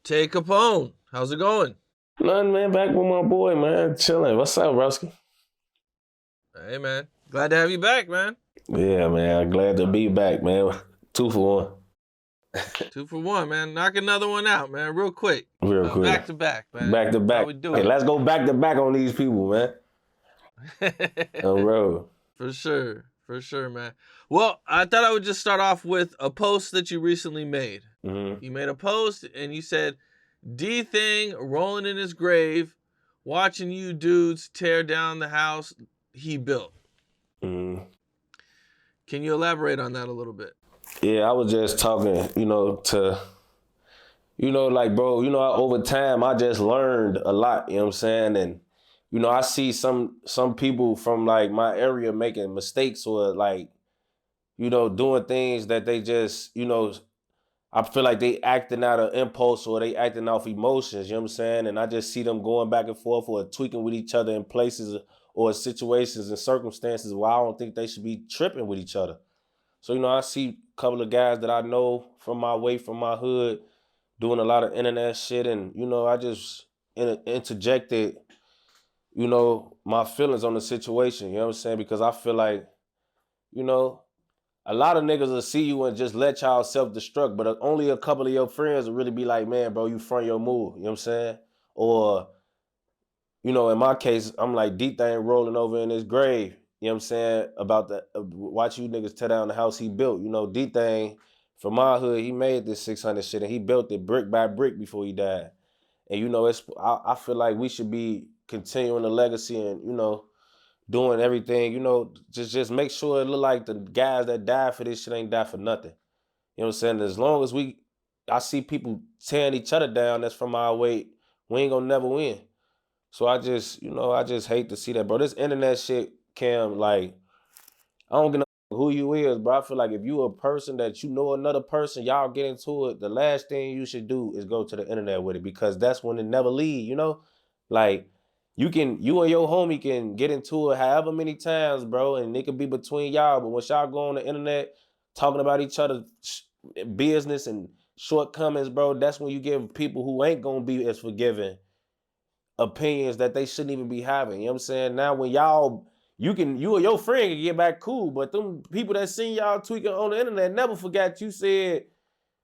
Tay Capone, how's it going? Nothing, man. Back with my boy, man. Chilling. What's up, Rusky? Hey, man. Glad to have you back, man. Yeah, man. Glad to be back, man. 2 for 1. 2 for 1, man. Knock another one out, man, real quick. Real quick. Back to back, man. Back to That's how back. we do Okay, it. let's go back to back on these people, man. On road. For sure, man. Well, I thought I would just start off with a post that you recently made. Mm-hmm. You made a post and you said, Thang rolling in his grave, watching you dudes tear down the house he built. Mm-hmm. Can you elaborate on that a little bit? Yeah, I was just talking, like, bro, over time, I just learned a lot, you know what I'm saying? And, I see some people from, like, my area making mistakes or, like, doing things that they just, I feel like they acting out of impulse or they acting off emotions, you know what I'm saying? And I just see them going back and forth or tweaking with each other in places or situations and circumstances where I don't think they should be tripping with each other. So, I see a couple of guys that I know from my way, from my hood, doing a lot of internet shit. And, I just interjected, my feelings on the situation, you know what I'm saying? Because I feel like, a lot of niggas will see you and just let y'all self-destruct, but only a couple of your friends will really be like, man, bro, you front your move, you know what I'm saying? Or, in my case, I'm like, Thang rolling over in his grave, you know what I'm saying? About the, watch you niggas tear down the house he built. Thang, from my hood, he made this 600 shit and he built it brick by brick before he died. And, I feel like we should be continuing the legacy and, doing everything, just make sure it look like the guys that died for this shit ain't die for nothing. You know what I'm saying? As long as I see people tearing each other down that's from our weight, we ain't gonna never win. So I just hate to see that, bro. This internet shit, Cam, like, I don't get no who you is, bro. I feel like if you a person that you know another person, y'all get into it, the last thing you should do is go to the internet with it because that's when it never leave, Like, you and your homie can get into it however many times, bro, and it could be between y'all. But once y'all go on the internet talking about each other's business and shortcomings, bro, that's when you give people who ain't gonna be as forgiving opinions that they shouldn't even be having. You know what I'm saying? Now when you and your friend can get back cool, but them people that seen y'all tweaking on the internet never forgot you said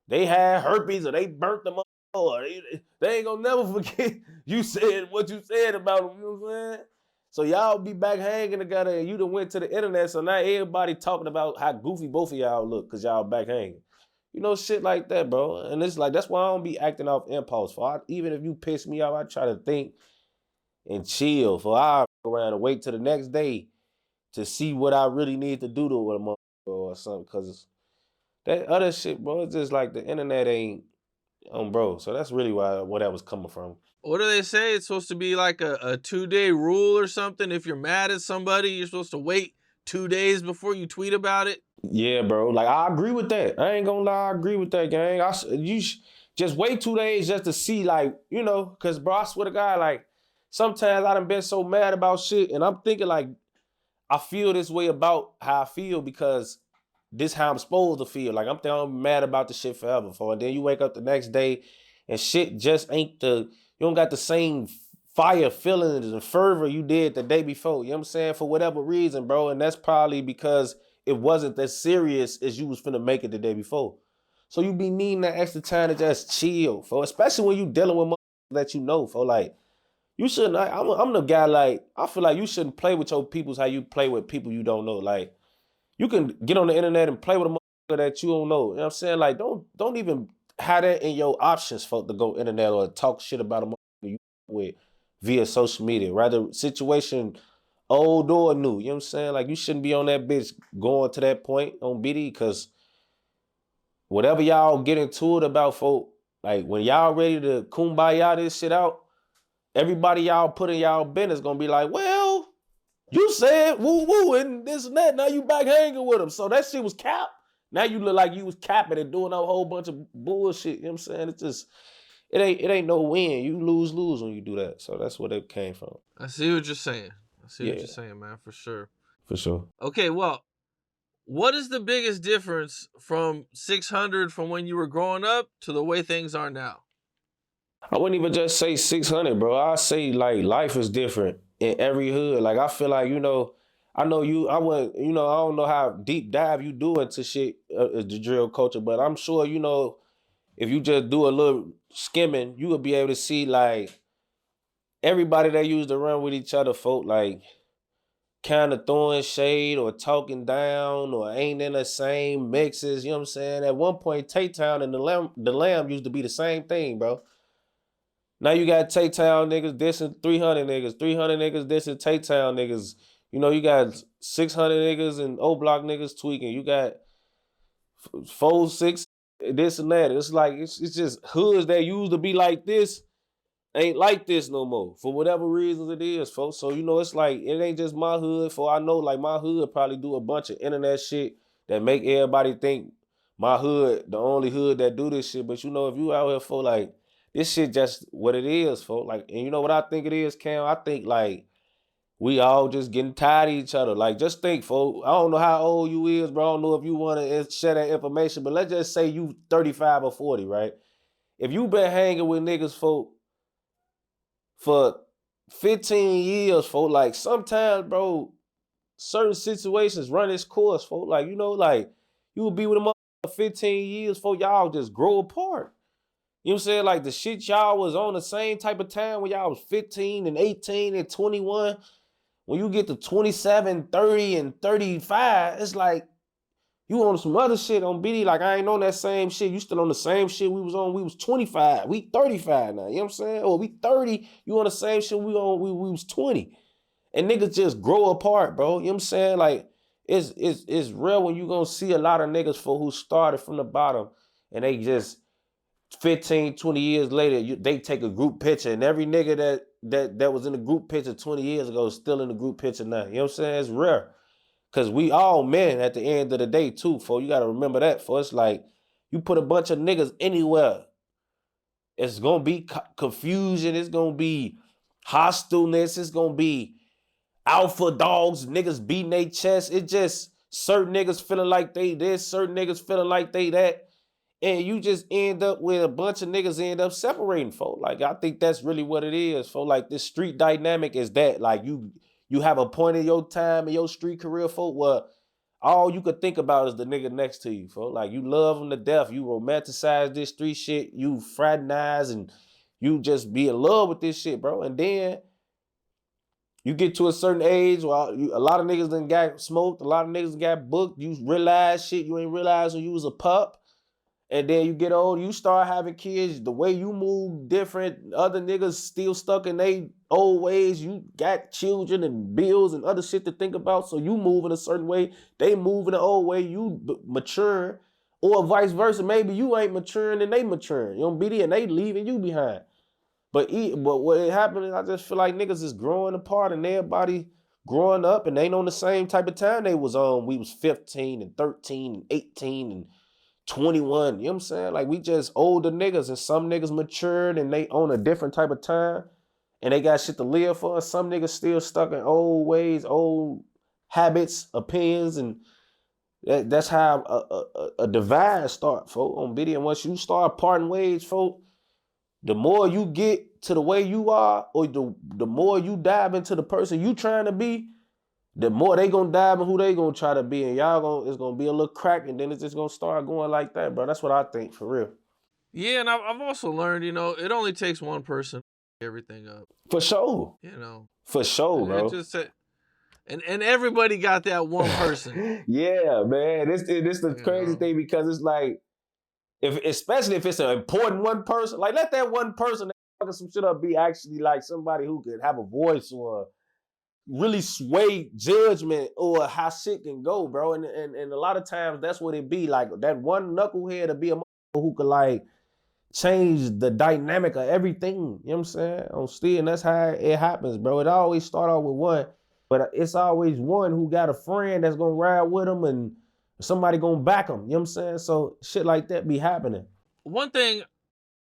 they had herpes or they burnt them up or they ain't gonna never forget you said what you said about them, you know what I'm saying? So y'all be back hanging together and you done went to the internet, so now everybody talking about how goofy both of y'all look because y'all back hanging. Shit like that, bro. And it's like, that's why I don't be acting off impulse. Even if you piss me off, I try to think and chill. I around and wait till the next day to see what I really need to do to a motherfucker or something. Because that other shit, bro, it's just like the internet ain't bro. So that's really where that was coming from. What do they say? It's supposed to be like a 2-day rule or something. If you're mad at somebody, you're supposed to wait 2 days before you tweet about it. Yeah, bro. Like, I agree with that. I ain't gonna lie, I agree with that, gang. Just wait 2 days just to see, like, because, bro, I swear to God, like, sometimes I done been so mad about shit, and I'm thinking, like, I feel this way about how I feel because this how I'm supposed to feel. Like, I'm thinking I'm mad about the shit forever. And then you wake up the next day and shit just ain't you don't got the same fire feelings and fervor you did the day before. You know what I'm saying? For whatever reason, bro. And that's probably because it wasn't as serious as you was finna make it the day before. So you be needing that extra time to just chill, especially when you dealing with that like, you shouldn't. I'm the guy, like, I feel like you shouldn't play with your peoples how you play with people you don't know. Like, you can get on the internet and play with a motherfucker that you don't know. You know what I'm saying? Like, don't even have that in your options to go internet or talk shit about a motherfucker you with via social media. Rather, situation old or new. You know what I'm saying? Like, you shouldn't be on that bitch going to that point on BD because whatever y'all get into it about, folk, like, when y'all ready to kumbaya this shit out, everybody y'all put in y'all business gonna be like, well, you said woo woo and this and that. Now you back hanging with them. So that shit was cap. Now you look like you was capping and doing a whole bunch of bullshit. You know what I'm saying? It's just, it ain't no win. You lose when you do that. So that's where it came from. I see what you're saying. What you're saying, man, for sure. For sure. Okay, well, what is the biggest difference from 600 from when you were growing up to the way things are now? I wouldn't even just say 600, bro. I say like life is different in every hood. Like I feel like, I know you, I wouldn't, I don't know how deep dive you do into shit, the drill culture, but I'm sure, if you just do a little skimming, you would be able to see like everybody that used to run with each other, folk, like kind of throwing shade or talking down or ain't in the same mixes. You know what I'm saying? At one point, Tay-Town and the Lamb used to be the same thing, bro. Now you got Tay-Town niggas dissing 300 niggas, 300 niggas dissing Tay-Town niggas. You got 600 niggas and OBlock niggas tweaking. You got 4, 6, this and that. It's like, it's just hoods that used to be like this ain't like this no more for whatever reasons it is, folks. So it's like it ain't just my hood. For I know, like my hood probably do a bunch of internet shit that make everybody think my hood the only hood that do this shit. But if you out here for like this shit, just what it is, folks. Like, and you know what I think it is, Cam? I think like we all just getting tired of each other. Like, just think, folks. I don't know how old you is, bro. I don't know if you want to share that information, but let's just say you 35 or 40, right? If you been hanging with niggas, folks, for 15 years, folks, like sometimes, bro, certain situations run its course, folks. Like, like you will be with them for 15 years, folks, y'all just grow apart. You know what I'm saying? Like the shit y'all was on the same type of time when y'all was 15 and 18 and 21. When you get to 27, 30, and 35, it's like you on some other shit on BD. Like I ain't on that same shit. You still on the same shit we was on. We was 25. We 35 now. You know what I'm saying? Or we 30. You on the same shit we on. We was 20. And niggas just grow apart, bro. You know what I'm saying? Like it's real when you gonna see a lot of niggas for who started from the bottom and they just 15, 20 years later, they take a group picture and every nigga that was in the group picture 20 years ago is still in the group picture now. You know what I'm saying? It's rare. Cause we all men at the end of the day too, for you gotta remember that. For it's like you put a bunch of niggas anywhere, it's gonna be confusion, it's gonna be hostileness, it's gonna be alpha dogs, niggas beating their chest. It just certain niggas feeling like they this, certain niggas feeling like they that. And you just end up with a bunch of niggas end up separating, folk. Like I think that's really what it is, folk. Like this street dynamic is that. Like you have a point in your time in your street career, folk, where all you could think about is the nigga next to you, folk. Like you love him to death. You romanticize this street shit. You fraternize and you just be in love with this shit, bro. And then you get to a certain age, well, a lot of niggas done got smoked. A lot of niggas got booked. You realize shit you ain't realize when you was a pup. And then you get old, you start having kids, the way you move different, other niggas still stuck in they old ways, you got children and bills and other shit to think about, so you move in a certain way, they move in the old way, you mature, or vice versa, maybe you ain't maturing and they maturing, you know, BD, and they leaving you behind. But what happened is I just feel like niggas is growing apart and everybody growing up and they ain't on the same type of time they was on. We was 15 and 13 and 18 and 21, you know what I'm saying? Like we just older niggas and some niggas matured and they own a different type of time and they got shit to live for. Some niggas still stuck in old ways, old habits, opinions, and that's how a divide start, folk, on video. And once you start parting ways, folk, the more you get to the way you are or the more you dive into the person you trying to be, the more they gonna dive in who they gonna try to be, and it's gonna be a little crack, and then it's just gonna start going like that, bro. That's what I think, for real. Yeah, and I've also learned, it only takes one person to fuck everything up. For sure. For sure, bro. And everybody got that one person. Yeah, man. This the crazy thing because it's like, especially if it's an important one person, like let that one person that fucking some shit up be actually like somebody who could have a voice or really sway judgment or how shit can go, bro. And a lot of times that's what it be. Like that one knucklehead to be a who could like change the dynamic of everything. You know what I'm saying? On still, and that's how it happens, bro. It always start off with one, but it's always one who got a friend that's gonna ride with him and somebody gonna back him. You know what I'm saying? So shit like that be happening. One thing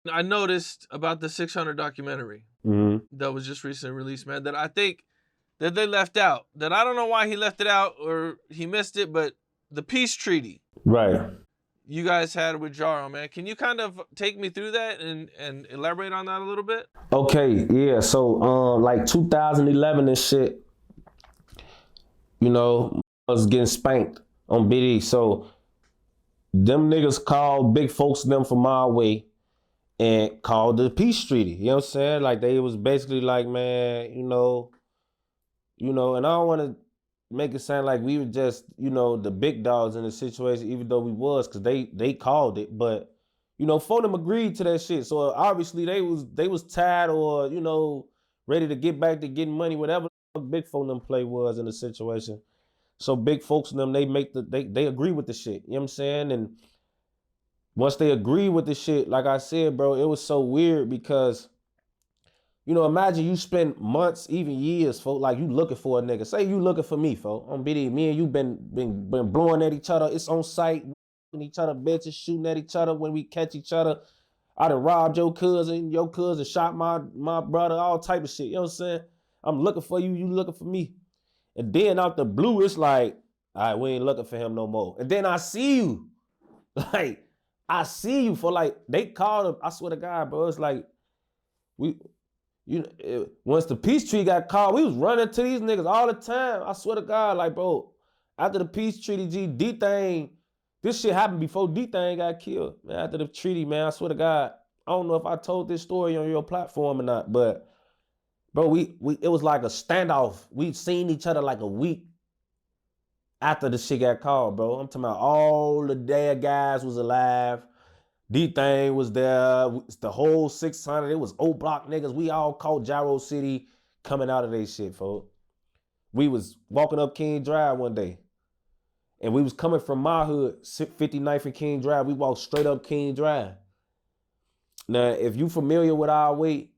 I noticed about the 600 documentary that was just recently released, man, that I think that they left out, that I don't know why he left it out or he missed it, but the peace treaty. Right. you guys had with Jaro, man. Can you kind of take me through that and elaborate on that a little bit? Okay, yeah. So like 2011 and shit, you know, I was getting spanked on BD. So them niggas called big folks them from my way and called the peace treaty. You know what I'm saying? Like they was basically like, man, and I don't want to make it sound like we were just, the big dogs in the situation, even though we was, because they called it. But, four of them agreed to that shit. So obviously they was tired or, ready to get back to getting money, whatever the fuck big folk and them play was in the situation. So big folks and them, they agree with the shit. You know what I'm saying? And once they agree with the shit, like I said, bro, it was so weird because, imagine you spend months, even years, folk, like you looking for a nigga. Say you looking for me, folk. On BD, me and you been blowing at each other. It's on sight, each other, bitches shooting at each other when we catch each other. I done robbed your cousin shot my brother, all type of shit. You know what I'm saying? I'm looking for you, you looking for me. And then out the blue, it's like, all right, we ain't looking for him no more. And then I see you. Like, I see you for like, they called him, I swear to God, bro, it's like, once the peace treaty got called, we was running to these niggas all the time. I swear to God, like, bro, after the peace treaty, D-Thang, this shit happened before D-Thang got killed. Man, after the treaty, man, I swear to God, I don't know if I told this story on your platform or not, but, bro, it was like a standoff. We'd seen each other like a week after the shit got called, bro. I'm talking about all the dead guys was alive. D-Thang was there. The whole 600. It was OBlock niggas. We all caught Jaro City coming out of their shit, folks. We was walking up King Drive one day. And we was coming from my hood, 59th and King Drive. We walked straight up King Drive. Now, if you familiar with our way,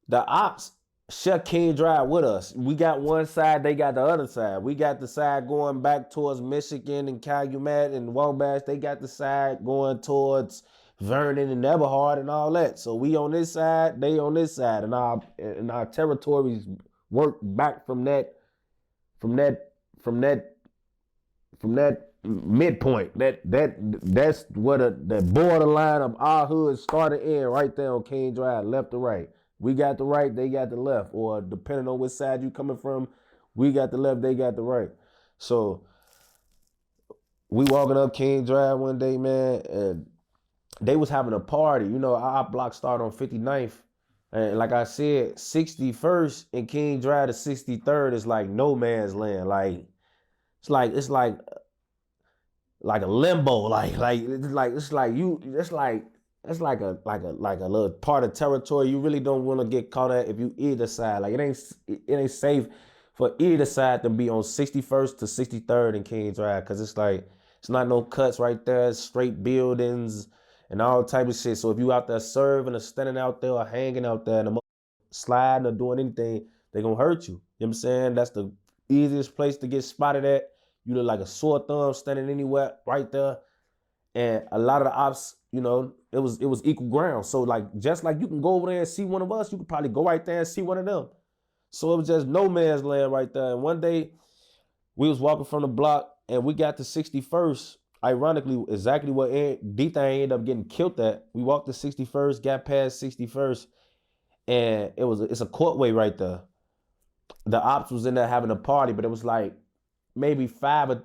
the ops share King Drive with us. We got one side, they got the other side. We got the side going back towards Michigan and Calumet and Wabash. They got the side going towards Vernon and Eberhard and all that. So we on this side, they on this side, and our territories work back from that midpoint. That's where the borderline of our hood started in, right there on King Drive, left to right. We got the right, they got the left. Or depending on which side you coming from, we got the left, they got the right. So we walking up King Drive one day, man, and they was having a party. Our block started on 59th. And like I said, 61st and King Drive to 63rd is like no man's land. Like it's like a limbo. It's like a little part of territory you really don't want to get caught at if you either side. Like it ain't safe for either side to be on 61st to 63rd and King Drive, because it's like it's not no cuts right there, it's straight buildings and all type of shit. So if you out there serving or standing out there or hanging out there and sliding or doing anything, they gonna hurt you. You know what I'm saying? That's the easiest place to get spotted at. You look like a sore thumb standing anywhere right there. And a lot of the ops, it was equal ground. So like, just like you can go over there and see one of us, you could probably go right there and see one of them. So it was just no man's land right there. And one day we was walking from the block and we got to 61st. Ironically, exactly what D-Thang ended up getting killed at. We walked to 61st, got past 61st, and it's a courtway right there. The ops was in there having a party, but it was like maybe five or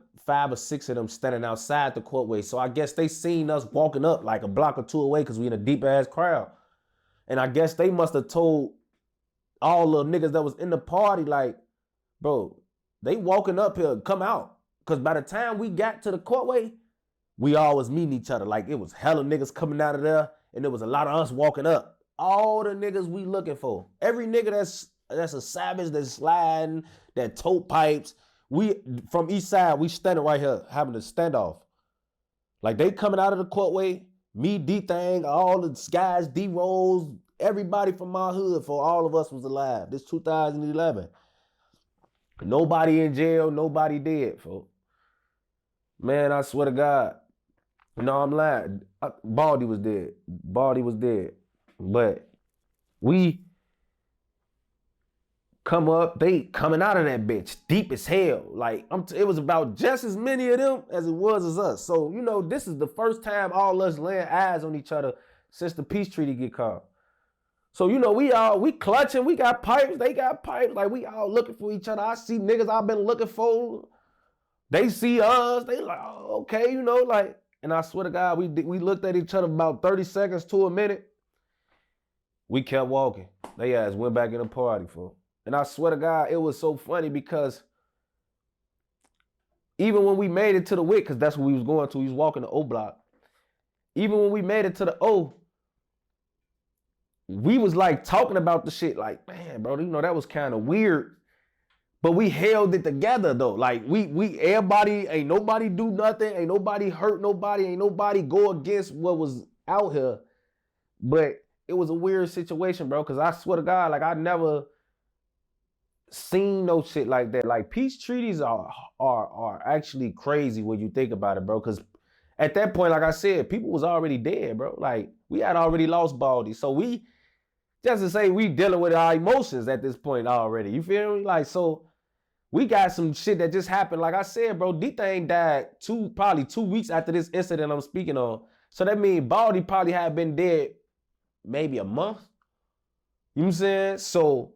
six of them standing outside the courtway. So I guess they seen us walking up like a block or two away because we in a deep ass crowd. And I guess they must have told all the niggas that was in the party, like, bro, they walking up here, come out. Because by the time we got to the courtway, we all was meeting each other. Like, it was hella niggas coming out of there, and there was a lot of us walking up. All the niggas we looking for. Every nigga that's a savage, that's sliding, that tote pipes. We, from each side, we standing right here having a standoff. Like, they coming out of the courtway, me, D-Thang, all the guys, D-Rolls, everybody from my hood, for all of us was alive. This 2011. Nobody in jail, nobody dead, folks. Man, I swear to God. No, I'm lying. Baldy was dead. Baldy was dead. But we come up, they coming out of that bitch deep as hell. Like it was about just as many of them as it was as us. So you know, this is the first time all us laying eyes on each other since the peace treaty get called. So you know, we clutching, we got pipes, they got pipes, like we all looking for each other. I see niggas I've been looking for. They see us, they like, oh, okay, you know, like, and I swear to God, we looked at each other about 30 seconds to a minute. We kept walking. They ass went back in the party, fool. And I swear to God, it was so funny because even when we made it to the WIC, because that's what we was going to, we was walking the OBlock. Even when we made it to the O, we was like talking about the shit like, man, bro, you know, that was kind of weird. But we held it together though. Like everybody, ain't nobody do nothing, ain't nobody hurt nobody, ain't nobody go against what was out here. But it was a weird situation, bro, because I swear to God, like I never seen no shit like that. Like peace treaties are actually crazy when you think about it, bro. Because at that point, like I said, people was already dead, bro. Like we had already lost Baldy. So we, just to say, we dealing with our emotions at this point already. You feel me? Like, so we got some shit that just happened. Like I said, bro, D-Thang died probably 2 weeks after this incident I'm speaking on. So that means Baldy probably had been dead maybe a month. You know what I'm saying? So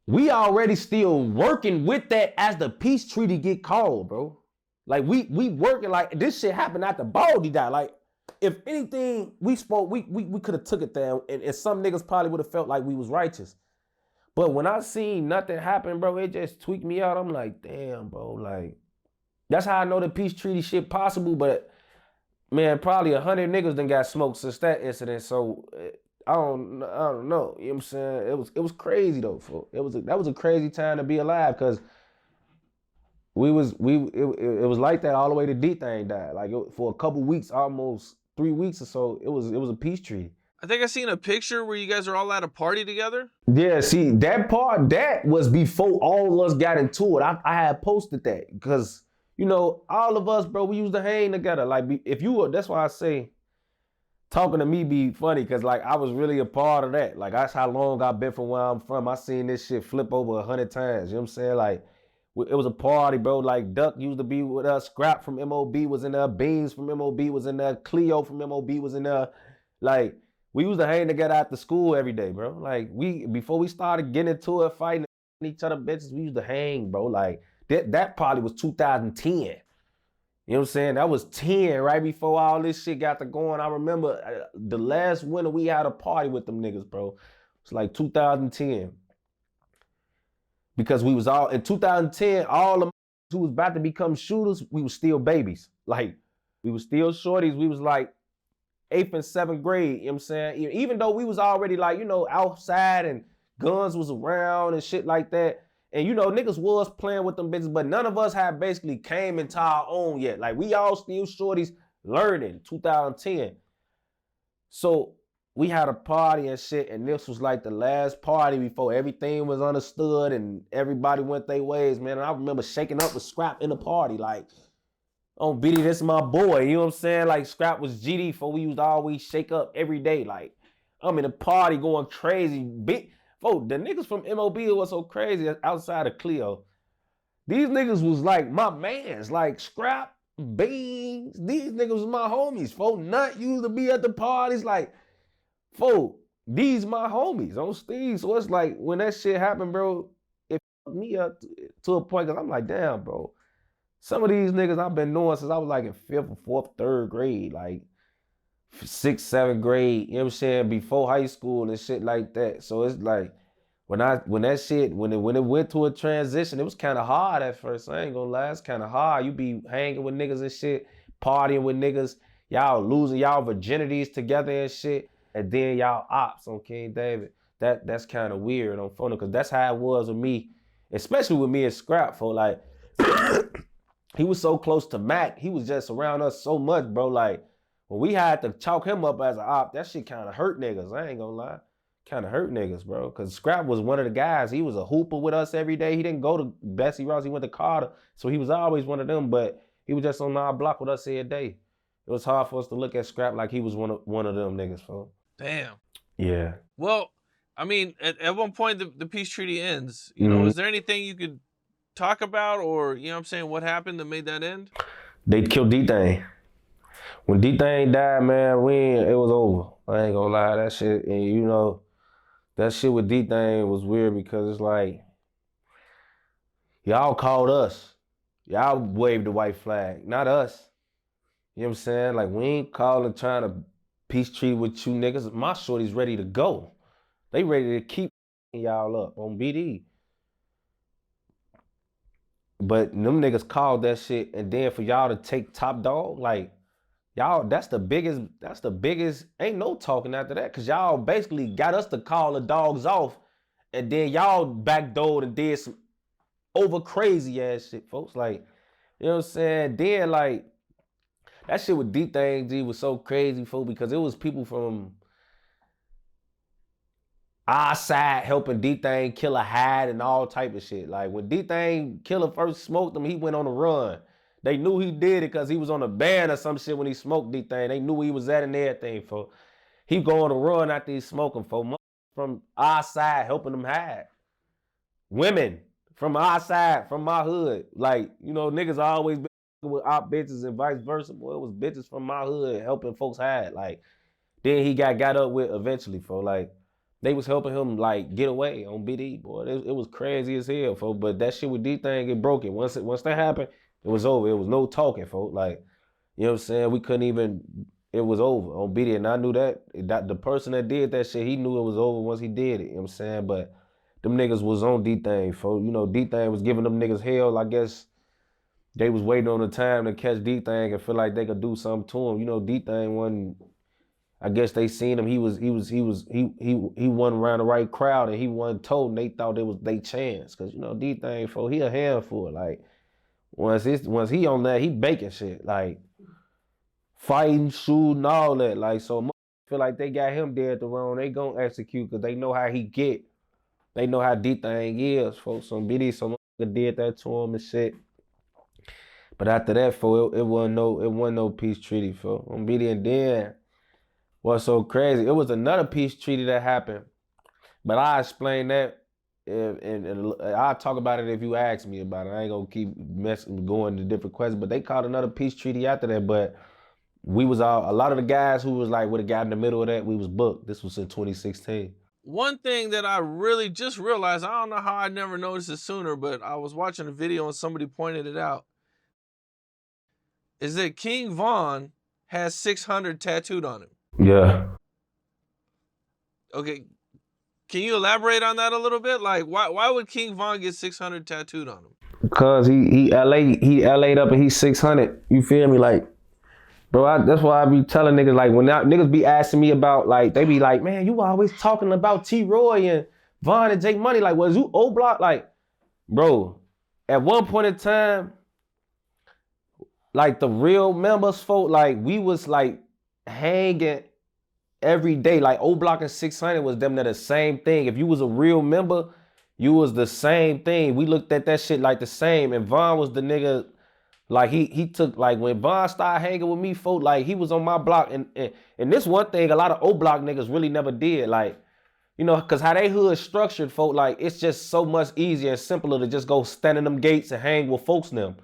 we already still working with that as the peace treaty get called, bro. Like we working like this shit happened after Baldy died. Like if anything, we could have took it there, and some niggas probably would have felt like we was righteous. But when I seen nothing happen, bro, it just tweaked me out. I'm like, damn, bro, like that's how I know the peace treaty shit possible. But man, probably 100 niggas done got smoked since that incident. So I don't know. You know what I'm saying? It was crazy though. That was a crazy time to be alive because it was like that all the way to D-Thang died. Like for a couple weeks, almost 3 weeks or so, it was a peace treaty. I think I seen a picture where you guys are all at a party together. Yeah, see, that was before all of us got into it. I had posted that because, you know, all of us, bro, we used to hang together. Like, if you were, that's why I say talking to me be funny because, like, I was really a part of that. Like, that's how long I've been from where I'm from. I seen this shit flip over 100 times. You know what I'm saying? Like, it was a party, bro. Like, Duck used to be with us. Scrap from MOB was in there. Beans from MOB was in there. Cleo from MOB was in there. Like, we used to hang together after school every day, bro. Like, before we started getting into it, fighting each other bitches, we used to hang, bro. Like, that probably was 2010. You know what I'm saying? That was 10, right before all this shit got to going. I remember the last winter we had a party with them niggas, bro. It's like 2010. Because we was all, in 2010, all the who was about to become shooters, we was still babies. Like, we was still shorties. We was like 8th and 7th grade, you know what I'm saying? Even though we was already like, you know, outside and guns was around and shit like that. And, you know, niggas was playing with them bitches, but none of us had basically came into our own yet. Like, we all still shorties learning, 2010. So we had a party and shit, and this was like the last party before everything was understood and everybody went their ways, man. And I remember shaking up with Scrap in the party, like, oh, Biddy, this is my boy. You know what I'm saying? Like, Scrap was GD for we used to always shake up every day. Like, I'm in a party going crazy. The niggas from MOB was so crazy outside of Cleo. These niggas was like my mans, like Scrap, Beans. These niggas was my homies. Nut used to be at the parties. Like, these my homies on Steve. So it's like, when that shit happened, bro, it fucked me up to a point, because I'm like, damn, bro. Some of these niggas I've been knowing since I was like in 5th or 4th, 3rd grade, like 6th, 7th grade, you know what I'm saying, before high school and shit like that. So it's like, when it went to a transition, it was kind of hard at first. I ain't gonna lie, it's kind of hard. You be hanging with niggas and shit, partying with niggas, y'all losing y'all virginities together and shit, and then y'all ops on King David. That's kind of weird on phone, because that's how it was with me, especially with me and Scrap, for like, he was so close to Mac. He was just around us so much, bro. Like, when we had to chalk him up as an op, that shit kind of hurt niggas. I ain't gonna lie. Kind of hurt niggas, bro. Because Scrap was one of the guys. He was a hooper with us every day. He didn't go to Bessie Ross. He went to Carter. So he was always one of them, but he was just on our block with us every day. It was hard for us to look at Scrap like he was one of them niggas, bro. Damn. Yeah. Well, I mean, at one point the peace treaty ends. You know, is there anything you could talk about, or you know what I'm saying, what happened that made that end? They killed D-Thang. When D-Thang died, man, it was over. I ain't gonna lie, that shit, and you know, that shit with D-Thang was weird because it's like, y'all called us. Y'all waved the white flag, not us. You know what I'm saying? Like, we ain't calling trying to peace treaty with you niggas. My shorty's ready to go. They ready to keep y'all up on BD. But them niggas called that shit, and then for y'all to take top dog, like, y'all, that's the biggest, ain't no talking after that, because y'all basically got us to call the dogs off, and then y'all backdoored and did some over crazy ass shit, folks. Like, you know what I'm saying? Then, like, that shit with D-Thang, G, was so crazy, folks, because it was people from our side helping D-Thang Killer hide and all type of shit. Like, when D-Thang Killer first smoked him, he went on a run. They knew he did it because he was on a ban or some shit when he smoked D-Thang. They knew where he was at and everything, for he go on a run after he smoking, for from our side helping him hide. Women from our side, from my hood. Like, you know, niggas always been with our bitches and vice versa. Boy, it was bitches from my hood helping folks hide. Like, then he got up with eventually, for like, they was helping him like get away on BD, boy. It was crazy as hell, folks. But that shit with D-Thang, it broke it. Once that happened, it was over. It was no talking, folks. Like, you know what I'm saying? We couldn't even, it was over on BD. And I knew that the person that did that shit, he knew it was over once he did it. You know what I'm saying? But them niggas was on D-Thang, folks. You know, D-Thang was giving them niggas hell. I guess they was waiting on the time to catch D-Thang and feel like they could do something to him. You know, D-Thang wasn't, I guess they seen him. He wasn't around the right crowd, and he wasn't told. And they thought it was they chance, cause you know D-Thang, for he a handful. Like, once he on that, he baking shit, like fighting, shooting, all that. Like, so feel like they got him dead at the wrong. They gonna execute, cause they know how he get. They know how D-Thang is, folks. Some BD, some did that to him and shit. But after that, it wasn't no peace treaty, for on BD, and then. What's so crazy? It was another peace treaty that happened, but I explain that, and I'll talk about it if you ask me about it. I ain't gonna keep going to different questions. But they called another peace treaty after that. But we was all, a lot of the guys who was like would have got in the middle of that. We was booked. This was in 2016. One thing that I really just realized, I don't know how I never noticed it sooner, but I was watching a video and somebody pointed it out, is that King Von has 600 tattooed on him. Yeah. Okay, can you elaborate on that a little bit? Like, why would King Von get 600 tattooed on him? Because he LA'd up and he's 600. You feel me? Like, bro, that's why I be telling niggas, like, when niggas be asking me about, like, they be like, man, you always talking about T-Roy and Von and Jake Money. Like, was you OBlock? Like, bro, at one point in time, like, the real members, folk, like, we was, like, hanging every day. Like, OBlock and 600 was them that the same thing. If you was a real member, you was the same thing. We looked at that shit like the same. And Von was the nigga, like, he took, like, when Von started hanging with me, folk, like, he was on my block. And this one thing a lot of OBlock niggas really never did. Like, you know, because how they hood structured, folk, like, it's just so much easier and simpler to just go stand in them gates and hang with folks them.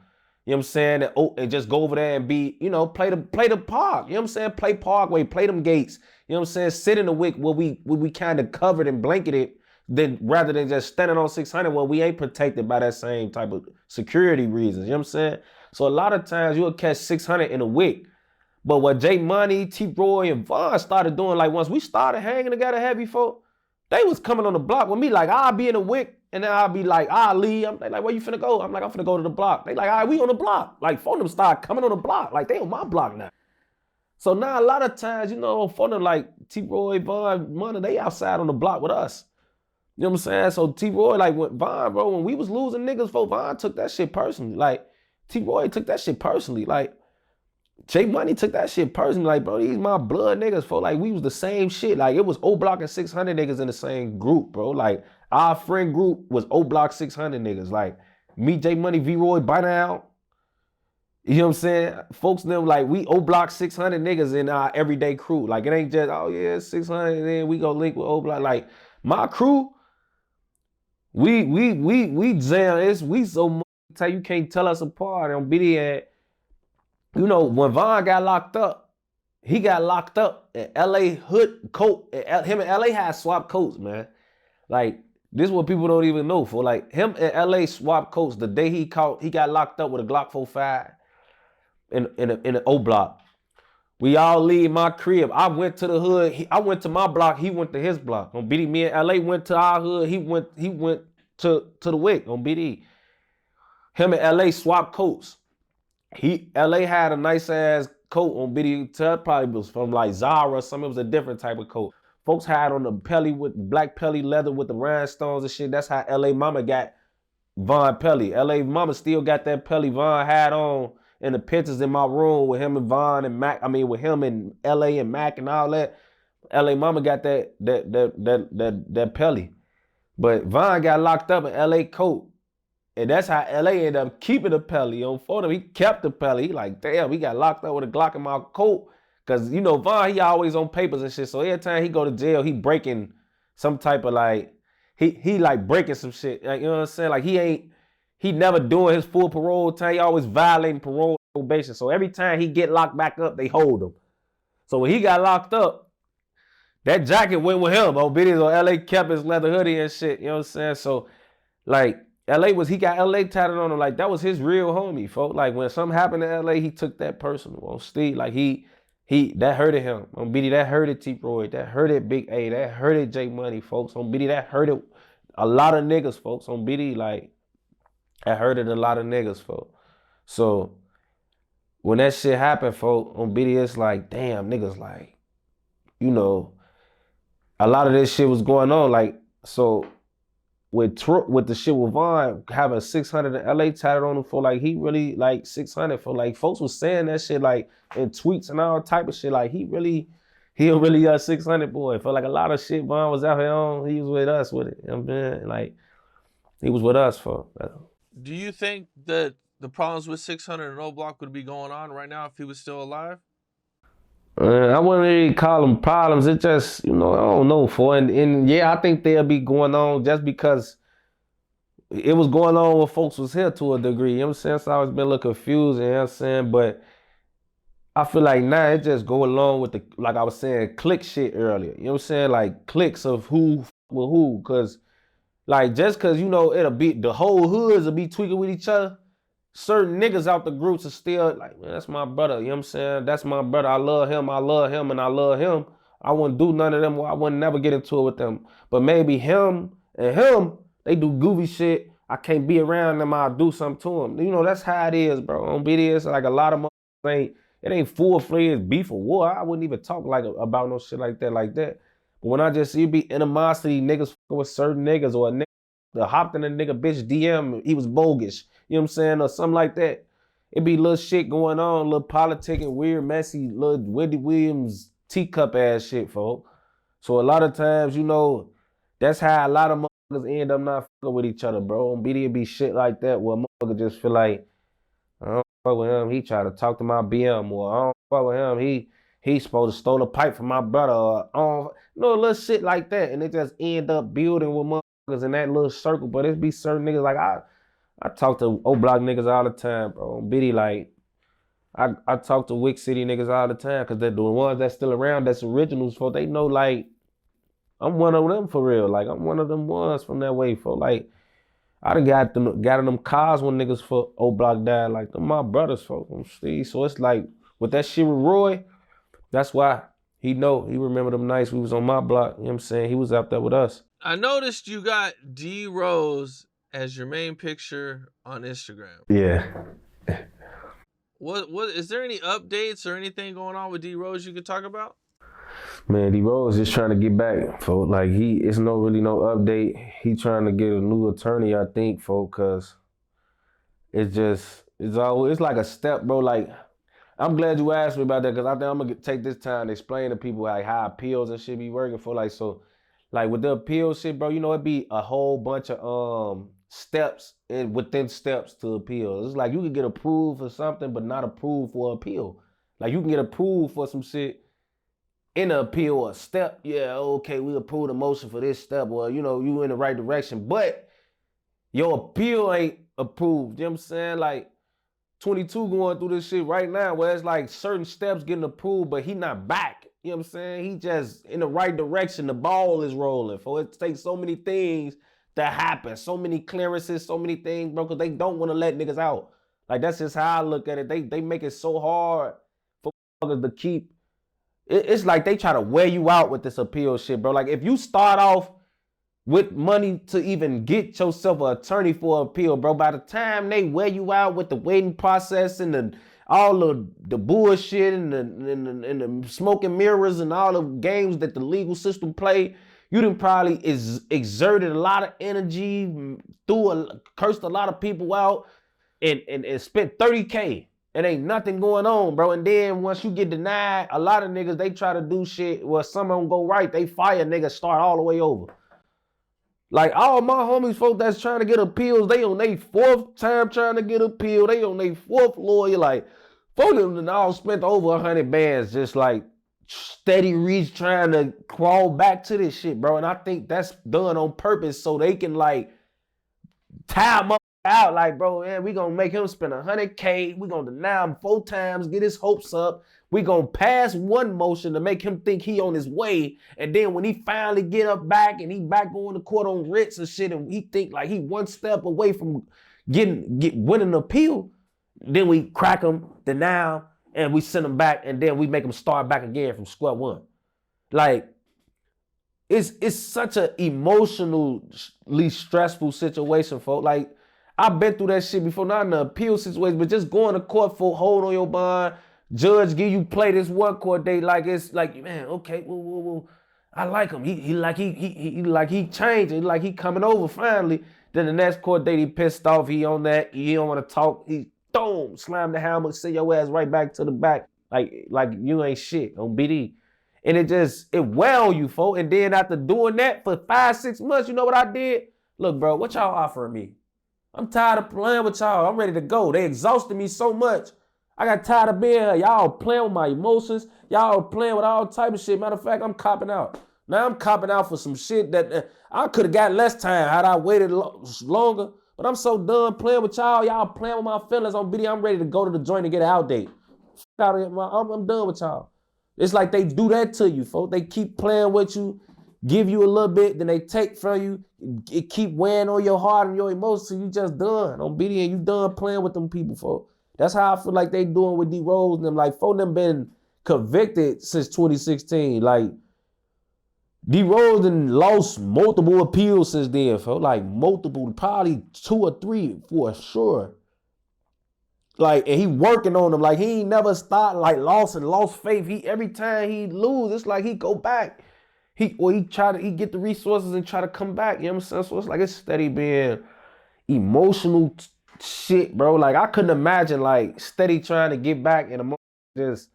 You know what I'm saying? And just go over there and be, you know, play the park. You know what I'm saying? Play Parkway, play them gates. You know what I'm saying? Sit in the wick where we kind of covered and blanketed, then rather than just standing on 600 where we ain't protected by that same type of security reasons. You know what I'm saying? So a lot of times you'll catch 600 in a wick. But what J Money, T-Roy, and Von started doing, like, once we started hanging together heavy, folk, they was coming on the block with me. Like, I'll be in a wick, and then I'll be like, I'll leave. I'm like, where you finna go? I'm like, I'm finna go to the block. They like, all right, we on the block. Like, phone them start coming on the block. Like, they on my block now. So now a lot of times, you know, phone them like T-Roy, Von, Money, they outside on the block with us. You know what I'm saying? So T-Roy, like, with Von, bro, when we was losing niggas, folk, Von took that shit personally. Like, T-Roy took that shit personally. Like, J Money took that shit personally. Like, bro, these my blood niggas, for like, we was the same shit. Like, it was OBlock and 600 niggas in the same group, bro. Like, our friend group was OBlock 600 niggas. Like, me, J Money, V-Roy, by now. You know what I'm saying? Folks them, like, we OBlock 600 niggas in our everyday crew. Like, it ain't just, oh yeah, 600, and then we go link with OBlock. Like, My crew, we jam. We so much you can't tell us apart. On BD, you know, when Von got locked up, he got locked up in LA hood coat. Him and LA had swapped coats, man. Like, this is what people don't even know. For like him and LA swapped coats the day he got locked up with a Glock 45 in an OBlock. We all leave my crib. I went to the hood. I went to my block. He went to his block. On BD, me and LA went to our hood. He went to the WIC on BD. Him and LA swapped coats. LA had a nice ass coat on BD. Probably was from like Jaro or something. It was a different type of coat. Folks had on the Pelly with black Pelly leather with the rhinestones and shit. That's how LA Mama got Von Pelly. LA Mama still got that Pelly Von had on in the pictures in my room with him and Von and Mac. I mean, with him and LA and Mac and all that. LA Mama got that Pelly. But Von got locked up in LA coat. And that's how LA ended up keeping the Pelly on photo. He kept the Pelly. He like, damn, he got locked up with a Glock in my coat. Cause you know, Von, he always on papers and shit. So every time he go to jail, he breaking some type of like, he like breaking some shit. Like, you know what I'm saying? Like he never doing his full parole time. He always violating parole probation. So every time he get locked back up, they hold him. So when he got locked up, that jacket went with him. On videos on LA kept his leather hoodie and shit. You know what I'm saying? So like he got LA tatted on him. Like that was his real homie, folks. Like when something happened to LA, he took that personal on Steve. Like he that hurted him. On BD, that hurted T-Roy. That hurted Big A. That hurted J Money, folks. On BD, that hurted a lot of niggas, folks. On BD, like, that hurted a lot of niggas, folks. So, when that shit happened, folks, on BD, it's like, damn, niggas, like, you know, a lot of this shit was going on. Like, so, with the shit with Von having 600 in LA tatted on him for like he really like 600 for like folks was saying that shit like in tweets and all type of shit like he a really 600 boy. For like a lot of shit Von was out here on, he was with us with it. You know what I'm saying? Like he was with us for. Do you think that the problems with 600 and OBlock would be going on right now if he was still alive? I wouldn't really call them problems. It just, you know, I don't know for and yeah, I think they'll be going on just because it was going on when folks was here to a degree. You know what I'm saying? So I always been a little confused, you know what I'm saying? But I feel like now it just go along with the, like I was saying, click shit earlier. You know what I'm saying? Like clicks of who with who. Cause like just cause you know it'll be the whole hoods will be tweaking with each other. Certain niggas out the groups are still like, man, that's my brother. You know what I'm saying? That's my brother. I love him, and I love him. I wouldn't do none of them. I wouldn't never get into it with them. But maybe him and him, they do goofy shit. I can't be around them. I'll do something to them. You know, that's how it is, bro. On BDS, like a lot of it ain't full-fledged beef or war. I wouldn't even talk like about no shit like that. But when I just see it be animosity, niggas with certain niggas or a nigga hopped in a nigga bitch DM, he was bogus. You know what I'm saying? Or something like that. It be little shit going on, little politicking, weird, messy, little Wendy Williams teacup ass shit, folks. So a lot of times, you know, that's how a lot of motherfuckers end up not fucking with each other, bro. On BD, it be shit like that where a motherfucker just feel like, I don't fuck with him. He try to talk to my BM, or I don't fuck with him. He supposed to stole a pipe from my brother, or I don't, you know, little shit like that. And it just end up building with motherfuckers in that little circle. But it be certain niggas like I talk to OBlock niggas all the time, bro. Biddy, like, I talk to Wick City niggas all the time because they're the ones that's still around, that's originals, for they know, like, I'm one of them for real. Like, I'm one of them ones from that way, for like, I done got in them cars when niggas for OBlock died. Like, them my brothers, folks. So it's like, with that shit with Roy, that's why he remember them nights we was on my block. You know what I'm saying? He was out there with us. I noticed you got D Rose as your main picture on Instagram. Yeah. What is there any updates or anything going on with D Rose you could talk about? Man, D Rose just trying to get back, folks. Like it's no update. He trying to get a new attorney, I think, folks, cause it's like a step, bro. Like, I'm glad you asked me about that, cause I think I'm gonna take this time to explain to people like how appeals and shit be working for. Like, so, like with the appeal shit, bro, you know, it be a whole bunch of steps and within steps to appeal. It's like you can get approved for something, but not approved for appeal. Like you can get approved for some shit in the appeal a step. Yeah, okay, we approve the motion for this step, or you in the right direction, but your appeal ain't approved. You know what I'm saying? Like 22 going through this shit right now where it's like certain steps getting approved, but he not back. You know what I'm saying? He just in the right direction. The ball is rolling. For it takes so many things to happen, so many clearances, so many things, bro, because they don't want to let niggas out. Like that's just how I look at it. They make it so hard for motherfuckers to keep. It's like they try to wear you out with this appeal shit, bro. Like if you start off with money to even get yourself an attorney for appeal, bro, by the time they wear you out with the waiting process and all of the bullshit and the smoking mirrors and all the games that the legal system play, you done probably exerted a lot of energy, cursed a lot of people out, and spent 30K. It ain't nothing going on, bro. And then once you get denied, a lot of niggas, they try to do shit where some of them go right. They fire niggas, start all the way over. Like all my homies, folks that's trying to get appeals, they on their fourth time trying to get appeal. They on their fourth lawyer. Like, folks them all spent over 100 bands just like steady reach trying to crawl back to this shit, bro. And I think that's done on purpose so they can like tie him up out. Like, bro, man, we gonna make him spend 100K. We gonna deny him 4 times, get his hopes up. We gonna pass one motion to make him think he on his way. And then when he finally get up back and he back going to court on writs and shit, and he think like he one step away from winning an appeal, then we crack him, deny him, and we send him back, and then we make him start back again from square one. Like, it's such an emotionally stressful situation, folks. Like, I've been through that shit before, not in the appeal situation, but just going to court for hold on your bond. Judge give you play this one court date like it's like, man, okay, well, I like him. He changing, like he coming over finally. Then the next court date he pissed off. He on that. He don't want to talk. He boom, slam the hammer, send your ass right back to the back, like you ain't shit on BD. And it well you, folks. And then after doing that for 5-6 months, you know what I did? Look, bro, what y'all offering me? I'm tired of playing with y'all. I'm ready to go. They exhausted me so much. I got tired of being here. Y'all playing with my emotions. Y'all playing with all type of shit. Matter of fact, I'm copping out. Now I'm copping out for some shit that I could have got less time had I waited longer. But I'm so done playing with y'all. Y'all playing with my feelings on video. I'm ready to go to the joint and get an out date. Out of here, I'm done with y'all. It's like they do that to you, folks. They keep playing with you, give you a little bit, then they take from you. It keep weighing on your heart and your emotions. So you just done on BD and you done playing with them people, folks. That's how I feel like they doing with D Rose and them. Like, folks them been convicted since 2016. Like, D Rose done lost multiple appeals since then, folks. Like, multiple, probably 2 or 3 for sure. Like, and he working on them. Like, he ain't never stopped, like, lost faith. Every time he lose, it's like he go back. He get the resources and try to come back. You know what I'm saying? So it's like it's steady being emotional shit, bro. Like, I couldn't imagine, like, steady trying to get back and just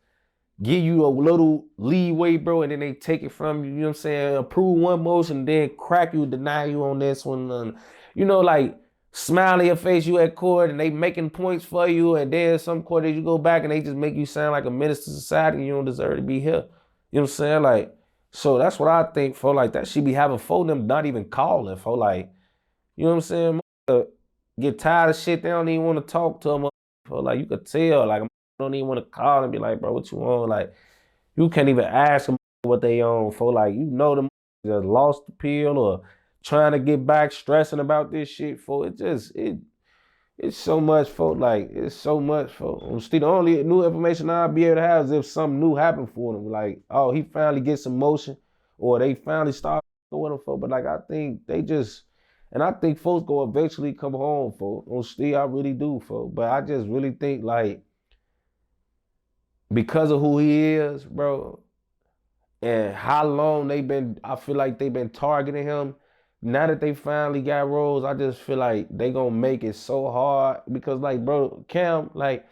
give you a little leeway, bro, and then they take it from you. You know what I'm saying? Approve one motion, then crack you, deny you on this one. Like, smile in your face, you at court, and they making points for you, and then some court you go back and they just make you sound like a menace to society and you don't deserve to be here. You know what I'm saying? Like, so that's what I think, for like, that she be having for them not even calling, for like, you know what I'm saying? Get tired of shit, they don't even want to talk to them, for like, you could tell, like, don't even want to call and be like, bro, what you want? Like, you can't even ask them what they on, for like, them just lost the pill or trying to get back, stressing about this shit, for it's so much, for like, it's so much, for the only new information I'll be able to have is if something new happened for them, like, oh, he finally gets some motion, or they finally start with him, for. But like, I think they just, and I think folks go eventually come home, for on Steve, I really do, for. But I just really think, like, because of who he is, bro, and how long I feel like they've been targeting him. Now that they finally got Rose, I just feel like they gonna make it so hard because, like, bro, Cam, like,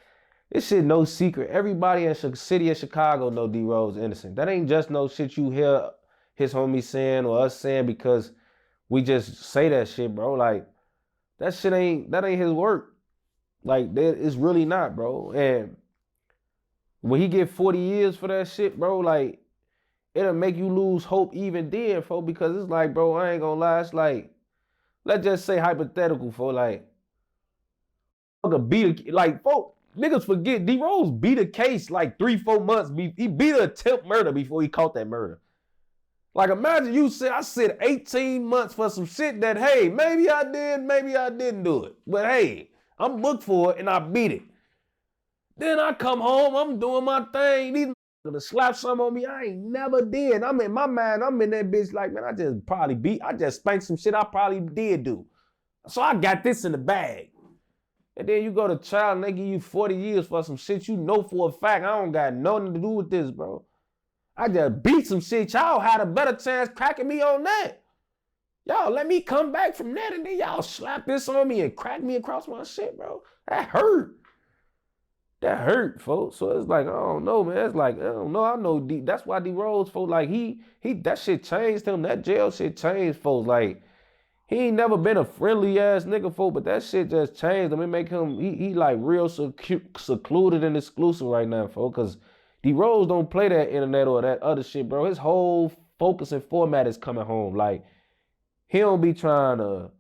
this shit no secret. Everybody in the city of Chicago know D Rose innocent. That ain't just no shit you hear his homies saying or us saying because we just say that shit, bro. Like, that ain't his work. Like, it's really not, bro. And when he get 40 years for that shit, bro, like, it'll make you lose hope even then, folks, because it's like, bro, I ain't gonna lie, it's like, let's just say hypothetical, folks, like, folks, niggas forget, D-Rose beat a case like 3-4 months, he beat an attempt murder before he caught that murder. Like, imagine you said, I said 18 months for some shit that, hey, maybe I did, maybe I didn't do it. But hey, I'm booked for it and I beat it. Then I come home, I'm doing my thing. These gonna slap some on me. I ain't never did. I'm in my mind, I'm in that bitch like, man, I just spanked some shit I probably did do. So I got this in the bag. And then you go to trial and they give you 40 years for some shit you know for a fact. I don't got nothing to do with this, bro. I just beat some shit. Y'all had a better chance cracking me on that. Y'all let me come back from that and then y'all slap this on me and crack me across my shit, bro. That hurt. That hurt, folks. So it's like, I don't know, man. It's like, I don't know. I know that's why D-Rose, folks, like he that shit changed him. That jail shit changed, folks. Like, he ain't never been a friendly ass nigga, folks, but that shit just changed him. It make him, he like real secluded and exclusive right now, folks, because D-Rose don't play that internet or that other shit, bro. His whole focus and format is coming home. Like, he don't be trying to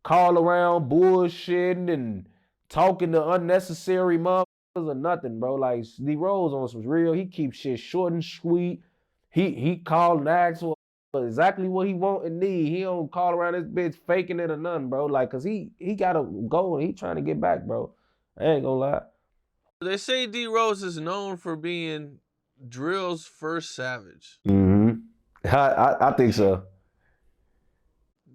call around bullshitting and talking to unnecessary motherfuckers or nothing, bro. Like, D-Rose on some real, he keeps shit short and sweet. He called and asked for exactly what he want and need. He don't call around this bitch faking it or nothing, bro. Like, cause he got a goal and he trying to get back, bro. I ain't gonna lie. They say D-Rose is known for being drill's first savage. Mm-hmm. I think so.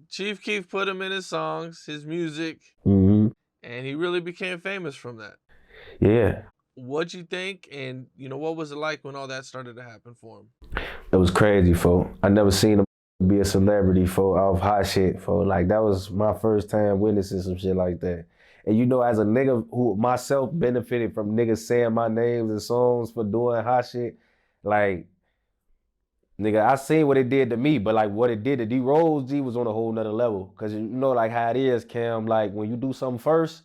Chief Keef put him in his songs, his music, mm-hmm. and he really became famous from that. Yeah. What'd you think? And, what was it like when all that started to happen for him? It was crazy, folks. I never seen him be a celebrity, folks, off hot shit, folks. Like, that was my first time witnessing some shit like that. And as a nigga who myself benefited from niggas saying my names and songs for doing hot shit, like, nigga, I seen what it did to me, but like what it did to D-Rose, G was on a whole nother level. Cause like how it is, Cam, like when you do something first,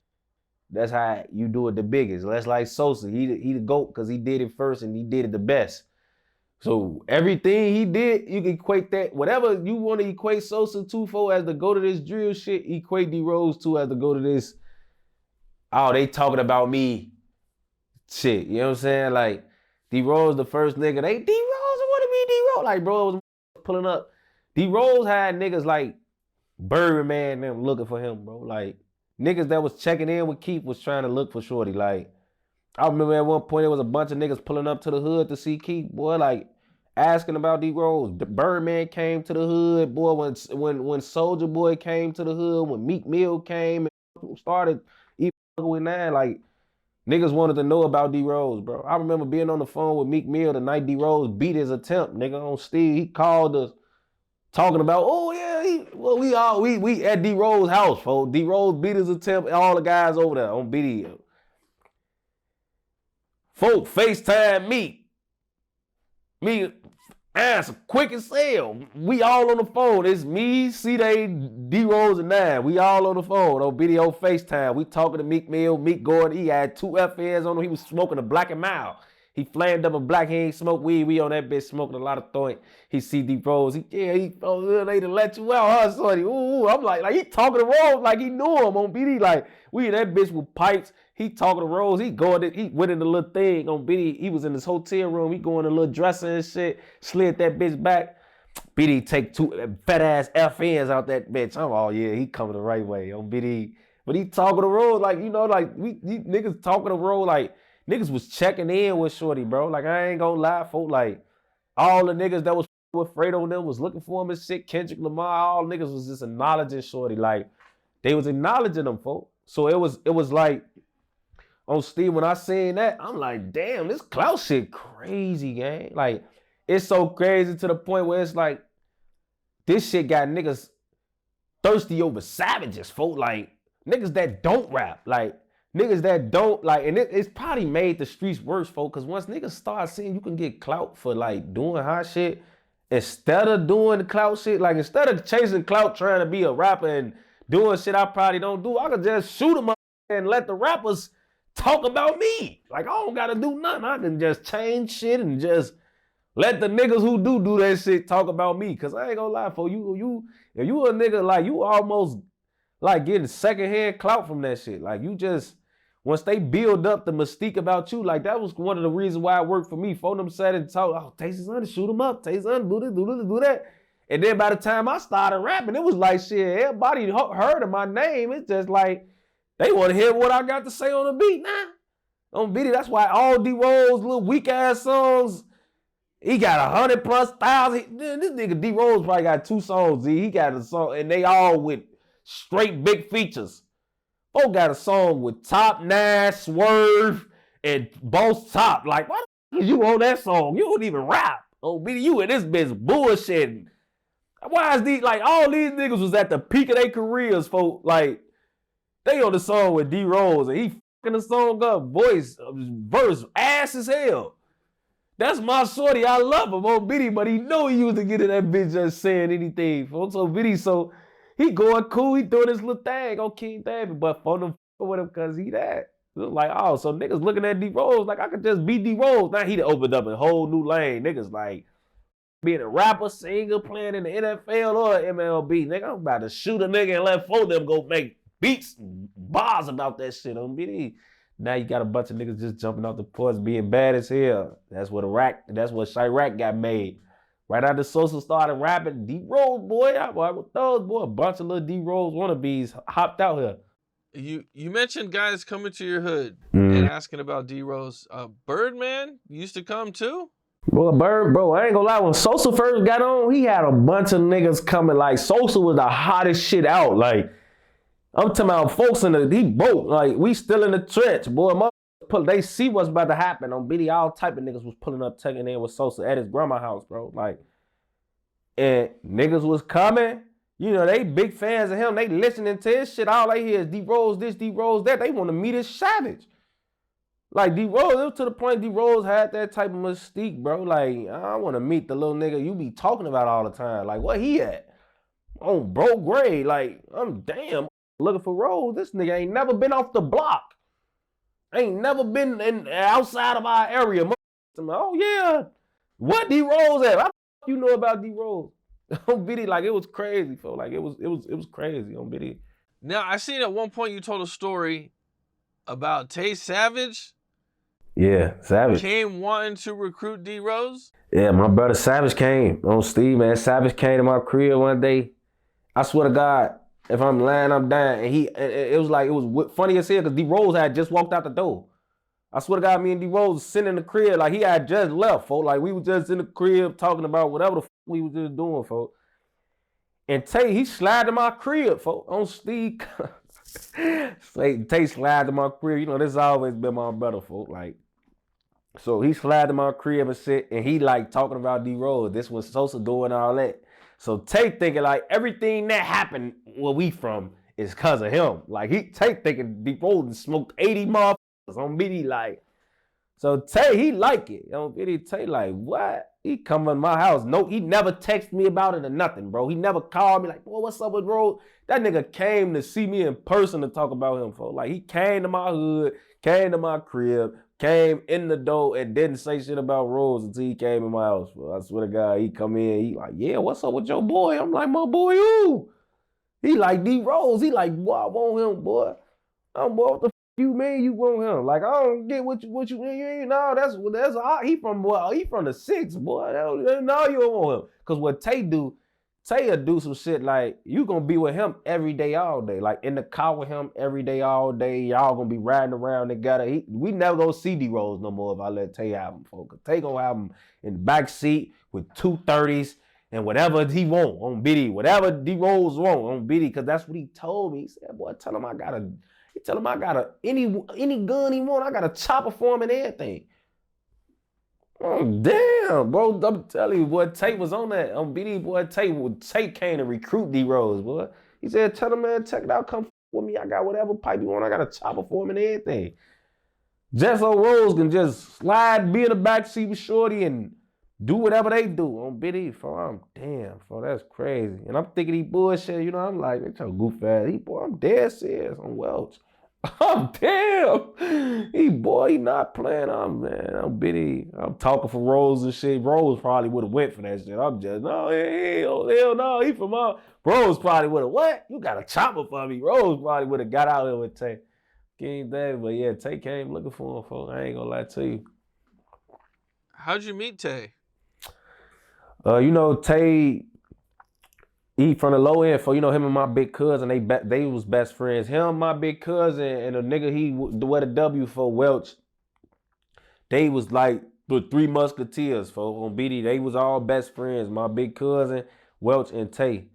that's how you do it the biggest. That's like Sosa. He the GOAT because he did it first and he did it the best. So everything he did, you can equate that, whatever you want to equate Sosa to for as the GOAT of this drill shit, equate D-Rose to as the GOAT of this, oh, they talking about me shit. You know what I'm saying? Like, D-Rose the first nigga, D-Rose, what do you mean D-Rose? Like, bro, was pulling up. D-Rose had niggas like Birdman and them looking for him, bro. Like, niggas that was checking in with Keith was trying to look for Shorty. Like, I remember at one point there was a bunch of niggas pulling up to the hood to see Keith, boy, like, asking about D-Rose. Birdman came to the hood, boy, when Soulja Boy came to the hood, when Meek Mill came and started even with that, like, niggas wanted to know about D-Rose, bro. I remember being on the phone with Meek Mill the night D-Rose beat his attempt, nigga, on Steve. He called us talking about, oh yeah, we at D-Rose house, folks. D-Rose beat his attempt, all the guys over there on video. Folk FaceTime me answer quick as hell. We all on the phone. It's me, C-Day, D-Rose, and 9. We all on the phone on video FaceTime. We talking to Meek Mill, Meek Gordon. He had 2 FNs on him. He was smoking a Black and Mild. He flamed up a black. He ain't smoke weed. We on that bitch smoking a lot of joint. He see D-Rose. They to let you out, huh, Sonny? Ooh, I'm like he talking to Rose like he knew him on BD. Like, we in that bitch with pipes. He talking to Rose. He went in the little thing on BD. He was in his hotel room. He going to the little dresser and shit. Slid that bitch back. BD take 2 fat ass FNs out that bitch. I'm all, yeah, he coming the right way on BD. But he talking to Rose like, like we niggas talking to Rose like niggas was checking in with Shorty, bro. Like, I ain't gonna lie, folk. Like, all the niggas that was with Fredo and them was looking for him and shit. Kendrick Lamar, all niggas was just acknowledging Shorty. Like, they was acknowledging them, folk. So it was like, on Steve, when I seen that, I'm like, damn, this clout shit crazy, gang. Like, it's so crazy to the point where it's like, this shit got niggas thirsty over savages, folk. Like, niggas that don't rap. Like, niggas that don't, like, and it's probably made the streets worse, folk, because once niggas start seeing you can get clout for, like, doing hot shit, instead of doing the clout shit, like, instead of chasing clout trying to be a rapper and doing shit I probably don't do, I could just shoot them up and let the rappers talk about me. Like, I don't gotta do nothing. I can just change shit and just Let the niggas who do that shit talk about me. Cause I ain't gonna lie, for if you a nigga, like, you almost like getting secondhand clout from that shit. Like, you just, once they build up the mystique about you, like, that was one of the reasons why it worked for me. For them sat and talk, oh, Tasty's under, shoot him up. Tasty's under, do this, do that. And then by the time I started rapping, it was like, shit, everybody heard of my name. It's just like, they want to hear what I got to say on the beat. Nah, on beat. That's why all D-Rose little weak ass songs, he got 100,000+. This nigga D-Rose probably got 2 songs. He got a song, and they all with straight big features. Folk got a song with Top 9, Swerve, and Boss Top. Like, why the fuck is you on that song? You don't even rap. Oh, B, you in this bitch bullshitting. Why is these, like, all these niggas was at the peak of their careers, folk. Like, they on the song with D-Rose, and he fucking the song up, verse, ass as hell. That's my shorty. I love him on Biddy, but he know he used to get in that bitch just saying anything, folks. So Biddy, so he going cool. He doing his little thing on King David, but for them with him because he that. It was like, oh, so niggas looking at D-Rose like I could just be D-Rose. Now he opened up a whole new lane. Niggas like being a rapper, singer, playing in the NFL or MLB. Nigga, I'm about to shoot a nigga and let 4 of them go make beats, bars about that shit on Biddy. Now you got a bunch of niggas just jumping off the porch being bad as hell. That's what Chirac got made. Right after Sosa started rapping, D-Rose, boy, with those, boy, a bunch of little D-Rose wannabes hopped out here. You mentioned guys coming to your hood and asking about D-Rose. Birdman used to come too? Bro, I ain't gonna lie. When Sosa first got on, he had a bunch of niggas coming. Like, Sosa was the hottest shit out. Like, I'm talking about folks he boat. Like, we still in the trench, boy. They see what's about to happen. On Biddy, all type of niggas was pulling up, taking in with Sosa at his grandma's house, bro. Like, and niggas was coming. You know, they big fans of him. They listening to his shit. All they hear is D-Rose this, D-Rose that. They want to meet his savage. Like, D-Rose, it was to the point D-Rose had that type of mystique, bro. Like, I want to meet the little nigga you be talking about all the time. Like, where he at? On bro grade. Like, I'm damn looking for Rose. This nigga ain't never been off the block. Ain't never been outside of our area. Oh, yeah. What D-Rose at? What you know about D-Rose? On Biddy, like, it was crazy, feel like it was crazy on Biddy. Now, I seen at one point you told a story about Tay Savage. Yeah, Savage came wanting to recruit D-Rose. Yeah, my brother Savage came on Steve, man. Savage came to my crib one day. I swear to God, if I'm lying, I'm dying. And it was funny as hell because D-Rose had just walked out the door. I swear to God, me and D-Rose was sitting in the crib like he had just left, folks. Like, we was just in the crib talking about whatever the fuck we was just doing, folks. And Tay, he slid to my crib, folks, on Steve. Tay slid to my crib. You know, this has always been my brother, folks. Like, so he slid to my crib and shit, and he like talking about D-Rose. This was Sosa doing all that. So Tay thinking like everything that happened where we from is because of him. Like, Tay thinking D-Rose smoked 80 motherfuckers on Biddy, like. So Tay, he like it. On Biddy, Tay like, what? He come in my house. No, he never texted me about it or nothing, bro. He never called me like, boy, what's up with Rose? That nigga came to see me in person to talk about him, folks. Like, he came to my hood, came to my crib, came in the door and didn't say shit about Rose until he came in my house, bro. I swear to God, he come in, he like, yeah, what's up with your boy? I'm like, my boy, who? He like D-Rose. He like, boy, I want him, boy. I'm, boy, what the you mean you want him? Like, I don't get what you mean. You ain't know that's he from the 6, boy. No, you don't want him. Cause what Tay will do some shit like you gonna be with him every day, all day. Like in the car with him every day, all day. Y'all gonna be riding around together. We never gonna see D-Rose no more if I let Tay have him, folks. Tay gonna have him in the back seat with 230s and whatever he want on Biddy, whatever D-Rose want on Biddy, cause that's what he told me. He said, boy, tell him I got any gun he want, I got a chopper for him and everything. Oh, damn, bro. I'm telling you, boy, Tay was on that. On BD, boy, Tay came to recruit D-Rose, boy. He said, tell him, man, check it out, come with me. I got whatever pipe you want. I got a chopper for him and everything. Just so Rose can just slide, be in the backseat with Shorty and do whatever they do on BD. I'm damn, that's crazy. And I'm thinking he bullshit, you know, I'm like, that's your goof ass. Boy, I'm dead serious on Welch. I'm damn. He not playing. I'm bitty. I'm talking for Rose and shit. Rose probably would have went for that shit. I'm just, no, hell no. He from out. Rose probably would have, what? You got a chopper for me. Rose probably would have got out there with Tay. King David, but yeah, Tay came looking for him, folks. I ain't gonna lie to you. How'd you meet Tay? Tay, he from the low end, for him and my big cousin, they was best friends. Him, my big cousin, and a nigga he wear the W for Welch. They was like the three musketeers, folks. On BD, they was all best friends. My big cousin, Welch, and Tay.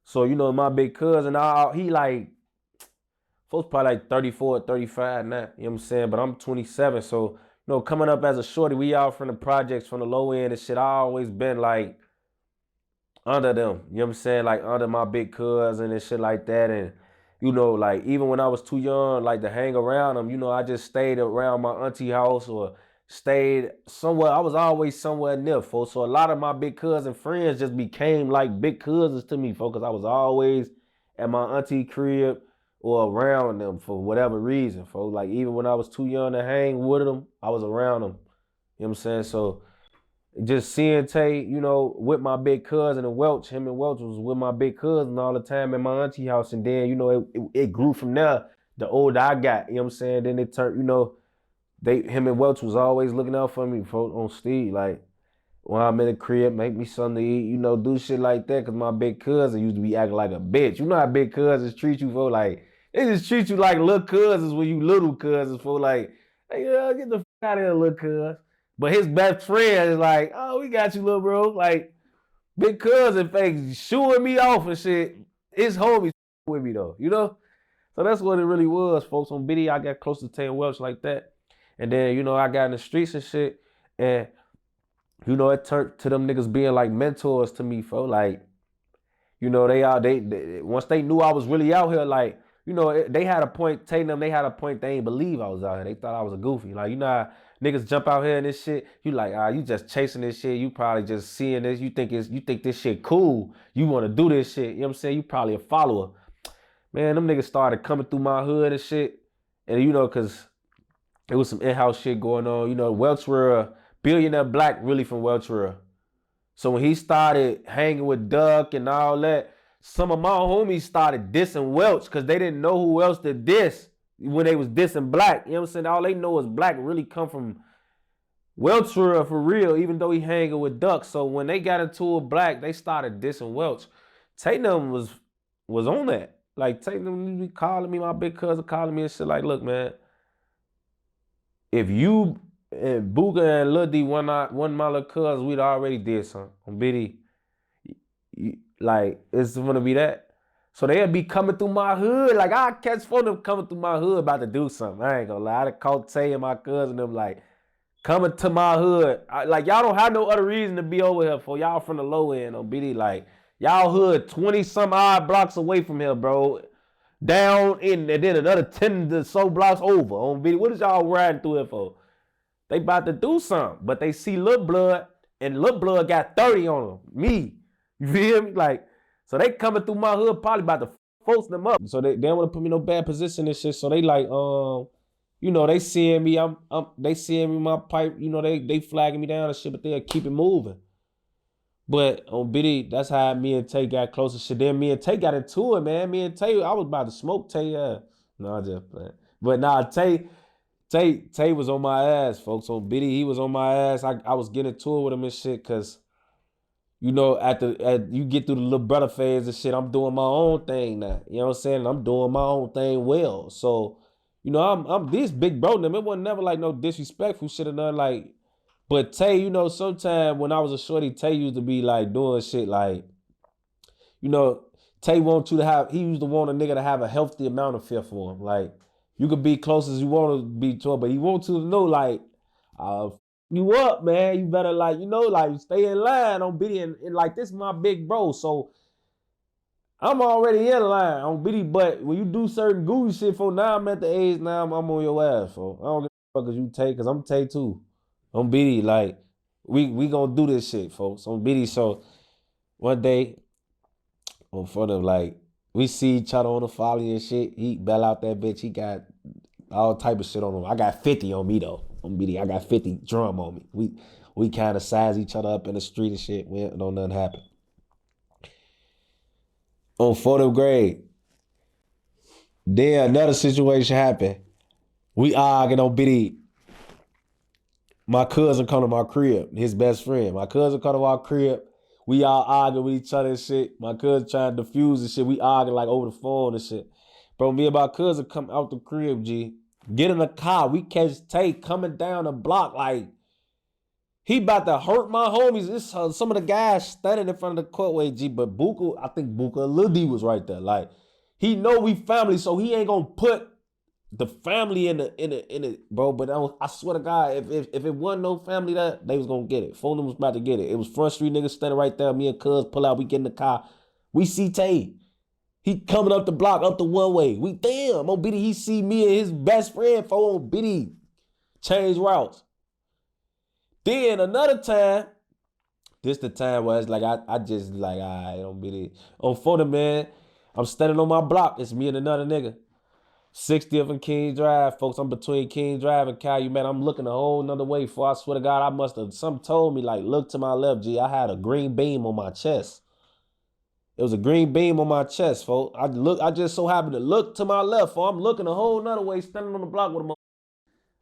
So my big cousin, he like, folks probably like 34, 35 now. You know what I'm saying? But I'm 27, so coming up as a shorty, we all from the projects, from the low end and shit. I always been like under them, you know what I'm saying? Like under my big cousin and shit like that. And, like even when I was too young, like to hang around them, I just stayed around my auntie house or stayed somewhere. I was always somewhere near, folks. So a lot of my big cousin friends just became like big cousins to me, folks, because I was always at my auntie crib or around them for whatever reason, folks. Like even when I was too young to hang with them, I was around them. You know what I'm saying? So just seeing Tay, with my big cousin and Welch, him and Welch was with my big cousin all the time at my auntie house. And then, it grew from there the older I got, you know what I'm saying? Then it turned, him and Welch was always looking out for me on Steve. Like, when I'm in the crib, make me something to eat, do shit like that. Cause my big cousin used to be acting like a bitch. You know how big cousins treat you, for like, they just treat you like little cousins when you little cousins, for like, hey, get the fuck out of here, little cuz. But his best friend is like, oh, we got you, little bro. Like, big cousin fake shooing me off and shit. His homies with me though, So that's what it really was, folks. On BD, I got close to Tay Welch like that. And then, I got in the streets and shit. And, it turned to them niggas being like mentors to me, folks. Like, they once they knew I was really out here, like, they had a point, Tay and them, they had a point they ain't believe I was out here. They thought I was a goofy. Like, how niggas jump out here and this shit, you like, you just chasing this shit. You probably just seeing this. You think this shit cool. You want to do this shit. You know what I'm saying? You probably a follower. Man, them niggas started coming through my hood and shit. And, cause it was some in-house shit going on. Welch were billionaire black, really from Welch were. So when he started hanging with Duck and all that, some of my homies started dissing Welch because they didn't know who else to diss when they was dissing black. You know what I'm saying? All they know is black really come from Welch for real, even though he hanging with Duck. So when they got into a black, they started dissing Welch. Tatum was on that. Like Tatum be calling me, my big cousin calling me and shit like, look, man, if you and Booga and Lil D one my little cousins, we'd already did something on BD. Like, it's gonna be that. So they'd be coming through my hood. Like, I catch phone them coming through my hood about to do something. I ain't gonna lie. I caught Tay and my cousin them like coming to my hood. Like, y'all don't have no other reason to be over here for y'all from the low end on BD. Like, y'all hood 20 some odd blocks away from here, bro. Down in and then another 10 to so blocks over on BD. What is y'all riding through here for? They about to do something, but they see Lil Blood, and Lil Blood got 30 on them. Me. You feel me? Like, so they coming through my hood, probably about to force them up. So they don't want to put me in no bad position and shit. So they like, they seeing me, they seeing me my pipe, they flagging me down and shit, but they'll keep it moving. But on BD, that's how me and Tay got closer. Shit, then me and Tay got into it, man. Me and Tay, I was about to smoke Tay. No, I just playing. But nah, Tay was on my ass, folks. On BD, he was on my ass. I was getting into it with him and shit, cause you get through the little brother phase and shit, I'm doing my own thing now. You know what I'm saying? I'm doing my own thing well. So, I'm this big bro. Them. It wasn't never like no disrespectful shit or nothing like. But Tay, sometime when I was a shorty, Tay used to be like doing shit like, Tay wants you to have. He used to want a nigga to have a healthy amount of fear for him. Like, you could be close as you want to be to him, but he wants you to know like, you up, man. You better like, like stay in line on BD and like this is my big bro. So I'm already in line on BD, but when you do certain goofy shit for now, I'm at the age now I'm on your ass, for. I don't give a fuck as you take, cause I'm Tay too. On BD, like, we gonna do this shit, folks. On BD, so one day, in front of like, we see each other on the folly and shit. He bell out that bitch. He got all type of shit on him. I got 50 on me though. On BD, I got 50 drum on me. We kind of size each other up in the street and shit. We don't nothing happen. On 4th grade, then another situation happened. We arguing on BD. My cousin come to my crib, his best friend. My cousin come to our crib. We all arguing with each other and shit. My cousin trying to defuse and shit. We arguing like over the phone and shit. Bro, me and my cousin come out the crib, G. Get in the car. We catch Tate coming down the block like he about to hurt my homies. It's some of the guys standing in front of the courtway, G. But Buka, I think Buka, Lil D was right there. Like, he know we family, so he ain't gonna put the family in the bro. But I swear to God, if it wasn't no family that, they was gonna get it. Fulham was about to get it. It was Front Street niggas standing right there. Me and Cuz pull out. We get in the car. We see Tay. He coming up the block, up the one way. We damn, oh Biddy, he see me and his best friend for Biddy change routes. Then another time, this the time where it's like I just like I don't Biddy. On 40, man, I'm standing on my block. It's me and another nigga. 60th and King Drive, folks. I'm between King Drive and Calumet. I'm looking a whole nother way. For I swear to God, I must have. Some told me like, look to my left, G. I had a green beam on my chest. It was a green beam on my chest, folks. I just so happened to look to my left, folks. I'm looking a whole nother way, standing on the block with him.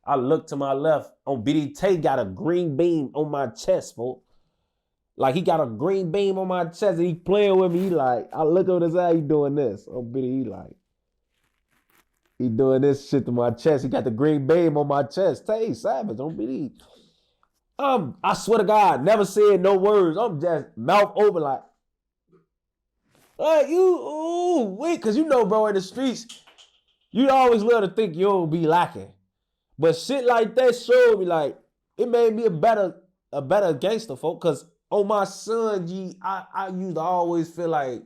I look to my left. On BD Tay got a green beam on my chest, folks. Like he got a green beam on my chest and he playing with me. He like, I look over his eye, he doing this. On BD, he like. He doing this shit to my chest. He got the green beam on my chest. Tay Savage, don't believe. I swear to God, never said no words. I'm just mouth open like, wait, cause you know, bro, in the streets, you always love to think you don't be lacking. But shit like that showed me like, it made me a better gangster, folk. Cause on my son, G, I used to always feel like,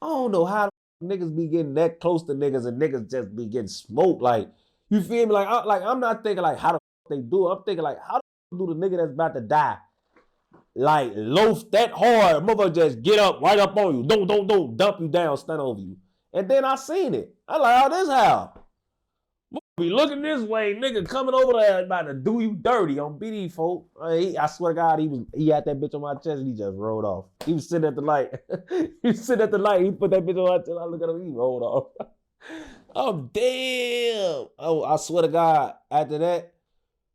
I don't know how niggas be getting that close to niggas and niggas just be getting smoked. Like, you feel me? Like, I'm not thinking like how the they do it. I'm thinking like how the do the nigga that's about to die like loaf that hard, motherfucker just get up right up on you, don't dump you down, stand over you. And then I seen it. I like, oh, this how. Be looking this way, nigga coming over there about to do you dirty on BD, folk. I swear to God, he had that bitch on my chest and he just rolled off. He was sitting at the light. He put that bitch on my chest. I look at him, he rolled off. Oh, damn. Oh, I swear to God, after that,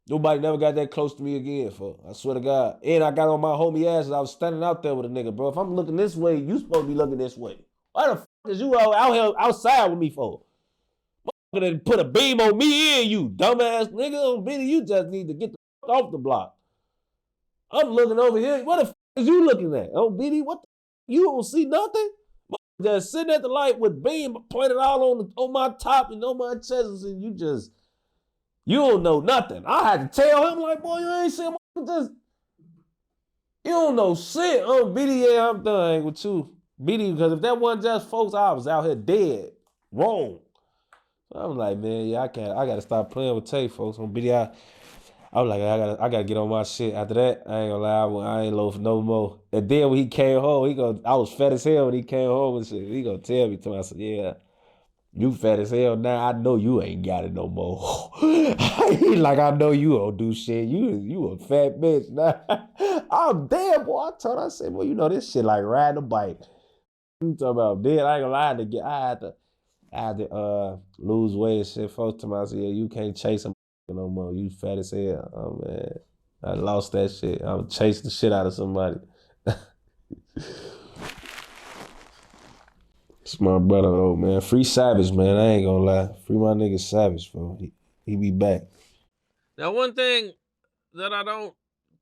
nobody never got that close to me again, folk. I swear to God. And I got on my homie ass as I was standing out there with a nigga, bro. If I'm looking this way, you supposed to be looking this way. Why the fuck is you out here outside with me for? Gonna put a beam on me and you, dumbass nigga. Billy, you just need to get the fuck off the block. I'm looking over here. What the fuck is you looking at? Oh, Billy, what the you don't see nothing? Just sitting at the light with beam pointed out on my top and on my chest, and you don't know nothing. I had to tell him, like, boy, you ain't saying just, you don't know shit. Oh, Billy, yeah, I'm done with you. Billy, because if that wasn't just folks, I was out here dead. Wrong. I was like, man, yeah, I gotta stop playing with Tay, folks. On BD, I was like, I gotta get on my shit. After that, I ain't gonna lie, I ain't loaf no more. And then when he came home, I was fat as hell when he came home and shit. He gonna tell me to me, I said, yeah, you fat as hell now. I know you ain't got it no more. He like, I know you don't do shit. You a fat bitch now. I'm damn, boy. I said, well, you know this shit like riding a bike. You talking about dead? I ain't gonna lie, I had to lose weight and shit. Folks to me, I said, yeah, you can't chase him no more. You fat as hell. Oh, man. I lost that shit. I'm chasing the shit out of somebody. It's my brother, though, man. Free Savage, man. I ain't gonna lie. Free my nigga Savage, bro. He be back. Now, one thing that I don't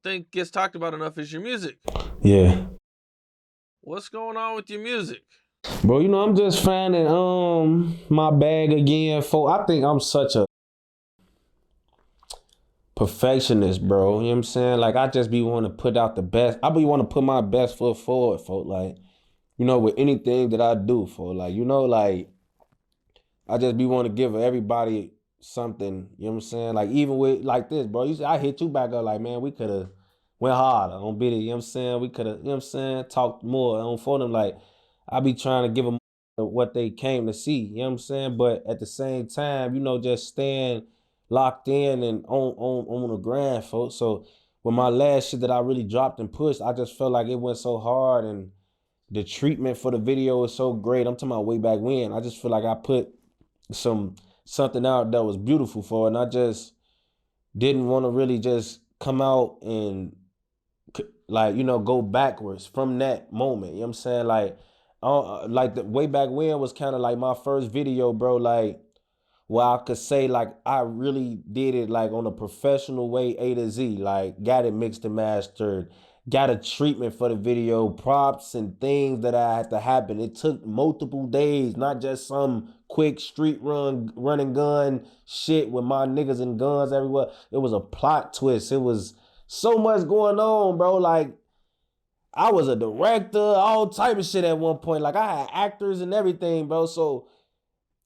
think gets talked about enough is your music. Yeah. What's going on with your music? Bro, you know, I'm just finding my bag again. I think I'm such a perfectionist, bro. You know what I'm saying? Like, I just be wanting to put out the best. I be want to put my best foot forward, folks. Like, you know, with anything that I do, folks. Like, you know, like, I just be want to give everybody something, you know what I'm saying? Like, even with, like this, bro. I hit you back up like, man, we could have went harder on BD, you know what I'm saying? We could have, you know what I'm saying, talked more on for them. Like, I be trying to give them what they came to see, you know what I'm saying? But at the same time, you know, just staying locked in and on the grind, folks. So with my last shit that I really dropped and pushed, I just felt like it went so hard and the treatment for the video is so great. I'm talking about way back when. I just feel like I put something out that was beautiful for it, and I just didn't want to really just come out and like, you know, go backwards from that moment. You know what I'm saying? Like the way back when was kind of like my first video, bro. Like, well, I could say like I really did it like on a professional way, A to Z. Like, got it mixed and mastered, got a treatment for the video, props and things that I had to happen. It took multiple days, not just some quick street run and gun shit with my niggas and guns everywhere. It was a plot twist. It was so much going on, bro. Like, I was a director, all type of shit at one point. Like, I had actors and everything, bro. So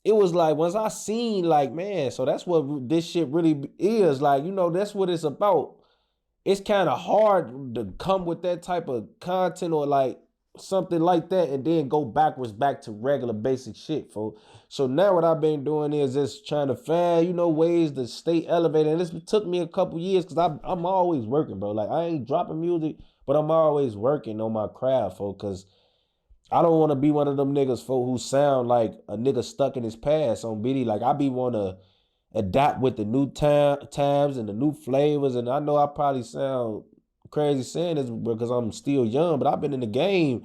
it was like, once I seen, like, man, so that's what this shit really is. Like, you know, that's what it's about. It's kind of hard to come with that type of content or like something like that and then go backwards back to regular basic shit, folks. So now what I've been doing is just trying to find, you know, ways to stay elevated. And this took me a couple years because I'm always working, bro. Like, I ain't dropping music, but I'm always working on my craft, folks, because I don't want to be one of them niggas, folks, who sound like a nigga stuck in his past on BD. Like, I be want to adapt with the new times and the new flavors. And I know I probably sound crazy saying this because I'm still young, but I've been in the game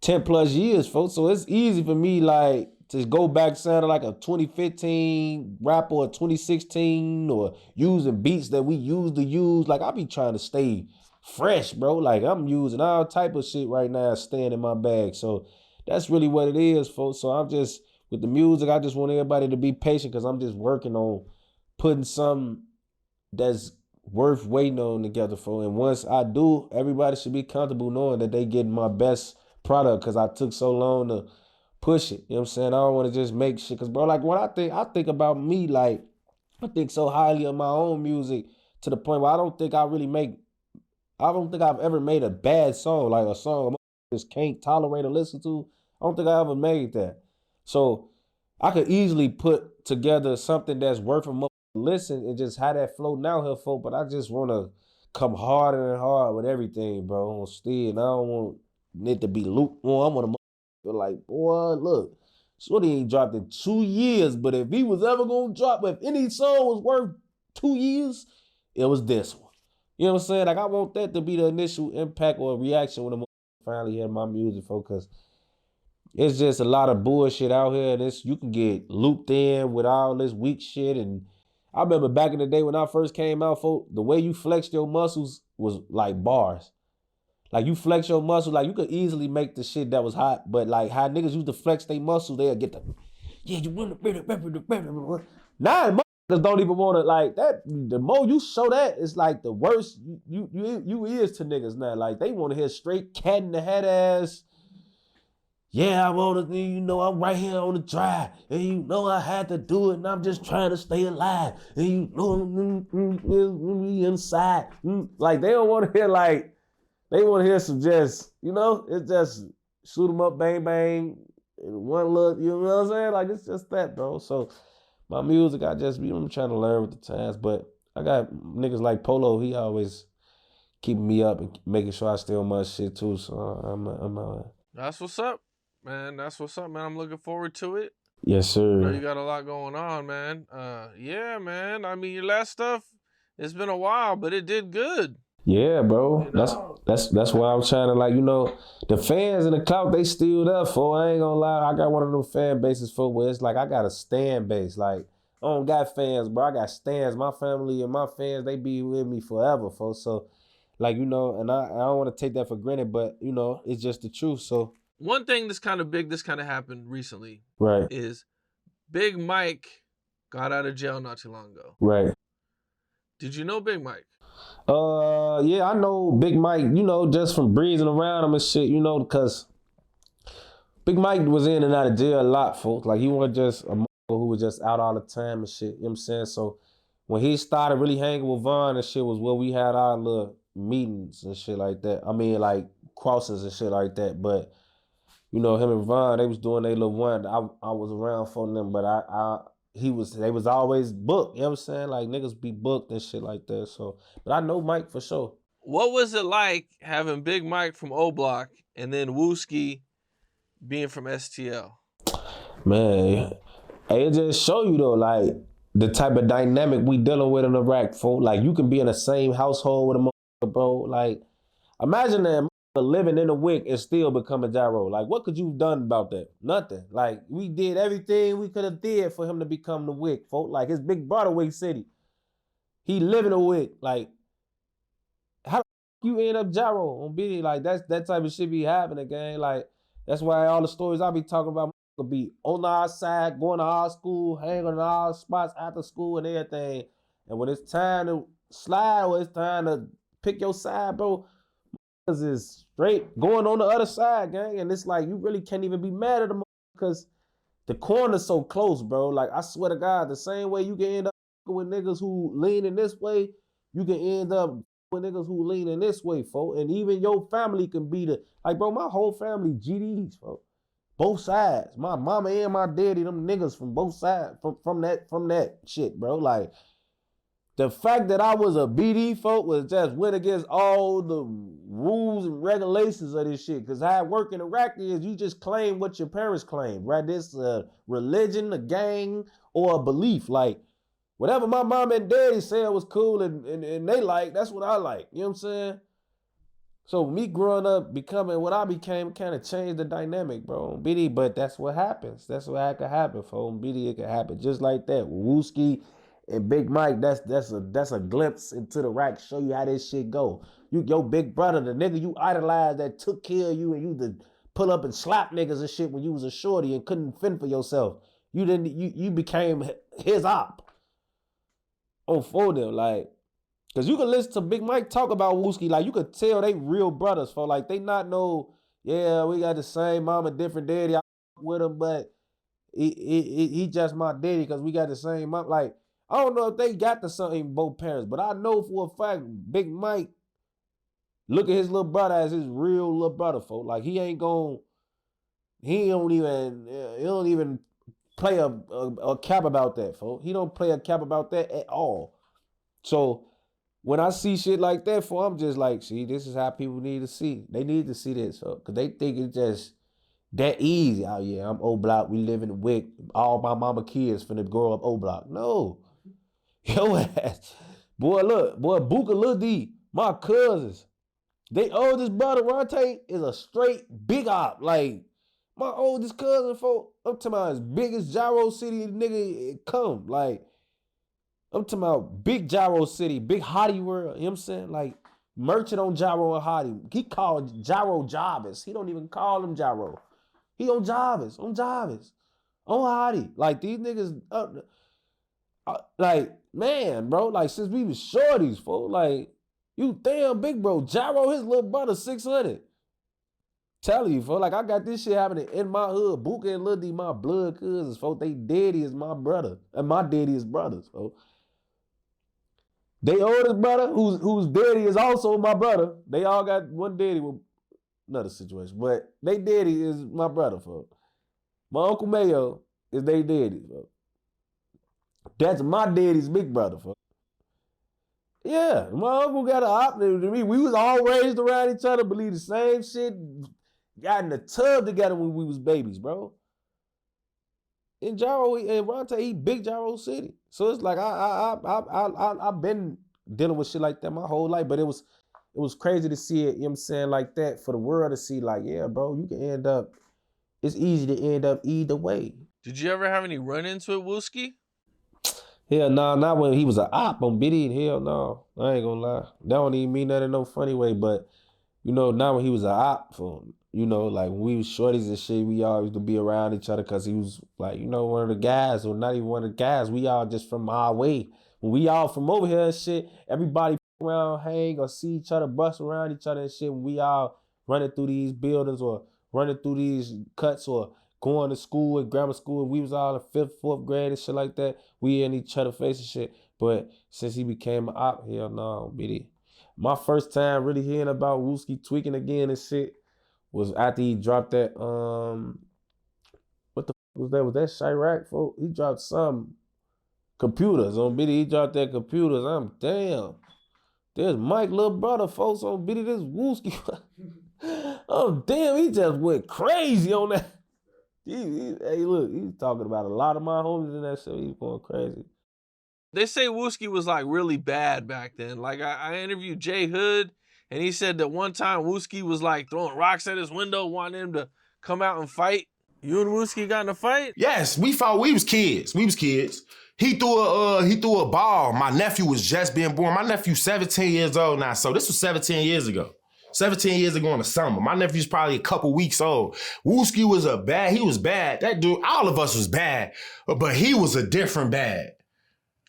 10 plus years, folks. So it's easy for me, like, to go back sounding like a 2015 rapper or 2016 or using beats that we used to use. Like, I be trying to stay fresh, bro. Like, I'm using all type of shit right now, staying in my bag. So that's really what it is, folks. So I'm just, with the music, I just want everybody to be patient because I'm just working on putting something that's worth waiting on together for. And once I do, everybody should be comfortable knowing that they getting my best product because I took so long to push it. You know what I'm saying? I don't want to just make shit. Because, bro, like, when I think about me, like, I think so highly of my own music to the point where I don't think I've ever made a bad song, like a song I just can't tolerate or listen to. I don't think I ever made that. So I could easily put together something that's worth a listen and just have that floating out here, folk. But I just want to come harder and hard with everything, bro. On Steve, and I don't want it to be lukewarm. I want to like, boy, look, Shorty ain't dropped in 2 years, but if he was ever gonna drop, if any song was worth 2 years, it was this one. You know what I'm saying? Like, I want that to be the initial impact or reaction when I finally hear my music, folks, because it's just a lot of bullshit out here. And you can get looped in with all this weak shit. And I remember back in the day when I first came out, folks, the way you flexed your muscles was like bars. Like, you flex your muscles, like, you could easily make the shit that was hot, but like how niggas used to flex their muscles, they'll get the, yeah, you want to, now motherfuckers don't even want to, like, that. The more you show that, it's like the worse you is to niggas now. Like, they want to hear straight cat in the head ass. Yeah, I want to, you know, I'm right here on the drive, and you know I had to do it, and I'm just trying to stay alive, and you know, inside. Like, they don't want to hear, like, they want to hear some just, you know, it's just shoot them up, bang, bang, and one look, you know what I'm saying? Like, it's just that, bro. So my music, I just, I'm trying to learn with the times, but I got niggas like Polo, he always keeping me up and making sure I stay on my shit too, so I'm That's what's up, man. That's what's up, man. I'm looking forward to it. Yes, sir. I know you got a lot going on, man. Yeah, man. I mean, your last stuff, it's been a while, but it did good. Yeah, bro. You know? That's why I'm trying to, like, you know, the fans and the clout, they still there, for. I ain't gonna lie. I got one of them fan bases, for where it's like I got a stand base. Like, I don't got fans, bro. I got stands. My family and my fans, they be with me forever, folks. So, like, you know, and I don't want to take that for granted, but, you know, it's just the truth. So one thing that's kind of big, this kind of happened recently, right, is Big Mike got out of jail not too long ago. Right. Did you know Big Mike? Yeah, I know Big Mike, you know, just from breezing around him and shit, you know, because Big Mike was in and out of jail a lot, folks. Like, he wasn't just a motherfucker who was just out all the time and shit, you know what I'm saying? So when he started really hanging with Vaughn and shit was where we had our little meetings and shit like that. I mean, like, crossings and shit like that. But you know, him and Von, they was doing their little one. I was around for them, but they was always booked. You know what I'm saying? Like niggas be booked and shit like that. So, but I know Mike for sure. What was it like having Big Mike from OBlock and then Wooski being from STL? Man, hey, it just show you though, like the type of dynamic we dealing with in Iraq, folk. Like you can be in the same household with a motherfucker, bro. Like imagine that motherfucker living in a wick and still becoming Jaro. Like what could you have done about that? Nothing. Like we did everything we could have did for him to become the wick, folk. Like his big brother, Wick City. He live in a wick. Like how you end up Jaro on BD? Like that type of shit be happening, gang. Like that's why all the stories I be talking about could be on our side, going to our school, hanging on our spots after school and everything. And when it's time to slide or it's time to pick your side, bro, is straight going on the other side, gang. And it's like you really can't even be mad at them because the corner's so close, bro. Like I swear to God, the same way you can end up with niggas who lean in this way, you can end up with niggas who lean in this way, folks. And even your family can be like, bro, my whole family GDs, folks. Both sides. My mama and my daddy, them niggas from both sides, from that shit, bro. Like, the fact that I was a BD, folk, was just went against all the rules and regulations of this shit. Because how it work in Iraq is you just claim what your parents claim, right? This religion, a gang, or a belief. Like, whatever my mom and daddy said was cool and they like, that's what I like. You know what I'm saying? So me growing up, becoming what I became, kind of changed the dynamic, bro. On BD, but that's what happens. That's what could happen, for BD. It could happen just like that. Wooski and Big Mike, that's a glimpse into the rack. Show you how this shit go. Your big brother, the nigga you idolized that took care of you and you to pull up and slap niggas and shit when you was a shorty and couldn't fend for yourself. You became his op. On for them, like. Cause you can listen to Big Mike talk about Wooski, like you could tell they real brothers, for like they not know, yeah, we got the same mama, different daddy. I with him, but he just my daddy because we got the same mom. Like I don't know if they got the same both parents, but I know for a fact Big Mike look at his little brother as his real little brother, folks. Like he don't even play a cap about that, folks. He don't play a cap about that at all. So when I see shit like that, I'm just like, see, this is how people need to see. They need to see this, because they think it's just that easy. Oh yeah, I'm OBlock. We live in the wick. All my mama kids finna grow up OBlock. No, yo ass, boy. Look, boy, Buka, Lil D, my cousins. They oldest brother Ronte is a straight big op. Like my oldest cousin, folk. I'm talking about as big as Jaro City, nigga. Come like. I'm talking about big Jaro City, big Hottie world. You know what I'm saying? Like, merchant on Jaro and Hottie. He called Jaro Jarvis. He don't even call him Jaro. He on Jarvis, on Hottie. Like, these niggas, like, man, bro, like, since we was shorties, folks, like, you damn big bro. Jaro, his little brother, 600. Telling you, folks, like, I got this shit happening in my hood. Buka and Lil D, my blood cousins, folks. They daddy is my brother. And my daddy is brothers, folks. They oldest brother, whose daddy is also my brother. They all got one daddy with another situation, but they daddy is my brother, folks. My Uncle Mayo is they daddy, folks. That's my daddy's big brother, folks. Yeah, my uncle got an op to me. We was all raised around each other, believe the same shit. Got in the tub together when we was babies, bro. In Jaro and Ronte, he big Jaro City. So it's like I've been dealing with shit like that my whole life, but it was crazy to see it, you know what I'm saying, like that, for the world to see, like, yeah, bro, you can end up, it's easy to end up either way. Did you ever have any run-ins with Wooski? Hell no, not when he was an op on Biddy. Hell no, I ain't gonna lie. That don't even mean that in no funny way, but you know, not when he was an op for, you know, like when we was shorties and shit, we all used to be around each other because he was like, you know, one of the guys, or not even one of the guys. We all just from our way. When we all from over here and shit, everybody around, hang, or see each other, bust around each other and shit. When we all running through these buildings or running through these cuts or going to school and grammar school, we was all in 5th, 4th grade and shit like that. We in each other face and shit. But since he became an op, hell no, BD. My first time really hearing about Wooski tweaking again and shit was after he dropped that what the was that? Was that Chirac, folks? He dropped some computers on Biddy. He dropped that computers. I'm damn. There's Mike, little brother, folks, on Biddy. This Wooski. Oh damn, he just went crazy on that. Hey, look, he's talking about a lot of my homies in that show. He's going crazy. They say Wooski was like really bad back then. Like I interviewed Jay Hood, and he said that one time Wooski was like throwing rocks at his window, wanting him to come out and fight. You and Wooski got in a fight? Yes, we fought. We was kids. He threw a ball. My nephew was just being born. My nephew's 17 years old now. So this was 17 years ago. 17 years ago in the summer. My nephew's probably a couple weeks old. Wooski he was bad. That dude, all of us was bad, but he was a different bad.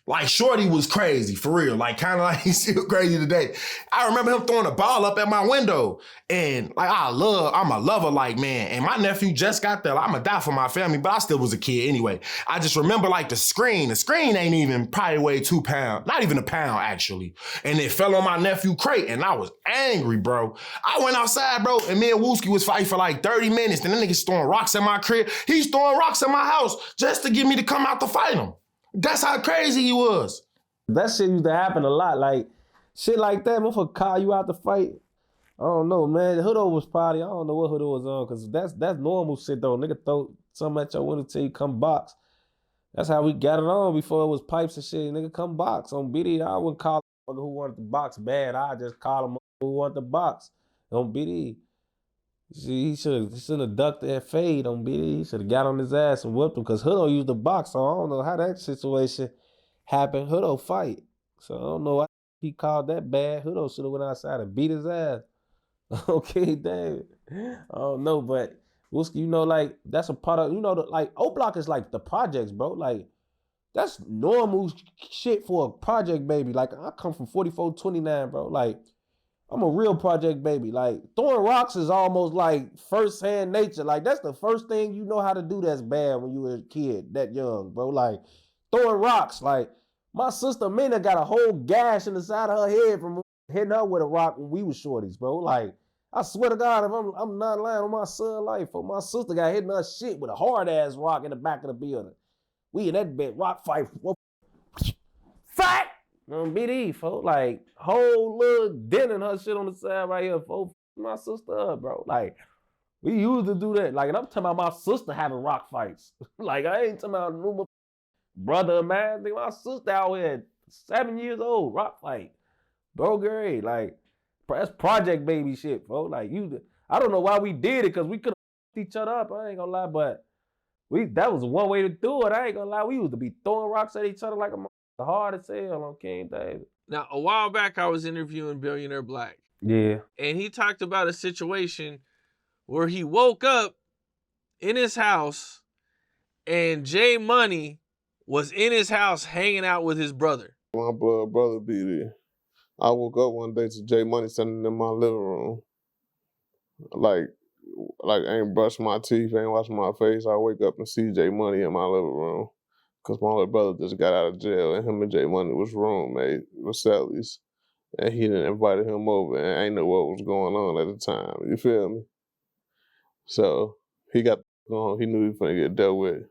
Like Shorty was crazy, for real. Like kind of like he's still crazy today. I remember him throwing a ball up at my window. And like I'm a lover like man. And my nephew just got there. Like, I'ma die for my family, but I still was a kid anyway. I just remember like the screen. The screen ain't even probably weighed 2 pounds. Not even a pound actually. And it fell on my nephew crate and I was angry, bro. I went outside, bro, and me and Wooski was fighting for like 30 minutes. And then niggas throwing rocks at my crib. He's throwing rocks at my house just to get me to come out to fight him. That's how crazy he was. That shit used to happen a lot. Like, shit like that, motherfucker call you out to fight. I don't know, man. The Hoodo was probably, I don't know what Hoodo was on, because that's normal shit, though. Nigga throw something at your window till you come box. That's how we got it on before it was pipes and shit. Nigga, come box. On BD, I wouldn't call a motherfucker who wanted to box bad. I just call him who wanted to box. On BD. See, he shouldn't have ducked that fade on BD. He should have got on his ass and whipped him because Hoodo used the box, so I don't know how that situation happened. Hoodo fight. So I don't know why he called that bad. Hoodo should have went outside and beat his ass. Okay, damn. I don't know, but Wooski, you know, like, that's a part of, you know, like, OBlock is like the projects, bro. Like, that's normal shit for a project baby. Like, I come from 4429, bro. Like, I'm a real project baby. Like, throwing rocks is almost like first-hand nature. Like, that's the first thing you know how to do that's bad when you were a kid, that young, bro. Like, throwing rocks. Like, my sister Mina got a whole gash in the side of her head from hitting her with a rock when we was shorties, bro. Like, I swear to God, if I'm not lying on my son's life, my sister got hit in her shit with a hard-ass rock in the back of the building. We in that bed, rock fight. Fight! On BD, folks, like, whole little dent in her shit on the side right here, folks. My sister up, bro. Like, we used to do that. Like, and I'm talking about my sister having rock fights. Like, I ain't talking about no brother of mine. My sister out here at 7 years old, rock fight. Bro, grade. Like, that's project baby shit, folks. Like, I don't know why we did it, because we could have each other up. I ain't gonna lie, but that was one way to do it. I ain't gonna lie. We used to be throwing rocks at each other like a hard as hell on King David. Now, a while back, I was interviewing Billionaire Black. Yeah. And he talked about a situation where he woke up in his house and Jay Money was in his house hanging out with his brother. My blood brother be there. I woke up one day to Jay Money standing in my living room. Like I ain't brushed my teeth, ain't washed my face. I wake up and see Jay Money in my living room. Because my little brother just got out of jail and him and Jay Money was roommate with Sally's. And he done invited him over and I ain't know what was going on at the time. You feel me? So he got on. He knew he was going to get dealt with.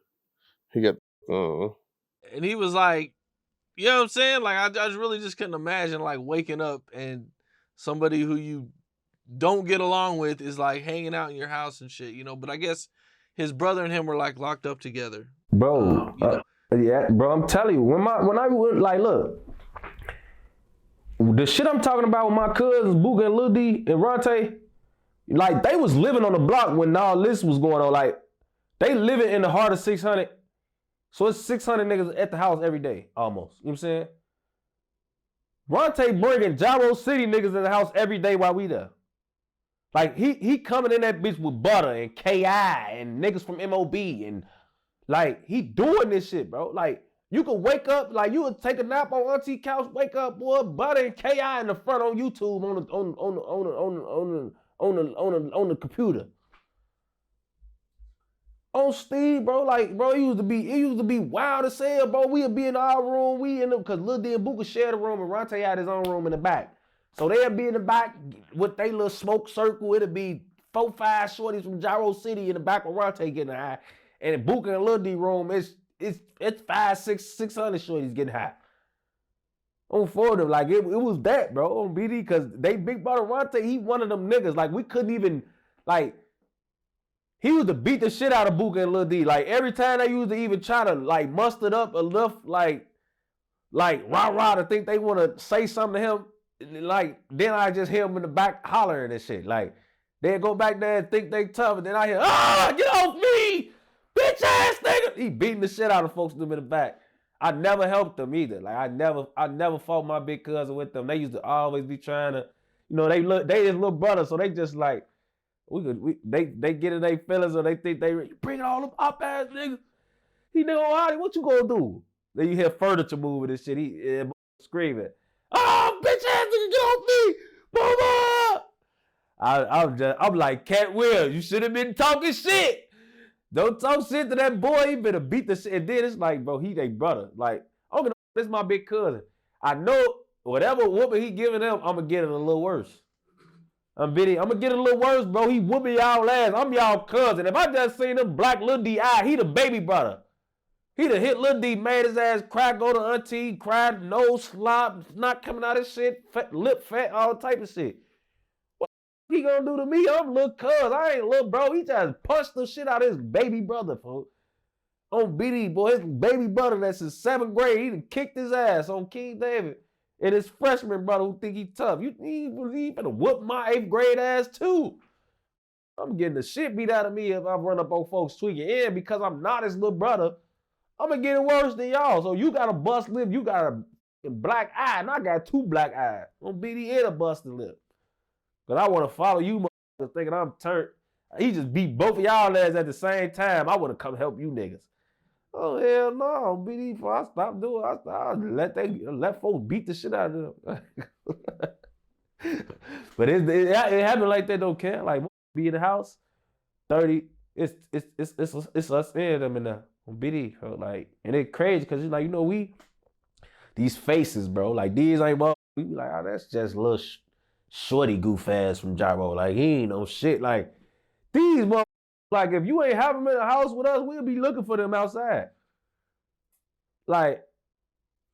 He got on. And he was like, you know what I'm saying? Like, I just really just couldn't imagine like waking up and somebody who you don't get along with is like hanging out in your house and shit, you know? But I guess his brother and him were like locked up together. Bro, yeah, bro, I'm telling you, when I would, like, look, the shit I'm talking about with my cousins, Booga and Lil D and Ronte, like, they was living on the block when all this was going on. Like, they living in the heart of 600. So it's 600 niggas at the house every day, almost. You know what I'm saying? Ronte bringing Jaro City niggas in the house every day while we there. Like, he coming in that bitch with Butter and K.I. and niggas from MOB and, like, he doing this shit, bro. Like, you could wake up, like, you would take a nap on auntie couch, wake up, boy, Butter and K.I. in the front on YouTube on the computer. On Steve, bro, like, bro, it used to be wild as hell, bro. We'd be in our room, because Lil D and Booka shared a room, and Ronte had his own room in the back. So they'd be in the back with their little smoke circle. It'd be 4, 5 shorties from Jaro City in the back of Ronte getting high. And in Buka and Lil D room, it's 5, 600 shorties getting high. On for them, like it was that, bro, on BD, because they big brother Ronte, he one of them niggas. Like we couldn't even, like, he used to beat the shit out of Buka and Lil D. Like every time they used to even try to like muster up enough, like rah to think they want to say something to him. Like then I just hear him in the back hollering and shit. Like they go back there and think they tough, and then I hear, get off me, bitch ass nigga. He beating the shit out of folks them in the back. I never helped them either. Like I never fought my big cousin with them. They used to always be trying to, you know, they his little brother, so they just like they get in their feelings, or they think they bring all them up ass niggas. He nigga, what you gonna do? Then you hear furniture moving and shit. He screaming, bitch ass nigga, get off me, mama! I'm like, Cat Will, you should have been talking shit. Don't talk shit to that boy. He better beat the shit. And then it's like, bro, he they brother. Like, I'm gonna, this is my big cousin. I know whatever whooping he giving them, I'm gonna get it a little worse. I'm gonna get it a little worse, bro. He whooping y'all ass. I'm y'all cousin. If I just seen him black Lil D eye, he the baby brother. He done hit Lil D, made his ass cry, go to auntie, cried, nose slop, not coming out of shit, fat, lip fat, all type of shit. He gonna do to me? I'm little cuz. I ain't little bro. He just punched the shit out of his baby brother, folks. On BD, boy, his baby brother that's in 7th grade, he done kicked his ass on King David. And his freshman brother who think he tough. He better whoop my 8th grade ass too. I'm getting the shit beat out of me if I run up on folks tweaking. And because I'm not his little brother, I'm gonna get it worse than y'all. So you got a bust lip, you got a black eye, and I got 2 black eyes. On BD and a busted lip. But I want to follow you, motherfuckers, thinking I'm turned. He just beat both of y'all ass at the same time. I would have come help you niggas. Oh, hell no. BD, before I stop doing it, I let folks beat the shit out of them. But it happened like that, don't care. Like, be in the house, 30, it's us and them in there. On BD, bro. Like, and it crazy, because it's like, you know, these faces, bro. Like, these ain't motherfuckers. We be like, that's just little shorty goof ass from Jaro. Like, he ain't no shit. Like, these motherfuckers, like, if you ain't have them in the house with us, we'll be looking for them outside. Like,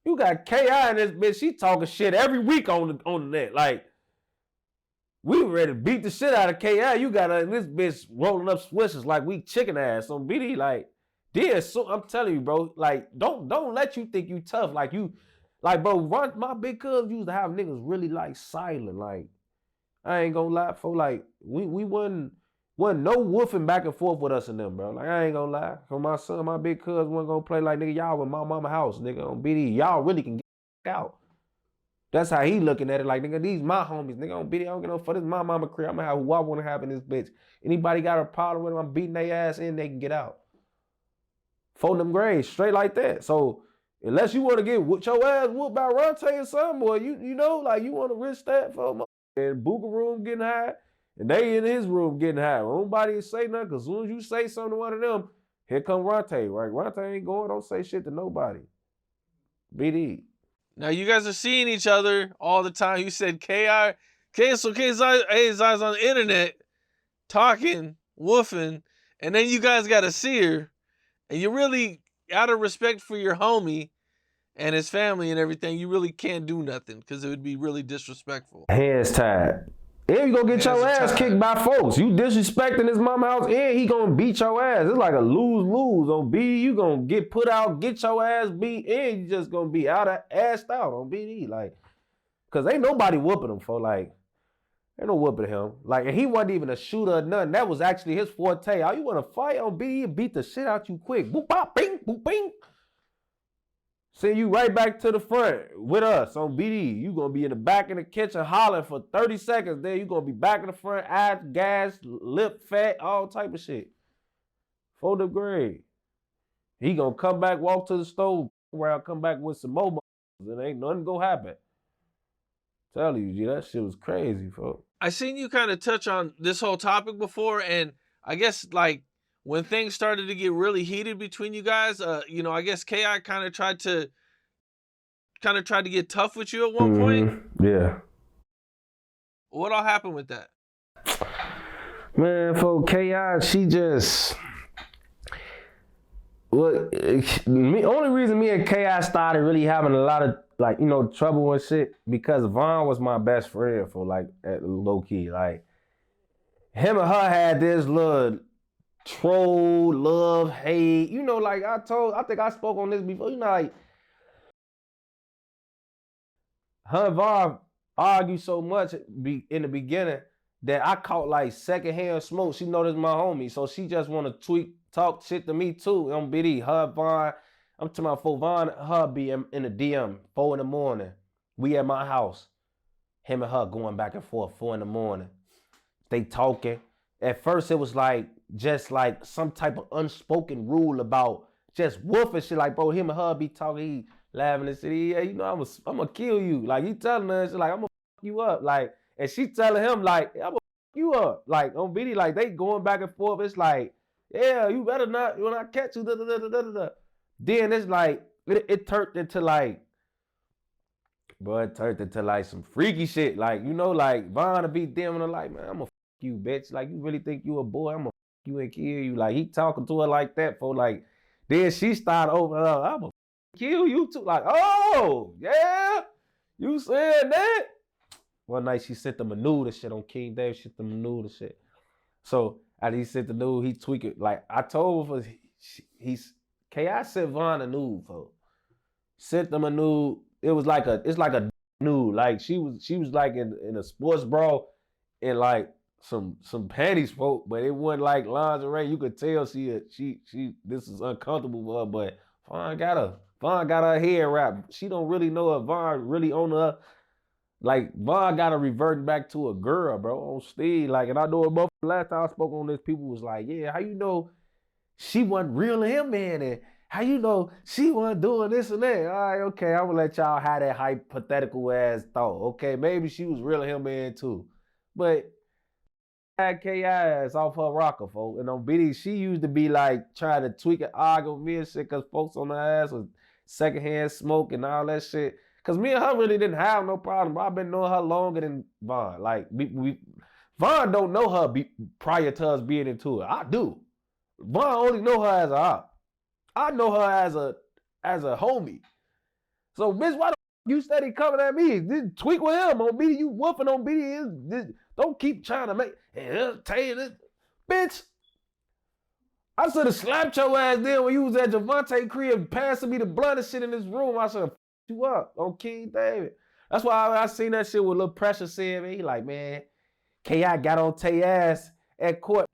you got K.I. in this bitch, she talking shit every week on the net. Like, we ready to beat the shit out of K.I. You got this bitch rolling up swishers like we chicken ass on BD. Like, so I'm telling you, bro, like, don't let you think you tough. Like, you, like, bro, my big cuz used to have niggas really, like, silent. Like, I ain't gonna lie, for like, we wasn't no woofing back and forth with us and them, bro. Like, I ain't gonna lie. For my son, my big cuz wasn't gonna play like, nigga, y'all in my mama house, nigga, on BD. Y'all really can get out. That's how he looking at it. Like, nigga, these my homies, nigga, on BD. I don't get no fuck. This is my mama crib. I'm gonna have who I wanna have in this bitch. Anybody got a problem with them, I'm beating their ass in, they can get out. Fold them grades, straight like that. So, unless you want to get your ass whooped by Ronte or something, or you know, like, you want to risk that for a and Buka room getting high, and they in his room getting high. Nobody say nothing, because as soon as you say something to one of them, here come Ronte, right? Ronte ain't going, don't say shit to nobody. BD. Now, you guys are seeing each other all the time. You said so KI's on the internet talking, woofing, and then you guys got to see her, and you really, out of respect for your homie and his family and everything, you really can't do nothing because it would be really disrespectful. Hands tied. And you gonna get your ass kicked by folks. You disrespecting his mama house, and he gonna beat your ass. It's like a lose-lose on BD. You gonna get put out, get your ass beat, and you just gonna be assed out on BD. Like, cause ain't nobody whooping him for, like, ain't no whooping him. Like, and he wasn't even a shooter or nothing. That was actually his forte. Oh, you wanna fight on BD and beat the shit out you quick. Boop, bop, bing, boop, bing. Send you right back to the front with us on BD. You gonna be in the back in the kitchen hollering for 30 seconds. Then you gonna be back in the front, eyes, gas, lip fat, all type of shit. 4th grade. He gonna come back, walk to the stove, where I'll come back with some more. And ain't nothing gonna happen. Tell you, G, that shit was crazy, folks. I seen you kind of touch on this whole topic before, and I guess, like, when things started to get really heated between you guys, you know, I guess K.I. kind of tried to get tough with you at one point. Yeah. What all happened with that? Man, for K.I., she just... Well, only reason me and K.I. started really having a lot of, like, you know, trouble and shit, because Von was my best friend for, like, low key. Like, him and her had this little troll, love, hate. You know, like I think I spoke on this before. You know, like, her and Von argued so much in the beginning that I caught, like, secondhand smoke. She noticed my homie, so she just want to talk shit to me too. On BD, her, Von, I'm talking about for Von, her be in the DM, 4 in the morning. We at my house. Him and her going back and forth, 4 in the morning. They talking. At first it was like, just like some type of unspoken rule about just woofing shit. Like, bro, him and her be talking, he laughing and shit. Yeah, you know, I'm gonna kill you. Like, he telling her, shit, like, I'm gonna fuck you up. Like, and she telling him, like, I'm gonna fuck you up. Like, on BD, like, they going back and forth. It's like, yeah, you better not, when I catch you, da da da da da. Then it's like, it turned into like, bro, it turned into like some freaky shit. Like, you know, like, Von to be damn her, like, man, I'm gonna fuck you, bitch. Like, you really think you a boy? I'm gonna fuck you and kill you. Like, he talking to her like that for, like, then she started opening up, I'm gonna kill you too. Like, oh, yeah, you said that? One night she sent them a nude and shit on King Dave, sent them a nude and shit. So after he sent the nude, he tweaked it. Like, I told him, K.I. sent Von a nude, folks. Sent them a nude. It's like a nude. Like, she was like in a sports bra and like some panties, folk, but it wasn't like lingerie. You could tell she this is uncomfortable for her, but Von got her hair wrapped. She don't really know if Von really on her. Like, Von got her reverting back to a girl, bro, on Steve. Like, and I know both last time I spoke on this, people was like, yeah, how you know she wasn't real to him, man? And how you know she wasn't doing this and that? All right, okay, I'm gonna let y'all have that hypothetical ass thought. Okay, maybe she was real to him, man, too. But had K.I. ass off her rocker, folks. And on BD, she used to be like trying to tweak and argue with me and shit, because folks on her ass was secondhand smoke and all that shit. Because me and her really didn't have no problem. I've been knowing her longer than Von. Like, Von don't know her prior to us being into it. I do. Von only know her as a op. I know her as a homie. So, bitch, why the you steady coming at me? This tweak with him on BD. You woofing on BD. Don't keep trying to make, tell you this. Bitch, I should have slapped your ass then when you was at Javante crib passing me the blunt and shit in this room. I should have you up on King David. That's why I seen that shit with Lil Pressure saying, man, he like, man, K.I. got on Tay ass at court.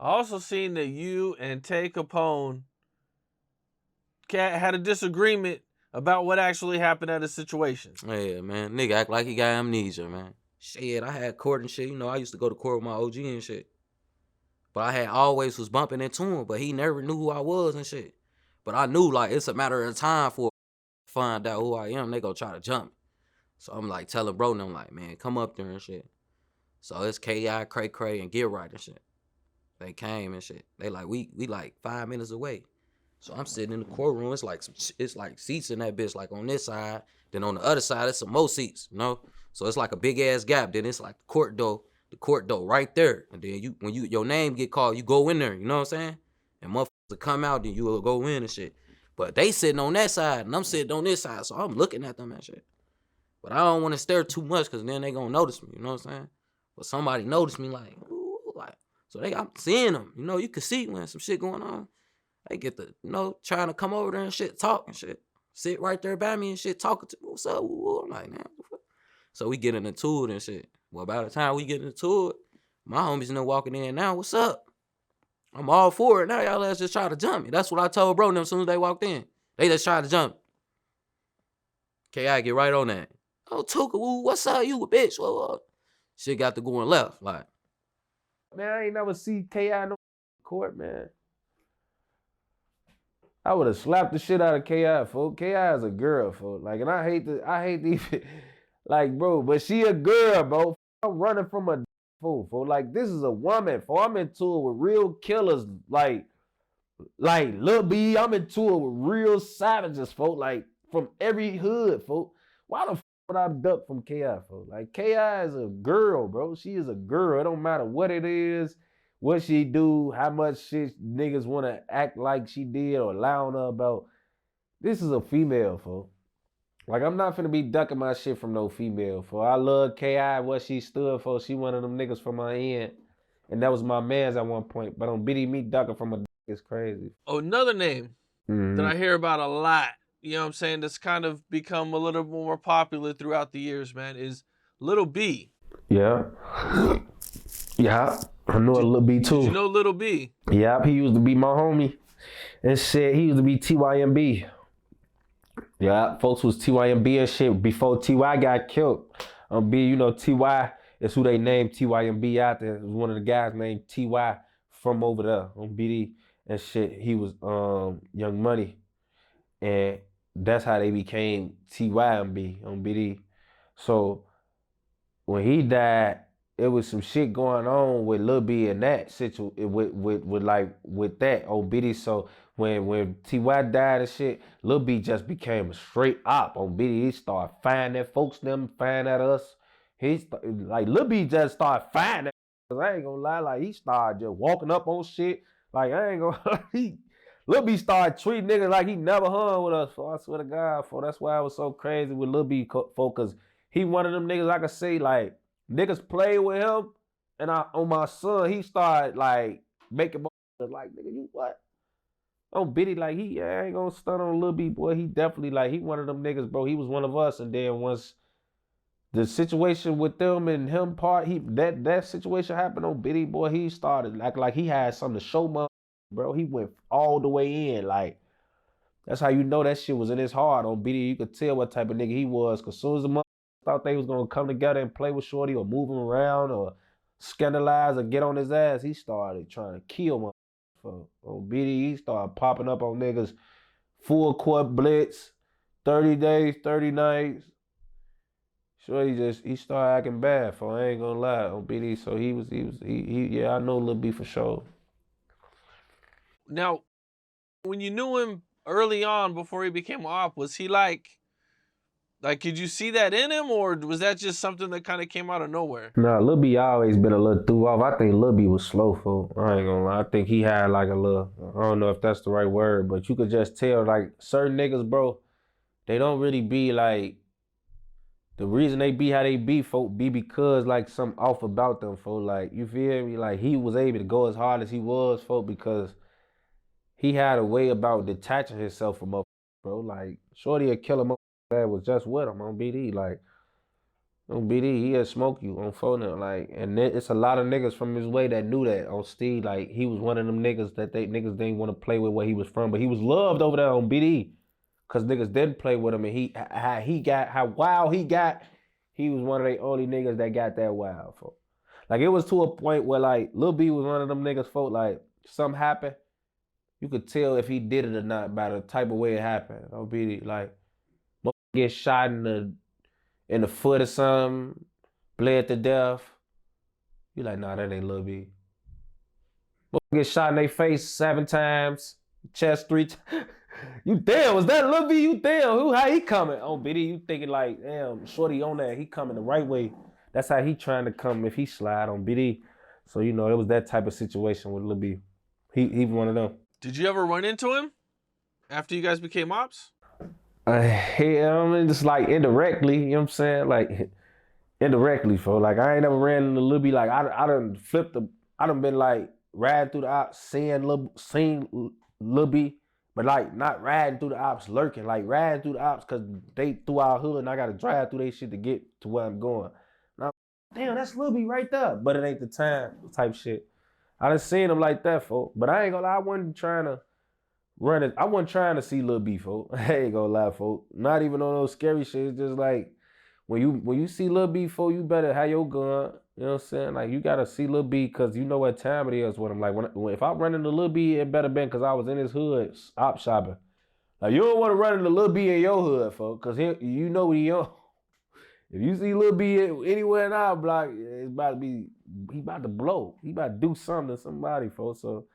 I also seen that you and Tay Capone had a disagreement about what actually happened at a situation. Yeah, man. Nigga act like he got amnesia, man. Shit, I had court and shit. You know, I used to go to court with my OG and shit. But I had always was bumping into him, but he never knew who I was and shit. But I knew, like, it's a matter of time for find out who I am, they gonna try to jump me. So I'm like telling bro and I'm like, man, come up there and shit. So it's K.I., Cray, and Get Right and shit. They came and shit. They like, we like 5 minutes away. So I'm sitting in the courtroom. It's like seats in that bitch, like on this side. Then on the other side, it's some more seats, you know? So it's like a big ass gap. Then it's like the court door right there. And then when your name get called, you go in there, you know what I'm saying? And motherfuckers will come out, then you will go in and shit. But they sitting on that side, and I'm sitting on this side, so I'm looking at them and shit. But I don't want to stare too much, because then they gonna notice me, you know what I'm saying? But somebody noticed me, like, ooh, like, so I'm seeing them, you know, you can see when some shit going on. They get the, you know, trying to come over there and shit, talk and shit. Sit right there by me and shit, talking to me, what's up? Ooh, I'm like, man, what the fuck? So we get into it and shit. Well, by the time we get into it, my homies in there walking in now, what's up? I'm all for it. Now y'all let's just try to jump me. That's what I told bro them as soon as they walked in. They just tried to jump. K.I. get right on that. Oh, Tuka, what's up? You a bitch. Whoa. Shit got to going left. Like, man, I ain't never see K.I. no court, man. I would have slapped the shit out of K.I., folks. K.I. is a girl, folks. Like, and I hate to even, like, bro, but she a girl, bro. I'm running from a fool, folks. Like, this is a woman, folks. I'm into it with real killers, like Lil B. I'm into it with real savages, folks. Like, from every hood, folks. Why the fuck would I duck from K.I., folks? Like, K.I. is a girl, bro. She is a girl. It don't matter what it is. what she do, how much shit niggas want to act like she did or lie on her about. This is a female, folks. Like, I'm not finna be ducking my shit from no female, folks. I love K.I., what she stood for. She one of them niggas from my end. And that was my man's at one point. But on BD, me ducking from a dick is crazy. Oh, another name Mhm. that I hear about a lot, you know what I'm saying, that's kind of become a little more popular throughout the years, man, is Little B. Yeah. Yeah. I know a Lil B too. Did you know Little B? Yep, he used to be my homie. And shit, he used to be TYMB. Yeah, folks was TYMB and shit before TY got killed. B, you know, TY is who they named TYMB out there. It was one of the guys named TY from over there on BD and shit. He was Young Money. And that's how they became TYMB on BD. So when he died, it was some shit going on with Lil B and that situation with that on BD. So when T.Y. died and shit, Lil B just became a straight op on BD. He started finding folks, them finding at us. Lil B just started finding. Cause I ain't gonna lie, like he started just walking up on shit. Like I ain't gonna Lil B started treating niggas like he never hung with us. I swear to God, that's why I was so crazy with Lil B, cause he one of them niggas I could say like niggas play with him, and on my son he started like making like nigga you what? On Biddy like I ain't gonna stun on Lil B boy. He definitely like he one of them niggas, bro. He was one of us, and then once the situation with them and him part, that situation happened on Biddy boy. He started like he had something to show my bro. He went all the way in like. That's how you know that shit was in his heart on BD. You could tell what type of nigga he was. Cause soon as the mother thought they was gonna come together and play with Shorty or move him around or scandalize or get on his ass, he started trying to kill my on BD. He started popping up on niggas full court blitz, 30 days, 30 nights. Shorty he started acting bad for I ain't gonna lie on BD. So he yeah, I know Lil B for sure. Now, when you knew him early on before he became op, was he like could you see that in him, or was that just something that kind of came out of nowhere? Nah, Lil B always been a little threw off. I think Lil B was slow, fool. I ain't gonna lie. I think he had like a little, I don't know if that's the right word, but you could just tell like certain niggas, bro, they don't really be like, the reason they be how they be, folk, be because like something off about them, folk. Like, you feel me? Like he was able to go as hard as he was, folk, because he had a way about detaching himself from up, bro. Like, Shorty would kill him up that was just with him on BD. Like, on BD, he'll smoke you on phone. Like, and it's a lot of niggas from his way that knew that on Steve. Like, he was one of them niggas that niggas didn't want to play with where he was from, but he was loved over there on BD. Cause niggas didn't play with him, and how wild he got, he was one of the only niggas that got that wild, folk. Like, it was to a point where like Lil B was one of them niggas, folk, like something happened, you could tell if he did it or not by the type of way it happened. On BD, like, get shot in the foot or something, bled to death. You like, nah, that ain't Lil B. Get shot in their face 7 times, chest 3 times. You damn, was that Lil B? You damn, how he coming? On BD, you thinking like, damn, Shorty on that, he coming the right way. That's how he trying to come if he slide on BD. So, you know, it was that type of situation with Lil B. He one of them. Did you ever run into him after you guys became ops? Hell, I mean, just like indirectly, you know what I'm saying? Like, indirectly, for like, I ain't never ran into Lil B. Like, I done flipped I done been like, riding through the ops, seeing Lil B, but like, not riding through the ops, lurking, like, riding through the ops, because they through our hood, and I got to drive through their shit to get to where I'm going. And I'm, damn, that's Lil B right there, but it ain't the time type shit. I done seen him like that, folks, but I ain't gonna lie, I wasn't trying to run it. I wasn't trying to see Lil B, folk. I ain't gonna lie, folk. Not even on those scary shit. It's just like when you see Lil B, folk, you better have your gun. You know what I'm saying? Like, you gotta see Lil B because you know what time it is with him. Like, if I run into Lil B, it better been because I was in his hood op shopping. Like, you don't want to run into Lil B in your hood, folk, because you know what he on. If you see Lil B anywhere in our block, it's about to be, he about to blow. He about to do something to somebody, folks. So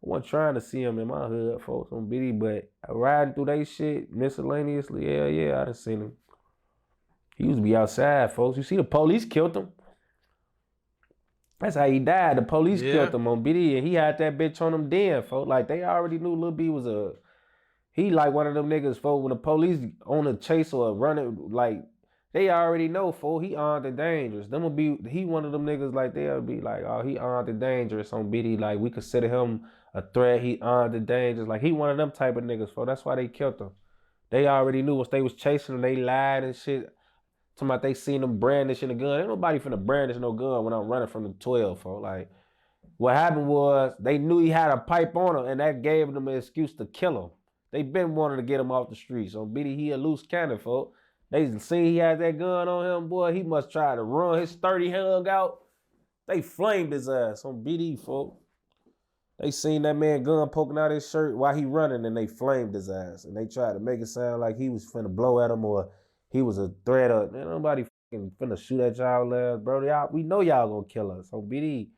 I wasn't trying to see him in my hood, folks, on BD, but riding through they shit miscellaneously, yeah, I done seen him. He used to be outside, folks. You see the police killed him. That's how he died. The police Yeah. killed him on BD, and he had that bitch on him then, folks. Like, they already knew Lil B was he like one of them niggas, folks. When the police on a chase or running, like, they already know, folks. He armed and dangerous. He one of them niggas, like, they'll be like, oh, he armed and dangerous on BD. Like, we consider him a threat. He armed and dangerous. Like, he one of them type of niggas, folks. That's why they killed him. They already knew once they was chasing him, they lied and shit. Talking about they seen him brandishing a gun. Ain't nobody finna brandish no gun when I'm running from the 12, folks. Like, what happened was they knew he had a pipe on him, and that gave them an excuse to kill him. They been wanting to get him off the streets. So BD, he a loose cannon, folks. They seen he had that gun on him, boy. He must try to run. His 30 hung out. They flamed his ass on BD, folks. They seen that man gun poking out his shirt while he running, and they flamed his ass. And they tried to make it sound like he was finna blow at him or he was a threat. Or man, nobody fucking finna shoot at y'all ass, bro. Y'all, we know y'all gonna kill us. So BD,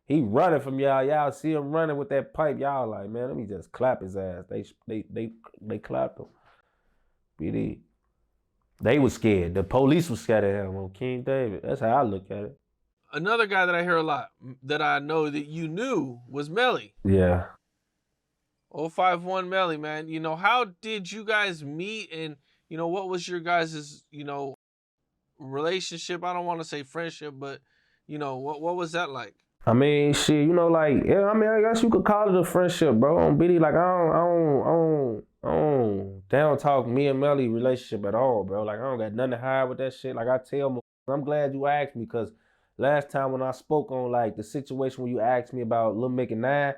he running from y'all. Y'all see him running with that pipe. Y'all like, man, let me just clap his ass. They clapped him. BD. They was scared. The police was scared of him on King David. That's how I look at it. Another guy that I hear a lot that I know that you knew was Melly. Yeah. 051 Melly, man. You know, how did you guys meet, and you know, what was your guys', you know, relationship? I don't want to say friendship, but you know, what was that like? I mean, shit, you know, like, yeah, I mean, I guess you could call it a friendship, bro. On BD, like, they don't talk me and Melly relationship at all, bro. Like, I don't got nothing to hide with that shit. Like, I tell them, I'm glad you asked me, because last time when I spoke on, like, the situation when you asked me about Lil Mick and Nine,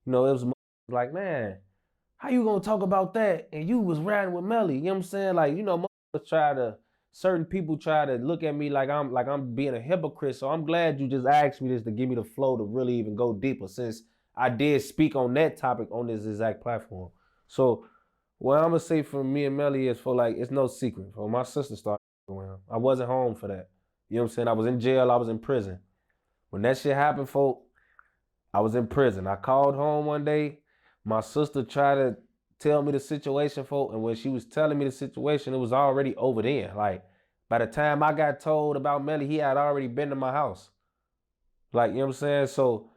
you know, it was like, man, how you gonna talk about that and you was riding with Melly? You know what I'm saying? Like, you know, certain people try to look at me like I'm being a hypocrite. So I'm glad you just asked me this to give me the flow to really even go deeper, since I did speak on that topic on this exact platform. So what I'm gonna say for me and Melly is, for like, it's no secret. For my sister started around, I wasn't home for that. You know what I'm saying? I was in jail, I was in prison. When that shit happened, folk, I was in prison. I called home one day. My sister tried to tell me the situation, folk, and when she was telling me the situation, it was already over then. Like, by the time I got told about Melly, he had already been to my house. Like, you know what I'm saying? So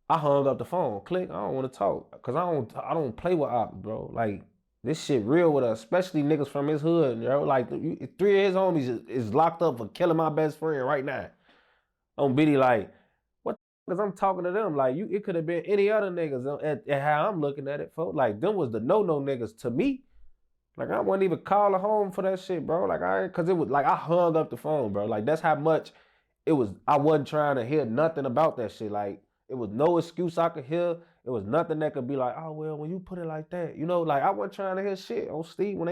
I hung up the phone. Click, I don't want to talk. Cause I don't play with op, bro. Like, this shit real with us, especially niggas from his hood, you know? Like, 3 of his homies is locked up for killing my best friend right now. On BD, like, what? Because I'm talking to them. Like, it could have been any other niggas at how I'm looking at it, folks. Like, them was the no-no niggas to me. Like, I wasn't even calling home for that shit, bro. Like, cause it was like, I hung up the phone, bro. Like, that's how much it was. I wasn't trying to hear nothing about that shit. Like, it was no excuse I could hear. It was nothing that could be like, oh, well, when you put it like that, you know, like, I wasn't trying to hear shit on Steve. When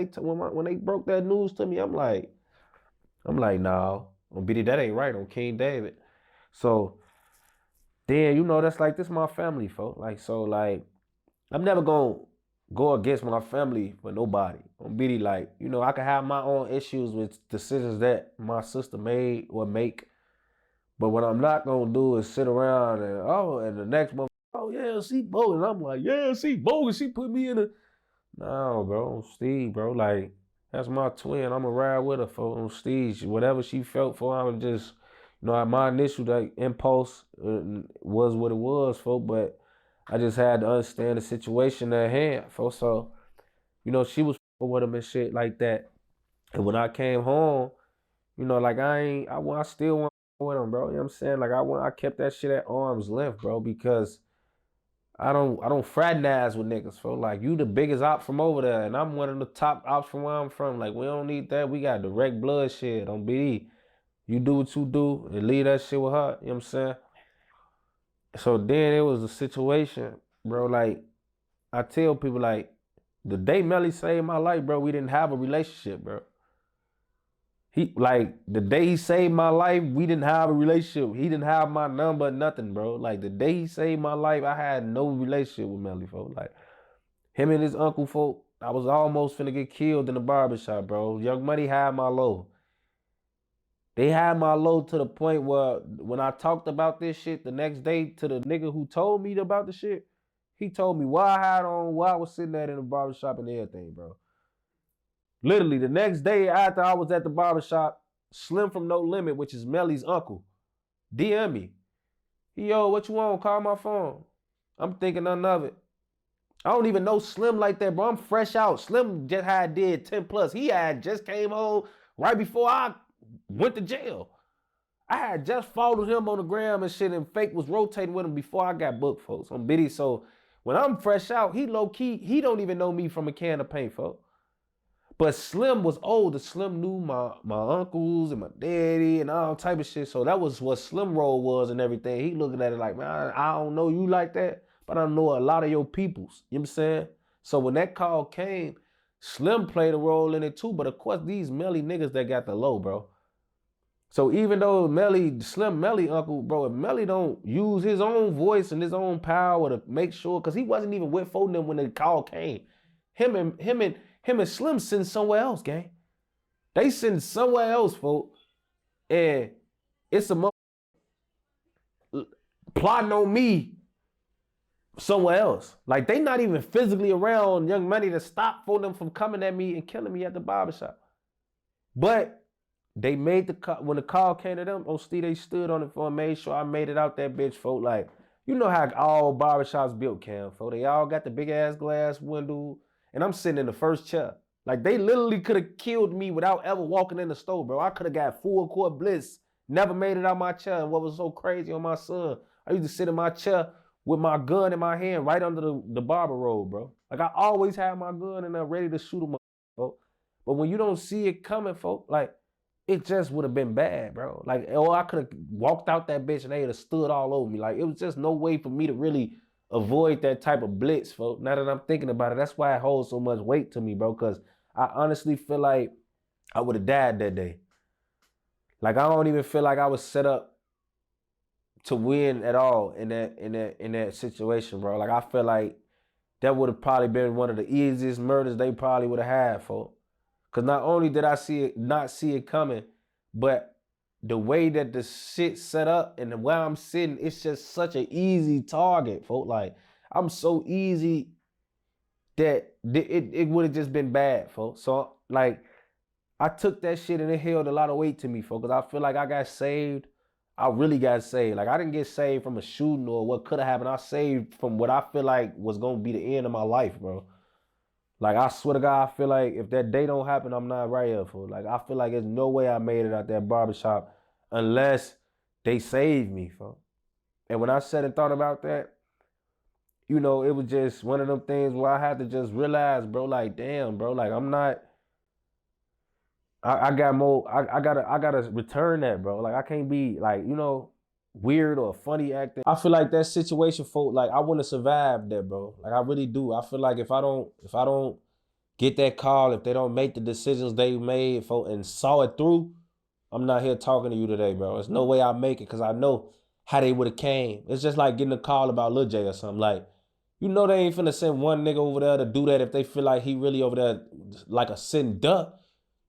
they broke that news to me, I'm like, nah, on BD, that ain't right on King David. So then, you know, that's like, this my family, folks. Like, so, like, I'm never gonna go against my family for nobody. On BD, like, you know, I can have my own issues with decisions that my sister made or make. But what I'm not gonna do is sit around and the next month, oh yeah, see bogus. And I'm like, yeah, see bogus. She put me in a. No, bro, Steve, bro. Like, that's my twin. I'ma ride with her for on Steve. Whatever she felt for, I was just, you know, my initial like impulse was what it was for. But I just had to understand the situation at hand for. So, you know, she was with him and shit like that. And when I came home, you know, like, I still want with him, bro. You know what I'm saying? Like, I kept that shit at arm's length, bro, because I don't fraternize with niggas, bro. Like, you the biggest op from over there, and I'm one of the top ops from where I'm from. Like, we don't need that. We got direct blood shit on BD. You do what you do and leave that shit with her. You know what I'm saying? So then it was a situation, bro. Like, I tell people, like, the day Melly saved my life, bro, we didn't have a relationship, bro. The day he saved my life, we didn't have a relationship. He didn't have my number, nothing, bro. Like, the day he saved my life, I had no relationship with Melly, folk. Like, him and his uncle, folk, I was almost finna get killed in the barbershop, bro. Young Money had my low. They had my low to the point where when I talked about this shit the next day to the nigga who told me about the shit, he told me what I had on, where I was sitting at in the barbershop and everything, bro. Literally, the next day after I was at the barbershop, Slim from No Limit, which is Melly's uncle, DM me. Yo, what you want? Call my phone. I'm thinking nothing of it. I don't even know Slim like that, bro. I'm fresh out. Slim just had did 10 plus. He had just came home right before I went to jail. I had just followed him on the gram and shit, and Fake was rotating with him before I got booked, folks, on Biddy. So when I'm fresh out, he low key, he don't even know me from a can of paint, folks. But Slim was older. Slim knew my uncles and my daddy and all type of shit. So that was what Slim role was and everything. He looking at it like, man, I don't know you like that, but I know a lot of your peoples. You know what I'm saying? So when that call came, Slim played a role in it too. But of course, these Melly niggas that got the low, bro. So even though Slim Melly uncle, bro, if Melly don't use his own voice and his own power to make sure, because he wasn't even with Foden when the call came. Him and Slim sitting somewhere else, gang. They sitting somewhere else, folks. And it's a plotting on me somewhere else. Like, they not even physically around Young Money to stop for them from coming at me and killing me at the barbershop. But they made the call. When the call came to them, Steve, they stood on it for and made sure I made it out that bitch, folks. Like, you know how all barbershops built, Cam, folks. They all got the big-ass glass window. And I'm sitting in the first chair. Like, they literally could have killed me without ever walking in the store, bro. I could have got full court bliss. Never made it out my chair. And what was so crazy on my son, I used to sit in my chair with my gun in my hand right under the barber robe, bro. Like, I always have my gun in there ready to shoot him, folks. But when you don't see it coming, folks, like, it just would have been bad, bro. Like, I could have walked out that bitch and they would have stood all over me. Like, it was just no way for me to really avoid that type of blitz, folks. Now that I'm thinking about it, that's why it holds so much weight to me, bro, because I honestly feel like I would have died that day. Like, I don't even feel like I was set up to win at all in that situation, bro. Like, I feel like that would have probably been one of the easiest murders they probably would have had, folks. Because not only did I not see it coming, but the way that the shit set up and the way I'm sitting, it's just such an easy target, folks. Like, I'm so easy that it would have just been bad, folks. So, like, I took that shit and it held a lot of weight to me, folks, because I feel like I got saved. I really got saved. Like, I didn't get saved from a shooting or what could have happened. I saved from what I feel like was going to be the end of my life, bro. Like, I swear to God, I feel like if that day don't happen, I'm not right here for it. Like, I feel like there's no way I made it out that barbershop unless they saved me, folks. And when I sat and thought about that, you know, it was just one of them things where I had to just realize, bro, like, damn, bro, like, I'm not, I gotta return that, bro. Like, I can't be, like, you know, weird or funny acting. I feel like that situation, folks, like, I wouldn't have survived that, bro. Like, I really do. I feel like if I don't get that call, if they don't make the decisions they made, folks, and saw it through, I'm not here talking to you today, bro. There's no way I make it because I know how they would have came. It's just like getting a call about Lil J or something. Like, you know they ain't finna send one nigga over there to do that if they feel like he really over there like a sin duck.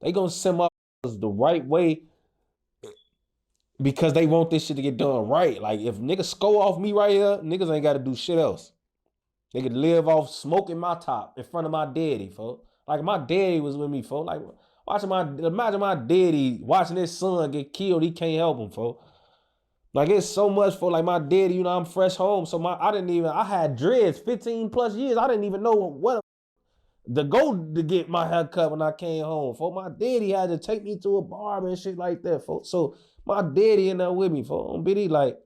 They gonna send up the right way because they want this shit to get done right. Like, if niggas score off me right here, niggas ain't gotta do shit else. They could live off smoking my top in front of my daddy, folks. Like, my daddy was with me, folks. Like, imagine my daddy watching his son get killed. He can't help him, folks. Like, it's so much for, like, my daddy, you know, I'm fresh home. So I had dreads 15 plus years. I didn't even know what to go to get my hair cut when I came home, folks. My daddy had to take me to a barber and shit like that, folks. So my daddy in there with me, folks. On BD, like,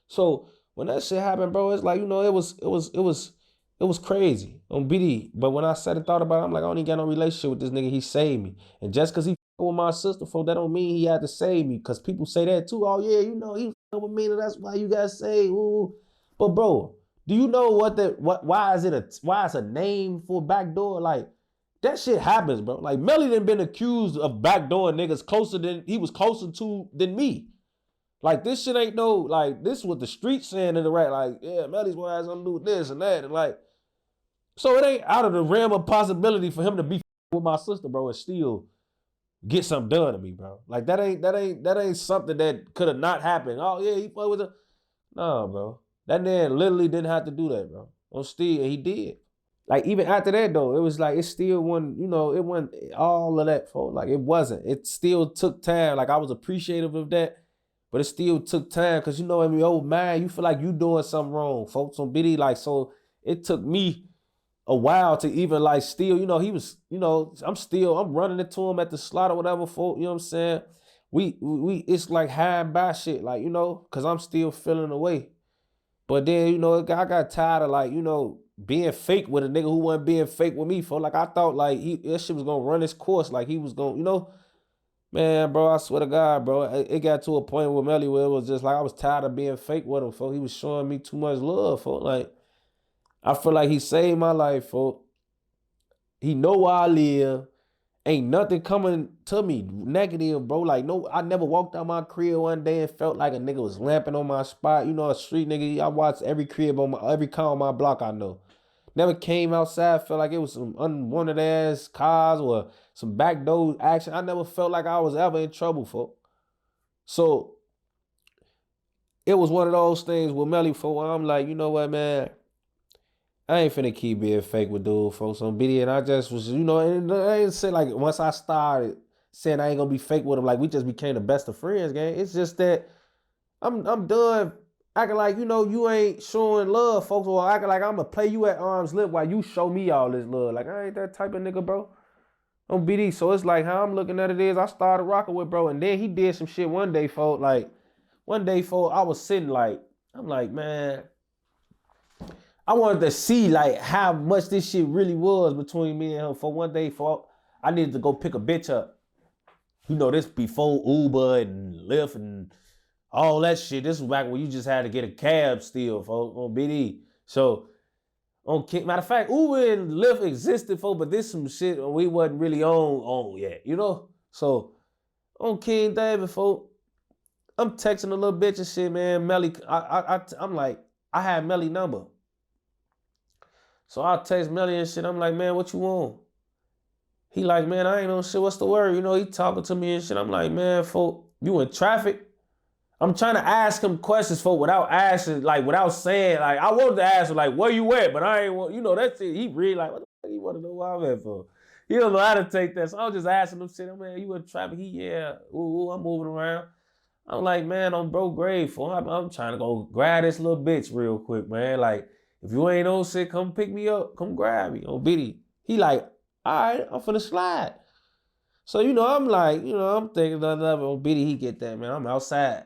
so when that shit happened, bro, it's like, you know, it was crazy on BD. But when I sat and thought about it, I'm like, I don't even got no relationship with this nigga. He saved me. And just because he with my sister, folks, that don't mean he had to save me. Because people say that too. Oh, yeah, you know, he with me, and that's why you got saved. Ooh. But, bro, do you know why is a name for backdoor? Like, that shit happens, bro. Like, Melly done been accused of backdooring niggas he was closer to than me. Like, this shit ain't no, like, this is what the streets saying in the right. Like, yeah, Melly's gonna have something to do with this and that. And, like, so it ain't out of the realm of possibility for him to be with my sister, bro, and still get something done to me, bro. Like, that ain't something that could have not happened. Oh, yeah, he played with her. No, bro. That man literally didn't have to do that, bro. On Steve, and he did. Like, even after that, though, it was like, it still wasn't, you know, it wasn't all of that, folks. Like, it wasn't. It still took time. Like, I was appreciative of that. But it still took time, cause you know, I mean, oh man, you feel like you doing something wrong, folks. On BD, like, so it took me a while to even like still, you know, he was, you know, I'm running into him at the slot or whatever, folk, you know what I'm saying? We it's like high and by shit, like, you know, cause I'm still feeling away. But then, you know, I got tired of like, you know, being fake with a nigga who wasn't being fake with me, folk. Like I thought like that shit was gonna run its course, like he was gonna, you know. Man, bro, I swear to God, bro, it got to a point with Melly where it was just like I was tired of being fake with him, folk. He was showing me too much love, folk. Like, I feel like he saved my life, folk. He know where I live. Ain't nothing coming to me negative, bro. Like, no, I never walked out my crib one day and felt like a nigga was lamping on my spot. You know, a street nigga, I watched every crib on every car on my block I know. Never came outside, felt like it was some unwanted ass cars or some backdoor action. I never felt like I was ever in trouble, folk. So it was one of those things with Melly, folk, where I'm like, you know what, man? I ain't finna keep being fake with dude, folks, on BD. And I just was, you know, and I ain't say like once I started saying I ain't gonna be fake with him, like we just became the best of friends, gang. It's just that I'm done acting like, you know, you ain't showing love, folks, or acting like I'm gonna play you at arm's length while you show me all this love. Like, I ain't that type of nigga, bro. On BD. So it's like how I'm looking at it is I started rocking with bro, and then he did some shit one day, folks. Like, one day, folks, I was sitting like, I'm like, man, I wanted to see like how much this shit really was between me and him. For one day, folks, I needed to go pick a bitch up. You know, this before Uber and Lyft and all that shit. This was back when you just had to get a cab still, folks, on BD. So, matter of fact, Uber and Lyft existed, folks, but this some shit we wasn't really on yet, you know? So, on King David, folks, I'm texting a little bitch and shit, man. Melly, I'm like, I had Melly number. So I text Melly and shit. I'm like, man, what you want? He like, man, I ain't on shit. What's the word? You know, he talking to me and shit. I'm like, man, folk, you in traffic? I'm trying to ask him questions, folk, without asking, like, without saying, like, I wanted to ask him, like, where you at? But I ain't want, you know, that's it. He really like, what the fuck you want to know where I'm at for? He don't know how to take that. So I was just asking him, shit, man, you in traffic? He, yeah, ooh, I'm moving around. I'm like, man, I'm broke grave, folk. I'm trying to go grab this little bitch real quick, man. Like, if you ain't on shit, come pick me up. Come grab me on BD. He like, all right, I'm finna slide. So, you know, I'm like, you know, I'm thinking nothing of it. On BD, he get that, man. I'm outside.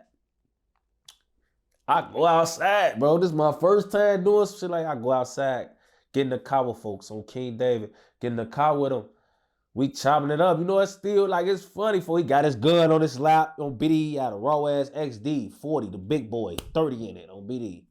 I go outside, bro. This is my first time doing some shit like I go outside, get in the car with folks on King David, get in the car with him. We chopping it up. You know, it's still like it's funny for he got his gun on his lap on BD. He had a raw ass XD 40, the big boy, 30 in it on BD.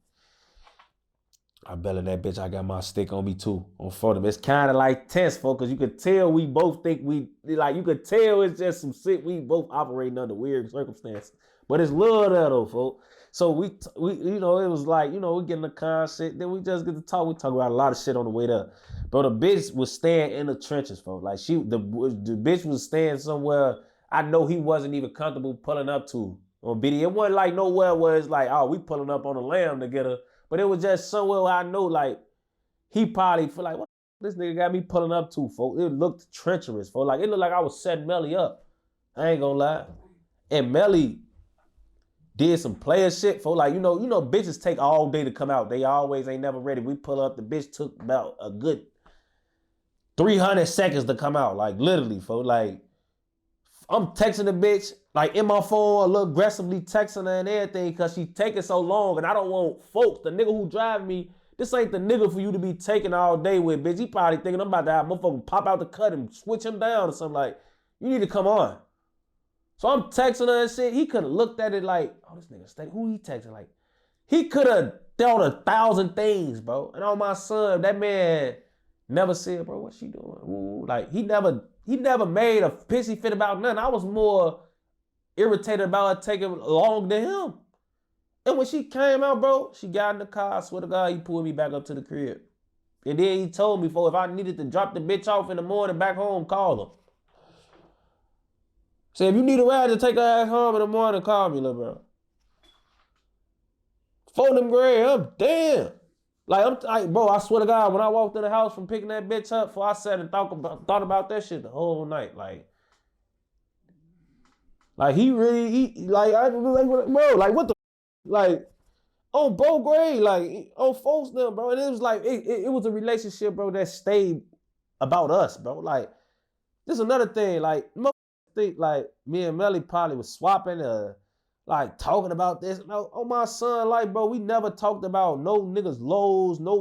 I belling that bitch. I got my stick on me too on photo. It's kind of like tense, folks, because you could tell we both think we like. You could tell it's just some shit we both operating under weird circumstances. But it's love there though, folks. So we you know, it was like, you know, we get in the car shit. Then we just get to talk. We talk about a lot of shit on the way there. Bro, the bitch was staying in the trenches, folks. Like the bitch was staying somewhere I know he wasn't even comfortable pulling up to on BD. It wasn't like nowhere where it's like, oh, we pulling up on the lamb to get her. But it was just somewhere where I know, like, he probably feel like, what this nigga got me pulling up to, folks? It looked treacherous, folks. Like, it looked like I was setting Melly up. I ain't gonna lie. And Melly did some player shit, folks. Like, you know, bitches take all day to come out. They always ain't never ready. We pull up, the bitch took about a good 300 seconds to come out. Like, literally, folks. Like, I'm texting the bitch, like in my phone, a little aggressively texting her and everything because she taking so long. And I don't want folks, the nigga who drive me, this ain't the nigga for you to be taking all day with, bitch. He probably thinking I'm about to have motherfucker pop out the cut and switch him down or something. Like, you need to come on. So I'm texting her and shit. He could have looked at it like, oh, this nigga stay. Who he texting? Like, he could have thought 1,000 things, bro. And on my son, that man never said, bro, what she doing? Ooh, like, he never made a pissy fit about nothing. I was more irritated about her taking long to him. And when she came out, bro, she got in the car. I swear to God, he pulled me back up to the crib. And then he told me, if I needed to drop the bitch off in the morning back home, call him. Say, if you need a ride to take her ass home in the morning, call me, little bro. Phone them gray, I'm damn. Like, bro, I swear to God, when I walked in the house from picking that bitch up, I sat and thought about that shit the whole night. Like, Like he really, like I like bro, like what the, like on both grade, like on folks them, bro. And it was like it was a relationship, bro, that stayed about us, bro. Like this is another thing, like think like me and Melly probably was swapping, like talking about this. No, on my son, like bro, we never talked about no niggas lows, no.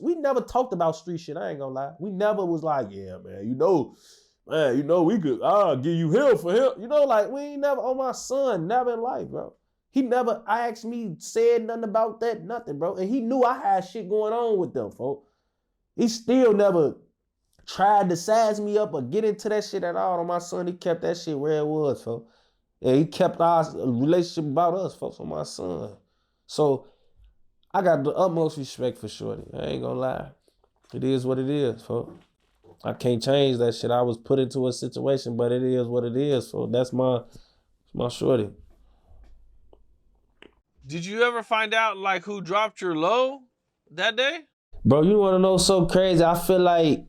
We never talked about street shit. I ain't gonna lie, we never was like, yeah, man, we could, I'll give you hell for hell. You know, like we ain't never, on my son, never in life, bro. He never asked me, said nothing about that, nothing, bro. And he knew I had shit going on with them, folks. He still never tried to size me up or get into that shit at all. On my son, he kept that shit where it was, folks. And he kept our relationship about us, folks, on my son. So I got the utmost respect for Shorty. I ain't gonna lie. It is what it is, folks. I can't change that shit. I was put into a situation, but it is what it is. So that's my Shorty. Did you ever find out like who dropped your low that day? Bro, you wanna know so crazy? I feel like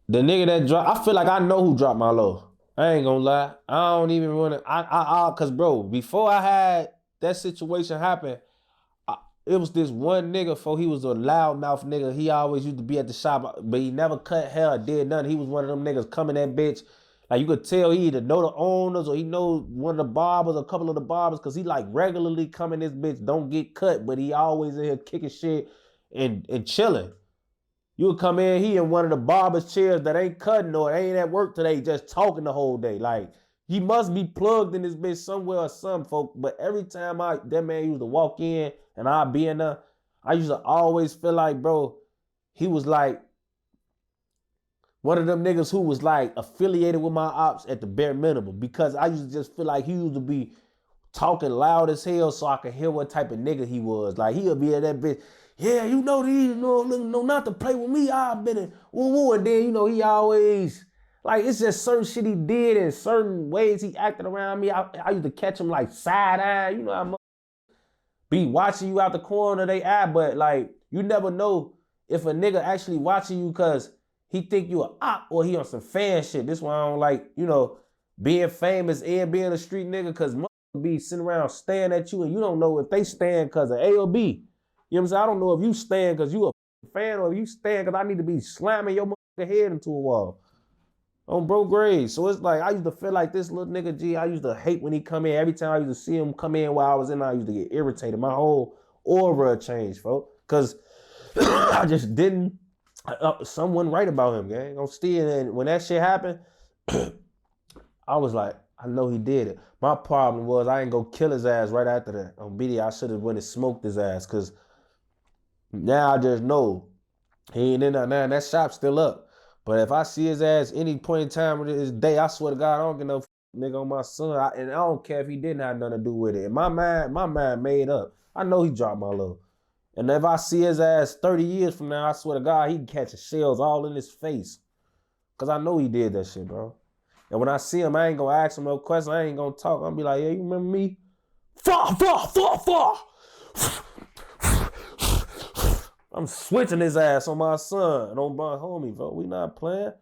the nigga that dropped, I feel like I know who dropped my low. I ain't gonna lie. I don't even wanna, cause bro, before I had that situation happen, it was this one nigga, he was a loudmouth nigga. He always used to be at the shop, but he never cut hair or did nothing. He was one of them niggas coming that bitch. Like you could tell he either know the owners or he know one of the barbers, a couple of the barbers, cause he like regularly coming this bitch, don't get cut, but he always in here kicking shit and chilling. You would come in, he in one of the barber's chairs that ain't cutting or ain't at work today, just talking the whole day. Like he must be plugged in this bitch somewhere or some folk. But every time that man used to walk in and I'd be in there, I used to always feel like, bro, he was like one of them niggas who was like affiliated with my ops at the bare minimum, because I used to just feel like he used to be talking loud as hell so I could hear what type of nigga he was. Like he'll be at that bitch, yeah, you know these, no, not to play with me. I've been in woo. And then, he always, like, it's just certain shit he did and certain ways he acted around me. I used to catch him like side eye. You know, I'm be watching you out the corner of their eye, but like, you never know if a nigga actually watching you because he think you a op or he on some fan shit. This why I don't like, being famous and being a street nigga, because be sitting around staring at you and you don't know if they stand because of A or B. You know what I'm saying? I don't know if you stand because you a fan or if you stand because I need to be slamming your head into a wall on bro grade. So it's like I used to feel like this little nigga G. I used to hate when he come in. Every time I used to see him come in while I was in, I used to get irritated. My whole aura changed, folks, because I just didn't. Someone right about him, gang. I'm still, and when that shit happened, I was like, I know he did it. My problem was I ain't go kill his ass right after that. On BD, I should have went and smoked his ass, because now I just know he ain't in there now, and that shop's still up. But if I see his ass any point in time of this day, I swear to God, I don't get no nigga on my son. And I don't care if he didn't have nothing to do with it. In my mind made up. I know he dropped my low. And if I see his ass 30 years from now, I swear to God, he catching shells all in his face. Because I know he did that shit, bro. And when I see him, I ain't going to ask him no questions. I ain't going to talk. I'm going to be like, yeah, you remember me? I'm switching his ass on my son and on my homie, bro. We not playing.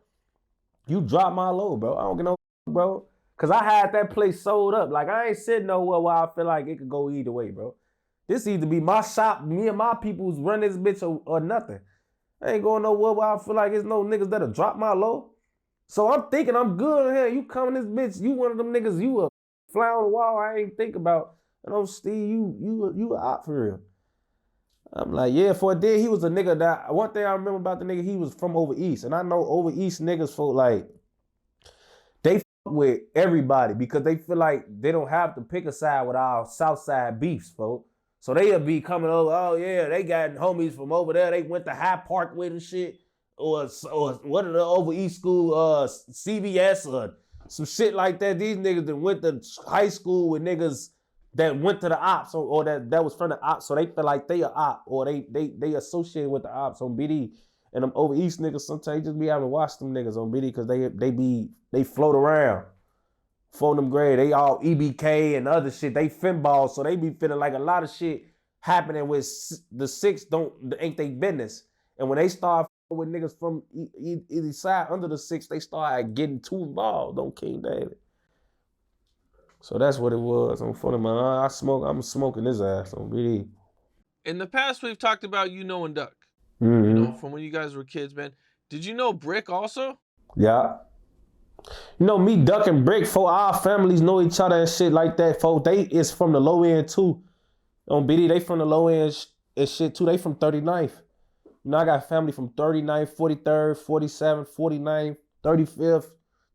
You dropped my low, bro. I don't get no, bro. Because I had that place sold up. Like, I ain't sitting nowhere where I feel like it could go either way, bro. This either be my shop, me and my people's run this bitch or nothing. I ain't going nowhere where I feel like it's no niggas that'll drop my low. So I'm thinking I'm good in here. You coming this bitch, you one of them niggas, you a fly on the wall I ain't think about. And I'm Steve, you a op for real. I'm like, yeah, for a day, he was a nigga that, one thing I remember about the nigga, he was from over East. And I know over East niggas folk, like, they fuck with everybody because they feel like they don't have to pick a side with our South Side beefs, folk. So they'll be coming over, oh yeah, they got homies from over there, they went to High Park with and shit, or what are the over East school, CVS or some shit like that. These niggas that went to high school with niggas that went to the ops or that was from the ops, so they feel like they a op or they associated with the ops on BD. And them over East niggas sometimes just be having to watch them niggas on BD because they float around. For them grade, they all EBK and other shit. They finball, so they be feeling like a lot of shit happening with the six ain't they business. And when they start with niggas from either side under the six, they start getting too involved on King David. So that's what it was. I'm funny, man. I'm smoking his ass on BD. In the past, we've talked about you knowing Duck. Mm-hmm. You know, from when you guys were kids, man. Did you know Brick also? Yeah. You know, me, Duck, and Brick, for our families know each other and shit like that, folks. They is from the low end too. On BD, they from the low end and shit too. They from 39th. You know, I got family from 39th, 43rd, 47th, 49th, 35th,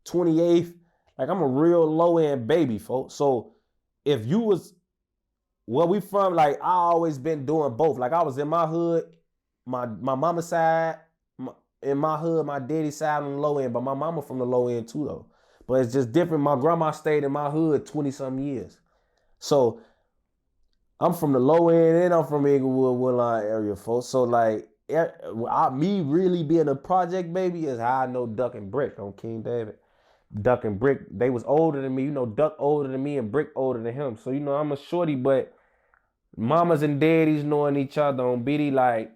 28th. Like, I'm a real low end baby, folks. So if you was where we from, like, I always been doing both. Like, I was in my hood, my mama's side, in my hood, my daddy's side on the low end, but my mama from the low end too, though. But it's just different. My grandma stayed in my hood 20-some years. So I'm from the low end and I'm from Inglewood, Woodline area, folks. So, like, me really being a project baby is how I know Duck and Brick on King David. Duck and Brick, they was older than me. You know, Duck older than me and Brick older than him. So, you know, I'm a shorty, but mamas and daddies knowing each other on BD, like,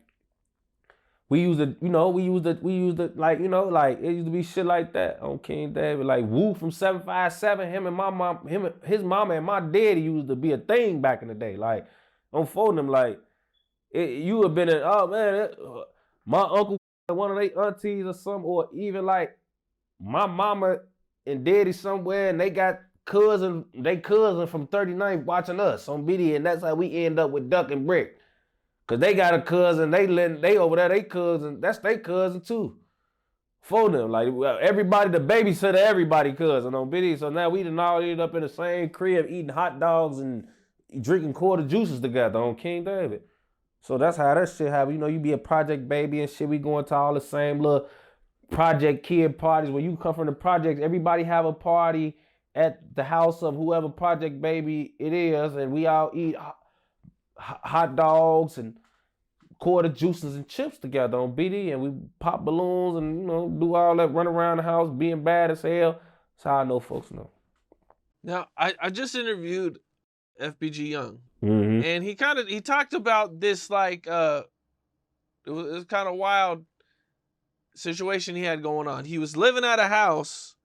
we used to, like, you know, like, it used to be shit like that on King David. Like, Woo from 757, him and his mama and my daddy used to be a thing back in the day. Like, on phone them, like, you have been oh man, my uncle, one of their aunties or something, or even like my mama and daddy somewhere, and they got cousin from 39 watching us on BD, and that's how we end up with Duck and Brick. Cause they got a cousin, they over there, they cousin, that's their cousin too. For them, like everybody, the babysitter, everybody cousin on BD. So now we done all ended up in the same crib eating hot dogs and drinking quarter juices together on King David. So that's how that shit happen. You know, you be a project baby and shit. We going to all the same little project kid parties. When you come from the projects, everybody have a party at the house of whoever project baby it is, and we all eat hot dogs and quarter juices and chips together on BD, and we pop balloons and, you know, do all that, run around the house being bad as hell. That's how I know folks know. Now, I just interviewed FBG Young. Mm-hmm. And he talked about this, like, it was kind of wild situation he had going on. He was living at a house,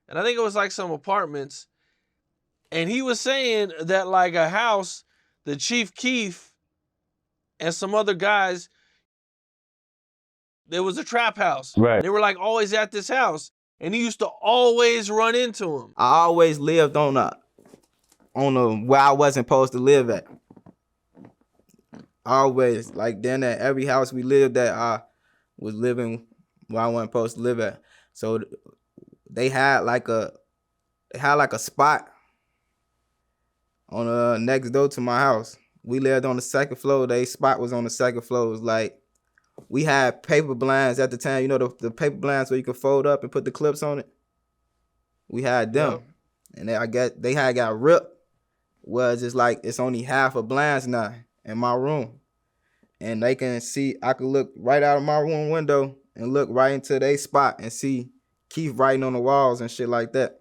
and I think it was like some apartments, and he was saying that, like, a house, the Chief Keef and some other guys, there was a trap house. Right. They were, like, always at this house, and he used to always run into him. I always lived on a where I wasn't supposed to live at. Always, like, then at every house we lived at, I was living where I wasn't supposed to live at. So they had like a spot on next door to my house. We lived on the second floor. Their spot was on the second floor. It was like, we had paper blinds at the time. You know, the paper blinds where you could fold up and put the clips on it. We had them. Yep. And I guess they had got ripped. Was just like, it's only half of blinds now in my room. And they can see, I could look right out of my room window and look right into their spot and see Keith writing on the walls and shit like that.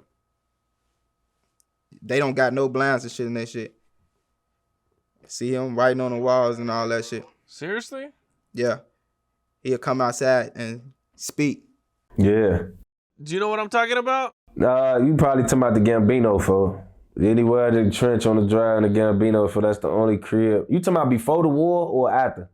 They don't got no blinds and shit in that shit. See him writing on the walls and all that shit. Seriously? Yeah. He'll come outside and speak. Yeah. Do you know what I'm talking about? You probably talking about the Gambino, for anywhere the trench on the drive in the Gambino, for that's the only crib. You talking about before the war or after?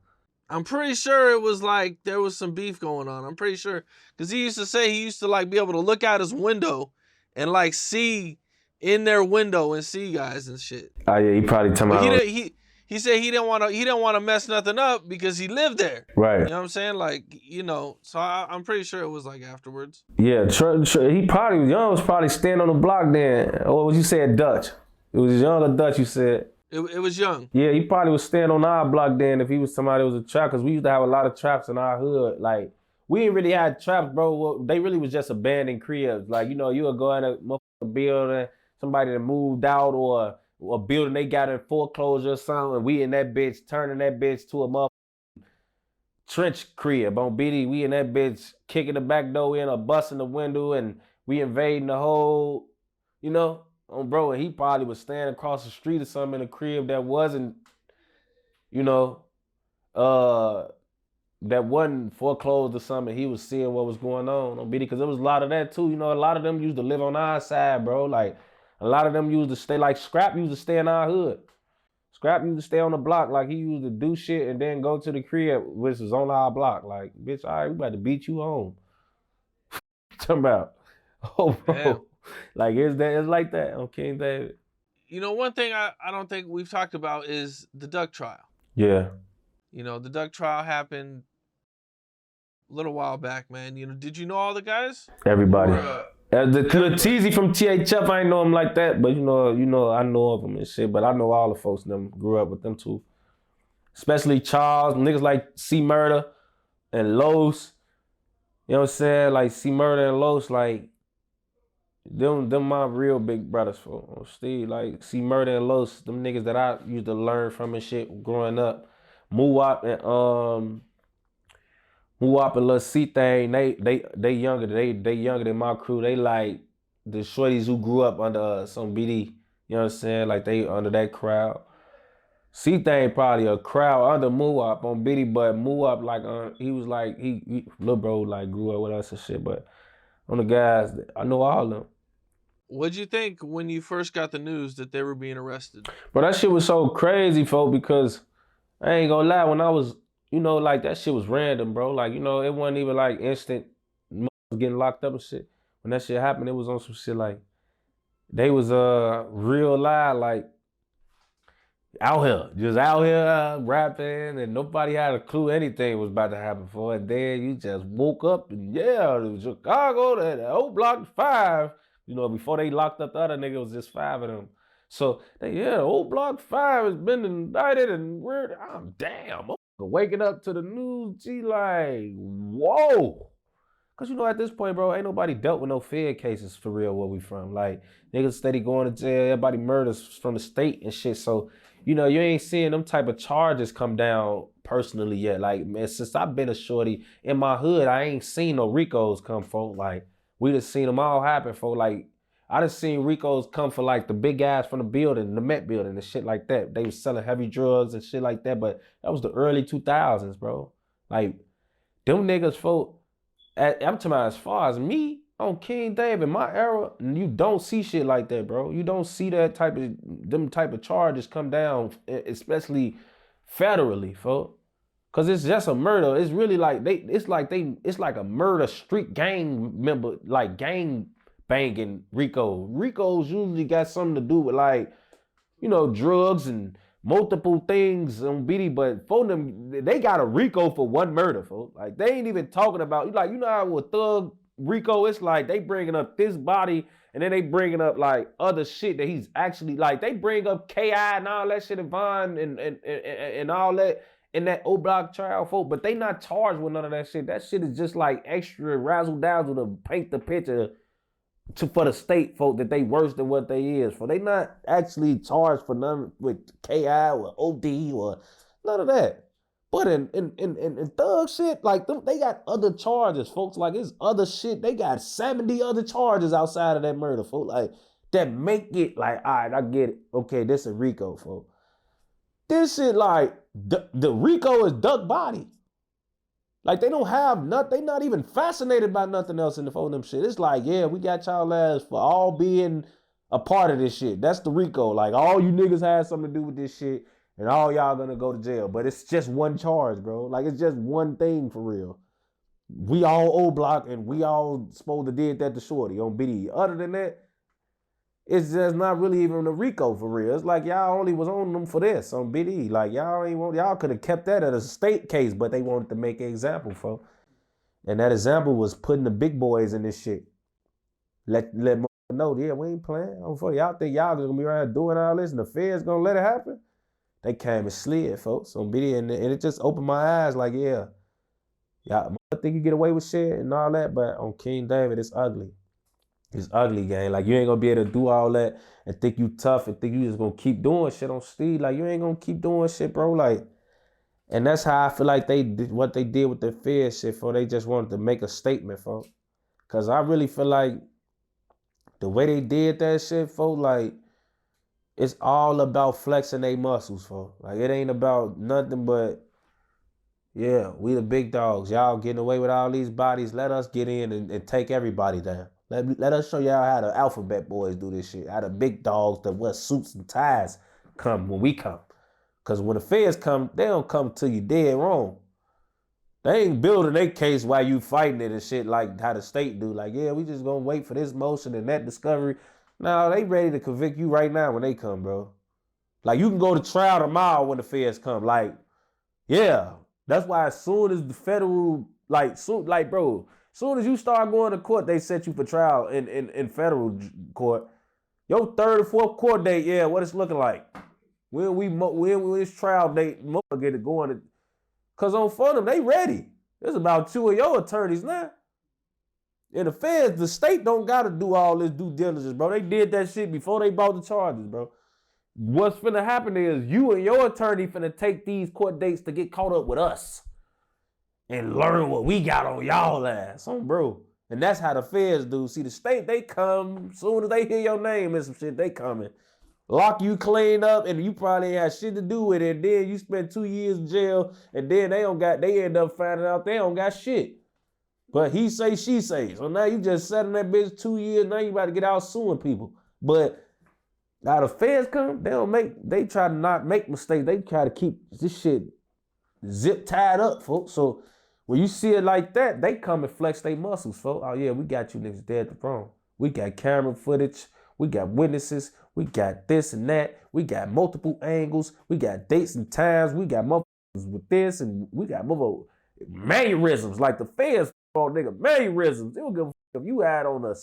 I'm pretty sure it was like there was some beef going on. I'm pretty sure, because he used to say he used to like be able to look out his window and like see in their window and see guys and shit. Oh yeah, he probably talking about. He said he didn't want to mess nothing up because he lived there. Right. You know what I'm saying? Like, you know, so I'm pretty sure it was like afterwards. Yeah, he probably, Young was probably standing on the block then. Or was you said Dutch? It was Young or Dutch you said? It was Young. Yeah, he probably was standing on our block then if he was somebody that was a trap, because we used to have a lot of traps in our hood. Like, we ain't really had traps, bro. They really was just abandoned cribs. Like, you know, you would go in a motherfucking building, somebody that moved out, or a building they got in foreclosure or something, and we in that bitch, turning that bitch to a motherfucking trench crib on BD. We in that bitch kicking the back door in or busting the window, and we invading the whole, you know, bro. And he probably was standing across the street or something in a crib that wasn't, you know, that wasn't foreclosed or something. He was seeing what was going on BD, because there was a lot of that too. You know, a lot of them used to live on our side, bro. Like, A lot of them used to stay, like Scrap used to stay in our hood. Scrap used to stay on the block, like he used to do shit and then go to the crib, which was on our block. Like, bitch, all right, we about to beat you home. Talking about, oh, bro. Damn. Like, it's like that on King David. You know, one thing I don't think we've talked about is the Duck trial. Yeah. You know, the Duck trial happened a little while back, man. You know, did you know all the guys? Everybody. Or, The Teezy from THF, I ain't know him like that, but you know, I know of him and shit. But I know all the folks them grew up with them too. Especially Charles, niggas like C Murder and Los. You know what I'm saying? Like C Murder and Los, like them my real big brothers for Steve. Like C Murder and Los, them niggas that I used to learn from and shit growing up. Muwap and Lil C Thang, they younger. They younger than my crew. They like the shorties who grew up under some BD. You know what I'm saying? Like they under that crowd. C Thang probably a crowd under Muwap on BD, but Muwap like he was like he little bro like grew up with us and shit. But on the guys, I know all of them. what'd you think when you first got the news that they were being arrested? But that shit was so crazy, folk, because I ain't gonna lie, when I was, you know, like that shit was random, bro. Like, you know, it wasn't even like instant getting locked up and shit. When that shit happened, it was on some shit like they was real live, like out here rapping, and nobody had a clue anything was about to happen for it. Then you just woke up and yeah, it was Chicago, the OBlock 5. You know, before they locked up the other nigga, it was just 5 of them. So OBlock 5 has been indicted and weird. I'm damn. I'm waking up to the news, G, like, whoa. Cause you know, at this point, bro, ain't nobody dealt with no Fed cases for real where we from. Like, niggas steady going to jail, everybody murders from the state and shit. So, you know, you ain't seeing them type of charges come down personally yet. Like, man, since I've been a shorty in my hood, I ain't seen no Ricos come, folk. Like, we just seen them all happen, folk. Like, I done seen Ricos come for like the big guys from the building, the Met building and shit like that. They was selling heavy drugs and shit like that, but that was the early 2000s, bro. Like, them niggas, folk, I'm talking about as far as me on King David, my era, you don't see shit like that, bro. You don't see that them type of charges come down, especially federally, folks. Cause it's just a murder. It's really like it's like a murder street gang member, like gang banging Rico. Rico's usually got something to do with like, you know, drugs and multiple things on BD, but for them, they got a Rico for one murder, folks. Like, they ain't even talking about, like, you know how with Thug Rico, it's like they bringing up this body and then they bringing up like other shit that he's actually, like, they bring up KI and all that shit and Vaughn and all that in that OBlock trial, folks, but they not charged with none of that shit. That shit is just like extra razzle dazzle to paint the picture for the state, folk, that they worse than what they is. For they not actually charged for none with KI or OD or none of that. But in Thug shit, like them, they got other charges, folks. Like, it's other shit. They got 70 other charges outside of that murder, folks. Like, that make it like, all right, I get it. Okay, this is Rico, folks. This shit, like, the Rico is Duck Body. Like, they don't have nothing, they not even fascinated by nothing else in the phone of them shit. It's like, yeah, we got y'all ass for all being a part of this shit. That's the Rico. Like, all you niggas had something to do with this shit, and all y'all gonna go to jail. But it's just one charge, bro. Like, it's just one thing for real. We all OBlock, and we all supposed to did that to Shorty on BD. Other than that, it's just not really even a Rico for real. It's like y'all only was on them for this on BD. Like, y'all could have kept that as a state case, but they wanted to make an example for. And that example was putting the big boys in this shit. Let know, yeah, we ain't playing. Y'all think y'all just gonna be around doing all this and the feds gonna let it happen? They came and slid, folks, on BD, and it just opened my eyes. Like, yeah, y'all think you get away with shit and all that, but on King David, it's ugly. It's ugly, gang. Like, you ain't gonna be able to do all that and think you tough and think you just gonna keep doing shit on Steve. Like, you ain't gonna keep doing shit, bro. Like, and that's how I feel like they did what they did with the Fed shit, for they just wanted to make a statement, folks. Cause I really feel like the way they did that shit, folks, like, it's all about flexing their muscles, folks. Like, it ain't about nothing but, yeah, we the big dogs. Y'all getting away with all these bodies. Let us get in and take everybody down. Let us show y'all how the alphabet boys do this shit. How the big dogs that wear suits and ties come when we come. Cause when the feds come, they don't come till you dead wrong. They ain't building their case while you fighting it and shit like how the state do. Like, yeah, we just gonna wait for this motion and that discovery. No, they ready to convict you right now when they come, bro. Like, you can go to trial tomorrow when the feds come. Like, yeah. That's why as soon as the federal, bro, as soon as you start going to court, they set you for trial in federal court. Your third or fourth court date, yeah, what it's looking like. When this trial date, get it going. Because on front of them, they ready. There's about 2 of your attorneys now. And the feds, the state don't got to do all this due diligence, bro. They did that shit before they brought the charges, bro. What's finna happen is you and your attorney finna take these court dates to get caught up with us and learn what we got on y'all ass, bro. And that's how the feds do. See, the state, they come, soon as they hear your name and some shit, they coming. Lock you clean up, and you probably ain't had shit to do with it. And then you spend 2 years in jail, and then they end up finding out they don't got shit. But he say, she say. So now you just sat in that bitch 2 years, now you about to get out suing people. But now the feds come, they try to not make mistakes. They try to keep this shit zip tied up, folks. So when you see it like that, they come and flex their muscles, folks. Oh yeah, we got you niggas dead at the throne. We got camera footage. We got witnesses. We got this and that. We got multiple angles. We got dates and times. We got motherfuckers with this, and we got mannerisms. Like the feds, nigga, mannerisms. They don't give a fuck if you had on a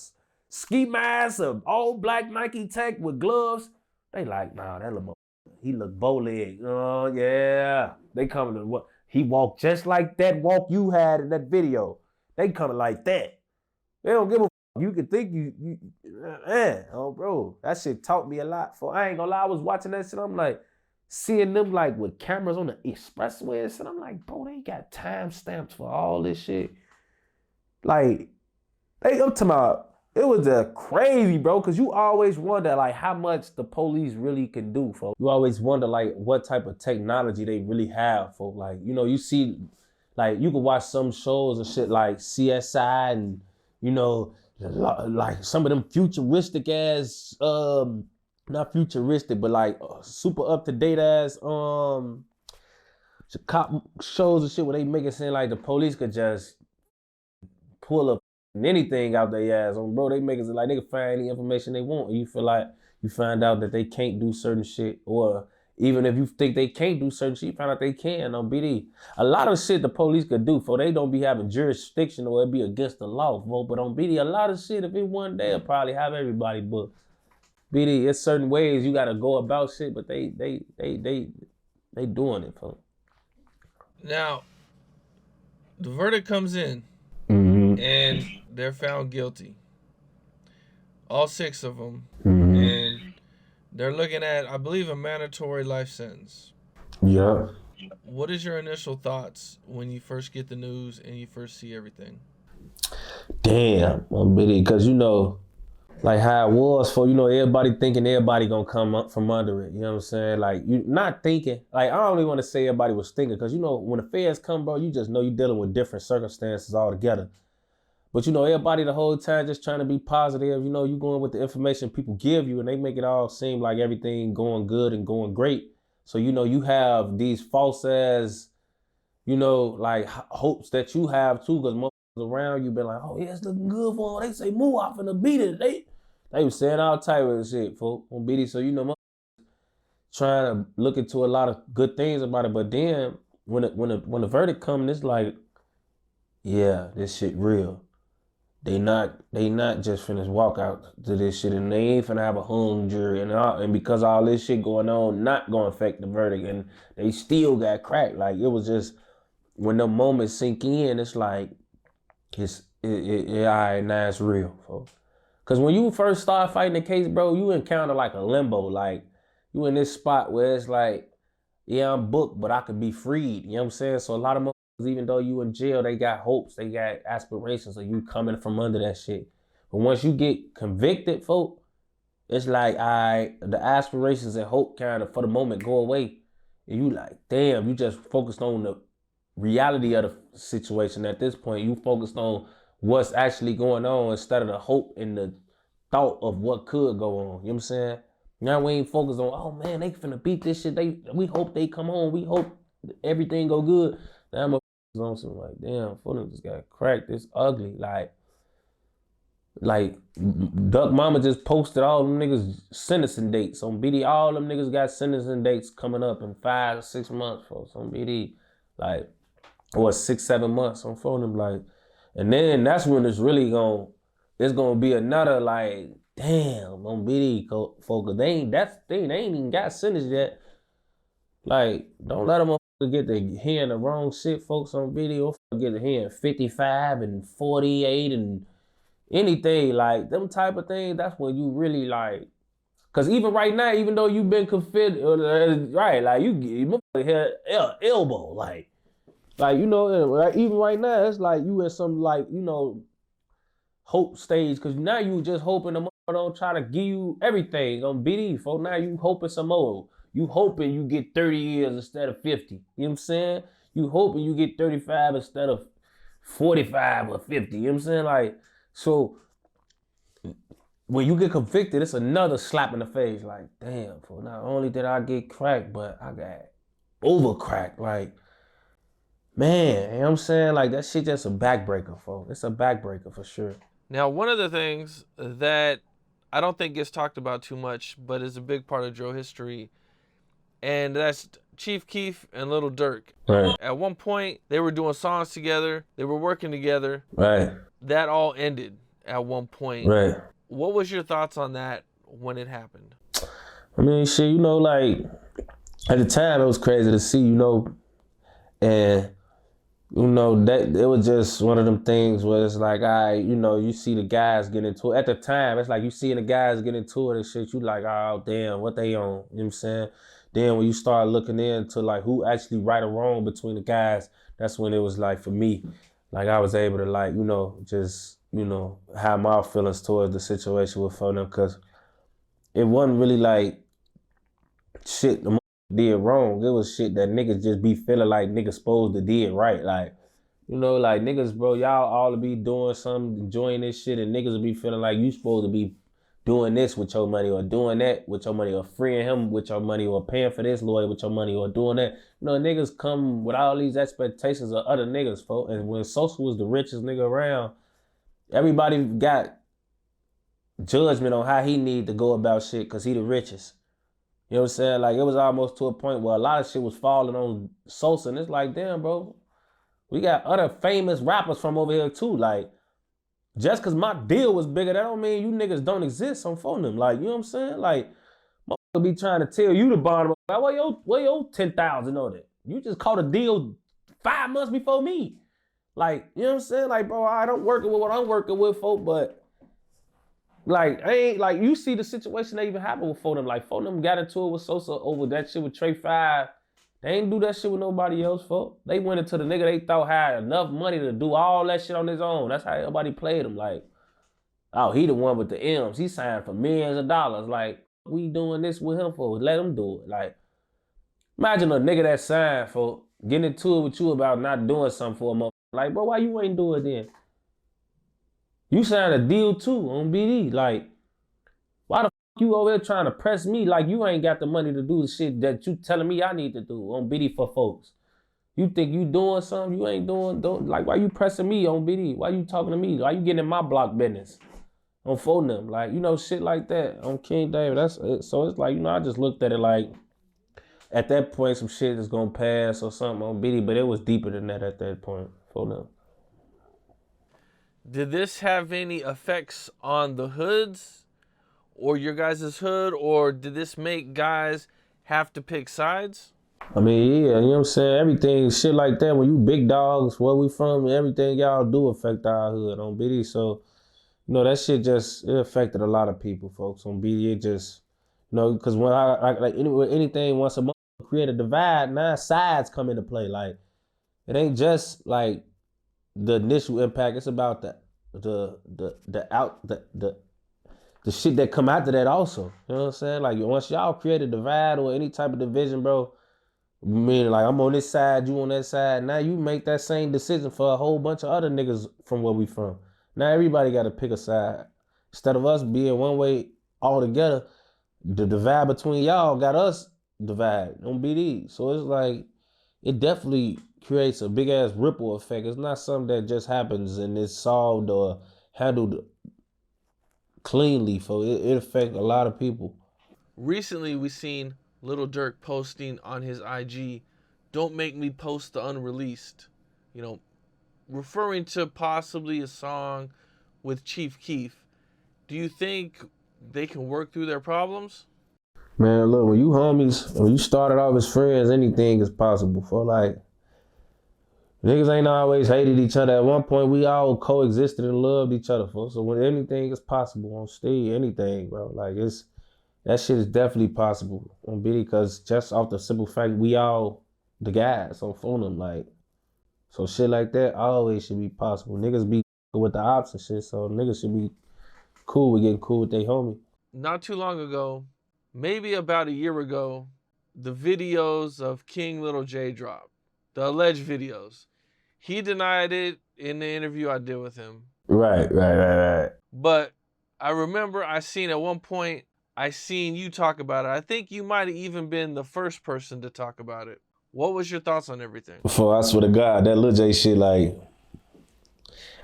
ski mask, an all black Nike tech with gloves. They like, nah, that little motherfucker, he look bow-legged. Oh yeah. They coming to what? He walked just like that walk you had in that video. They coming like that. They don't give a fuck. You can think oh bro, that shit taught me a lot. For I ain't gonna lie, I was watching that shit. I'm like, seeing them like with cameras on the expressway and shit. I'm like, bro, they got time stamps for all this shit. Like, they up to my, it was crazy, bro, because you always wonder like how much the police really can do, folks. You always wonder like what type of technology they really have, folks. Like, you know, you see, like you can watch some shows and shit like CSI and, you know, like some of them futuristic ass, not futuristic, but like super up to date ass cop shows and shit where they make it seem like the police could just pull up anything out their ass. Bro, they make it like they can find any information they want. And you feel like you find out that they can't do certain shit, or even if you think they can't do certain shit, you find out they can on BD. A lot of shit the police could do, for they don't be having jurisdiction or it be against the law, but on BD, a lot of shit, if it one day, it'll probably have everybody booked. BD, it's certain ways you gotta go about shit, but they doing it, folks. Now, the verdict comes in, and they're found guilty. All 6 of them, and they're looking at, I believe, a mandatory life sentence. Yeah. What is your initial thoughts when you first get the news and you first see everything? Damn, because you know, like how it was for, you know, everybody thinking everybody gonna come up from under it. You know what I'm saying? Like, you not thinking, like, I don't really want to say everybody was thinking, because, you know, when the feds come, bro, you just know you're dealing with different circumstances altogether. But, you know, everybody the whole time just trying to be positive. You know, you going with the information people give you, and they make it all seem like everything going good and going great. So, you know, you have these false ass, you know, like hopes that you have too, because motherfuckers around you been like, oh, yeah, it's looking good for them. They say, move off in the beat it. They was saying all type of shit, folks, on BD. So, you know, trying to look into a lot of good things about it. But then when the verdict comes, it's like, yeah, this shit real. They not just finna walk out to this shit, and they ain't finna have a hung jury, and because all this shit going on, not gonna affect the verdict, and they still got cracked. Like, it was just, when the moments sink in, it's like, all right, now it's real, folks. Cause when you first start fighting the case, bro, you encounter like a limbo. Like, you in this spot where it's like, yeah, I'm booked, but I could be freed. You know what I'm saying? So a lot of even though you in jail, they got hopes, they got aspirations of you coming from under that shit. But once you get convicted, folk, it's like, the aspirations and hope kind of, for the moment, go away. And you like, damn, you just focused on the reality of the situation at this point. You focused on what's actually going on instead of the hope and the thought of what could go on. You know what I'm saying? Now we ain't focused on, oh man, they finna beat this shit. We hope they come on. We hope everything go good. Now I'm on some like, damn, Fulham just got cracked. It's ugly. Like Duck Mama just posted all them niggas sentencing dates on BD. All them niggas got sentencing dates coming up in 5 or 6 months, folks, on BD. Like, or 6, 7 months on Fulham. Like, and then that's when it's really gonna be another like, damn, on BD, folks. They ain't even got sentenced yet. Like, don't let them get to hearing the wrong shit, folks, on BD. Or get to hearing 55 and 48 and anything like them type of things. That's when you really like, cause even right now, even though you've been convicted, right, like you hear elbow, like you know, even right now, it's like you in some like, you know, hope stage, cause now you just hoping the mother don't try to give you everything on BD. For now you hoping some more. You hoping you get 30 years instead of 50. You know what I'm saying? You hoping you get 35 instead of 45 or 50. You know what I'm saying? Like, so when you get convicted, it's another slap in the face. Like, damn, for not only did I get cracked, but I got over cracked. Like, man, you know what I'm saying? Like, that shit just a backbreaker, folks. It's a backbreaker for sure. Now, one of the things that I don't think gets talked about too much, but is a big part of drill history, and that's Chief Keef and Lil Durk. Right. At one point, they were doing songs together. They were working together. Right. That all ended at one point. Right. What was your thoughts on that when it happened? I mean, shit, you know, like, at the time, it was crazy to see, you know, and, you know, that it was just one of them things where it's like, you know, you see the guys get into it. At the time, it's like you see the guys get into it and shit, you like, oh, damn, what they on? You know what I'm saying? Then when you start looking into, like, who actually right or wrong between the guys, that's when it was like, for me, like, I was able to, like, you know, just, you know, have my feelings towards the situation with them, because it wasn't really like shit the did wrong. It was shit that niggas just be feeling like niggas supposed to did right. Like, you know, like, niggas, bro, y'all all to be doing something, enjoying this shit, and niggas will be feeling like you supposed to be doing this with your money, or doing that with your money, or freeing him with your money, or paying for this lawyer with your money, or doing that. You know, niggas come with all these expectations of other niggas, folks. And when Social was the richest nigga around, everybody got judgment on how he need to go about shit because he the richest. You know what I'm saying? Like, it was almost to a point where a lot of shit was falling on Sosa, and it's like, damn, bro, we got other famous rappers from over here too. Like, just because my deal was bigger, that don't mean you niggas don't exist on phone. Like, you know what I'm saying? Like, motherfucker be trying to tell you the bottom. Like, where your 10,000 on it? You just caught a deal 5 months before me. Like, you know what I'm saying? Like, bro, I don't work with what I'm working with, folk, but like, I ain't, like, you see the situation that even happened with Foden. Like, Foden got into it with Sosa over that shit with Trey 5. They ain't do that shit with nobody else, folk. They went into the nigga they thought had enough money to do all that shit on his own. That's how everybody played him. Like, oh, he the one with the M's. He signed for millions of dollars. Like, we doing this with him for? Let him do it. Like, imagine a nigga that signed for getting into it with you about not doing something for a month. Like, bro, why you ain't do it then? You signed a deal too on BD. Like, why the fuck you over here trying to press me like you ain't got the money to do the shit that you telling me I need to do on BD for folks? You think you doing something you ain't doing? Like, why you pressing me on BD? Why you talking to me? Why you getting in my block business on phone them? Like, you know, shit like that on King David. That's it. So it's like, you know, I just looked at it like, at that point, some shit is gonna pass or something on BD, but it was deeper than that at that point for them. Did this have any effects on the hoods or your guys' hood, or did this make guys have to pick sides? I mean, yeah, you know what I'm saying? Everything, shit like that, when you big dogs, where we from, everything y'all do affect our hood on BD. So, you know, that shit just, it affected a lot of people, folks, on BD. It just, you know, because when anything, once a month create a divide, 9 sides come into play. Like, it ain't just like the initial impact, it's about the shit that come after that also. You know what I'm saying? Like, once y'all create a divide or any type of division, bro, meaning like I'm on this side, you on that side, now you make that same decision for a whole bunch of other niggas from where we from. Now everybody got to pick a side. Instead of us being one way all together, the divide between y'all got us divided on BD. So it's like, it definitely creates a big ass ripple effect. It's not something that just happens and it's solved or handled cleanly. For it affects a lot of people. Recently, we seen Lil Durk posting on his IG, "Don't make me post the unreleased," you know, referring to possibly a song with Chief Keef. Do you think they can work through their problems? Man, look, when you homies, when you started off as friends, anything is possible. For like, niggas ain't always hated each other. At one point, we all coexisted and loved each other, folks. So when anything is possible on stage, anything, bro. Like, that shit is definitely possible on BD, because just off the simple fact we all the guys on phone, like, so shit like that always should be possible. Niggas be with the ops and shit, so niggas should be cool with getting cool with their homie. Not too long ago, maybe about a year ago, the videos of King Little J dropped, the alleged videos. He denied it in the interview I did with him. Right. But I remember I seen at one point, I seen you talk about it. I think you might have even been the first person to talk about it. What was your thoughts on everything? For I swear to God, that Lil J shit, like,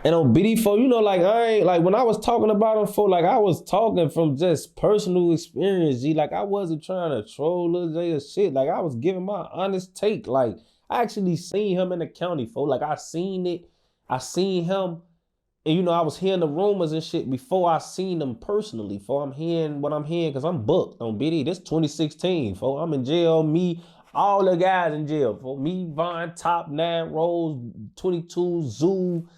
and on BD4, you know, like, I ain't, like, when I was talking about him for, like, I was talking from just personal experience, G. Like, I wasn't trying to troll Lil J or shit. Like, I was giving my honest take. Like, I actually seen him in the county, for, like, I seen it. I seen him, and, you know, I was hearing the rumors and shit before I seen him personally, for I'm hearing what I'm hearing, because I'm booked on BD. This 2016, for I'm in jail, me, all the guys in jail, for me, Vaughn, Top 9, Rose, 22, Zoo,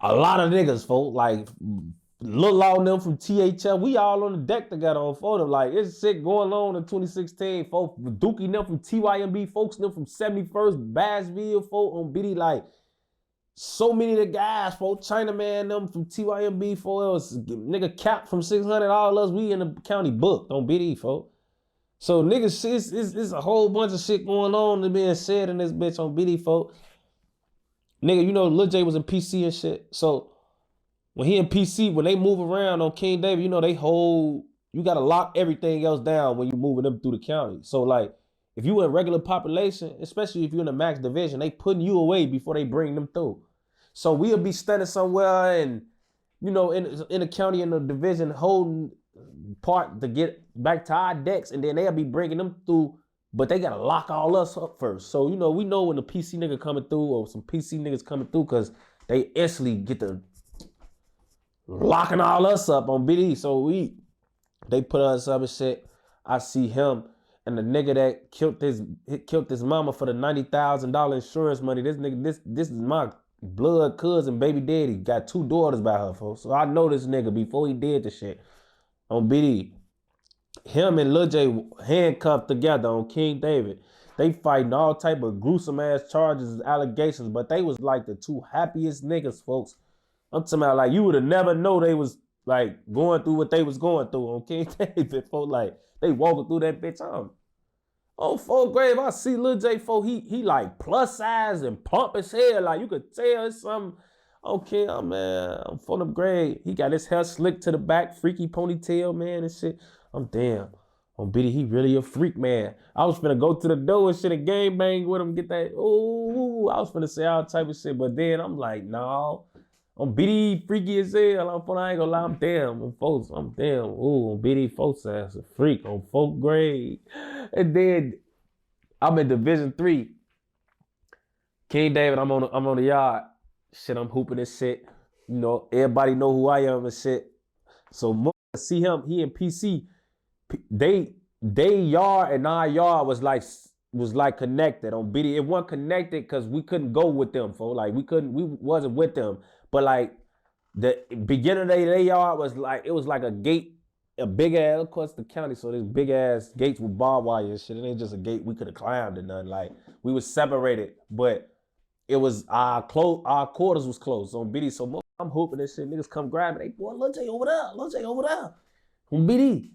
a lot of niggas, folks, like Lil Law and them from THL, we all on the deck together on photo. Like, it's shit going on in 2016, folks. Dookie and them from TYMB, folks and them from 71st, Bassville, folks on BD, like, so many of the guys, folks, Chinaman, them from TYMB, folks, nigga Cap from 600, all us, we in the county booked on BD, folks. So niggas, it's a whole bunch of shit going on that being said in this bitch on BD, folks. Nigga, you know, Lil J was in PC and shit. So when he in PC, when they move around on King David, you know, you gotta lock everything else down when you moving them through the county. So like, if you in regular population, especially if you're in the max division, they putting you away before they bring them through. So we'll be standing somewhere and, you know, in the county, in the division, holding part to get back to our decks, and then they'll be bringing them through, but they gotta lock all us up first. So, you know, we know when the PC nigga coming through or some PC niggas coming through, because they instantly get the locking all us up on BD. So they put us up and shit. I see him and the nigga that killed his mama for the $90,000 insurance money. This nigga, this is my blood cousin, baby daddy. Got 2 daughters by her, folks. So I know this nigga before he did the shit on BD. Him and Lil J handcuffed together on King David. They fighting all type of gruesome ass charges and allegations, but they was like the 2 happiest niggas, folks. I'm talking about, like, you would have never know they was like going through what they was going through on King David, folks. Like, they walking through that bitch on 4th grade. I see Lil J, folks, he like plus size and pump his hair. Like, you could tell it's something. Okay, man, I'm 4th grade. He got his hair slicked to the back, freaky ponytail, man, and shit. I'm damn. On BD, he really a freak, man. I was finna go to the door and shit and gang bang with him, get that, ooh, I was finna say all type of shit, but then I'm like, no. On BD, freaky as hell. I ain't gonna lie, I'm damn. I'm damn. Ooh, on BD, folks ass a freak on 4th grade. And then I'm in Division 3. King David, I'm on the yard. Shit, I'm hooping this shit. You know, everybody know who I am and shit. So see him, he in PC. They yard and our yard was like connected on BD. It wasn't connected because we couldn't go with them, folks. Like, we wasn't with them. But like the beginning of their yard was like, it was like a gate, a big ass, of course the county, so there's big ass gates with barbed wire and shit. It ain't just a gate we could have climbed or nothing. Like, we was separated, but it was our quarters was closed on BD. So I'm hooping this shit. Niggas come grab me. They, boy, Lil J over there. On BD.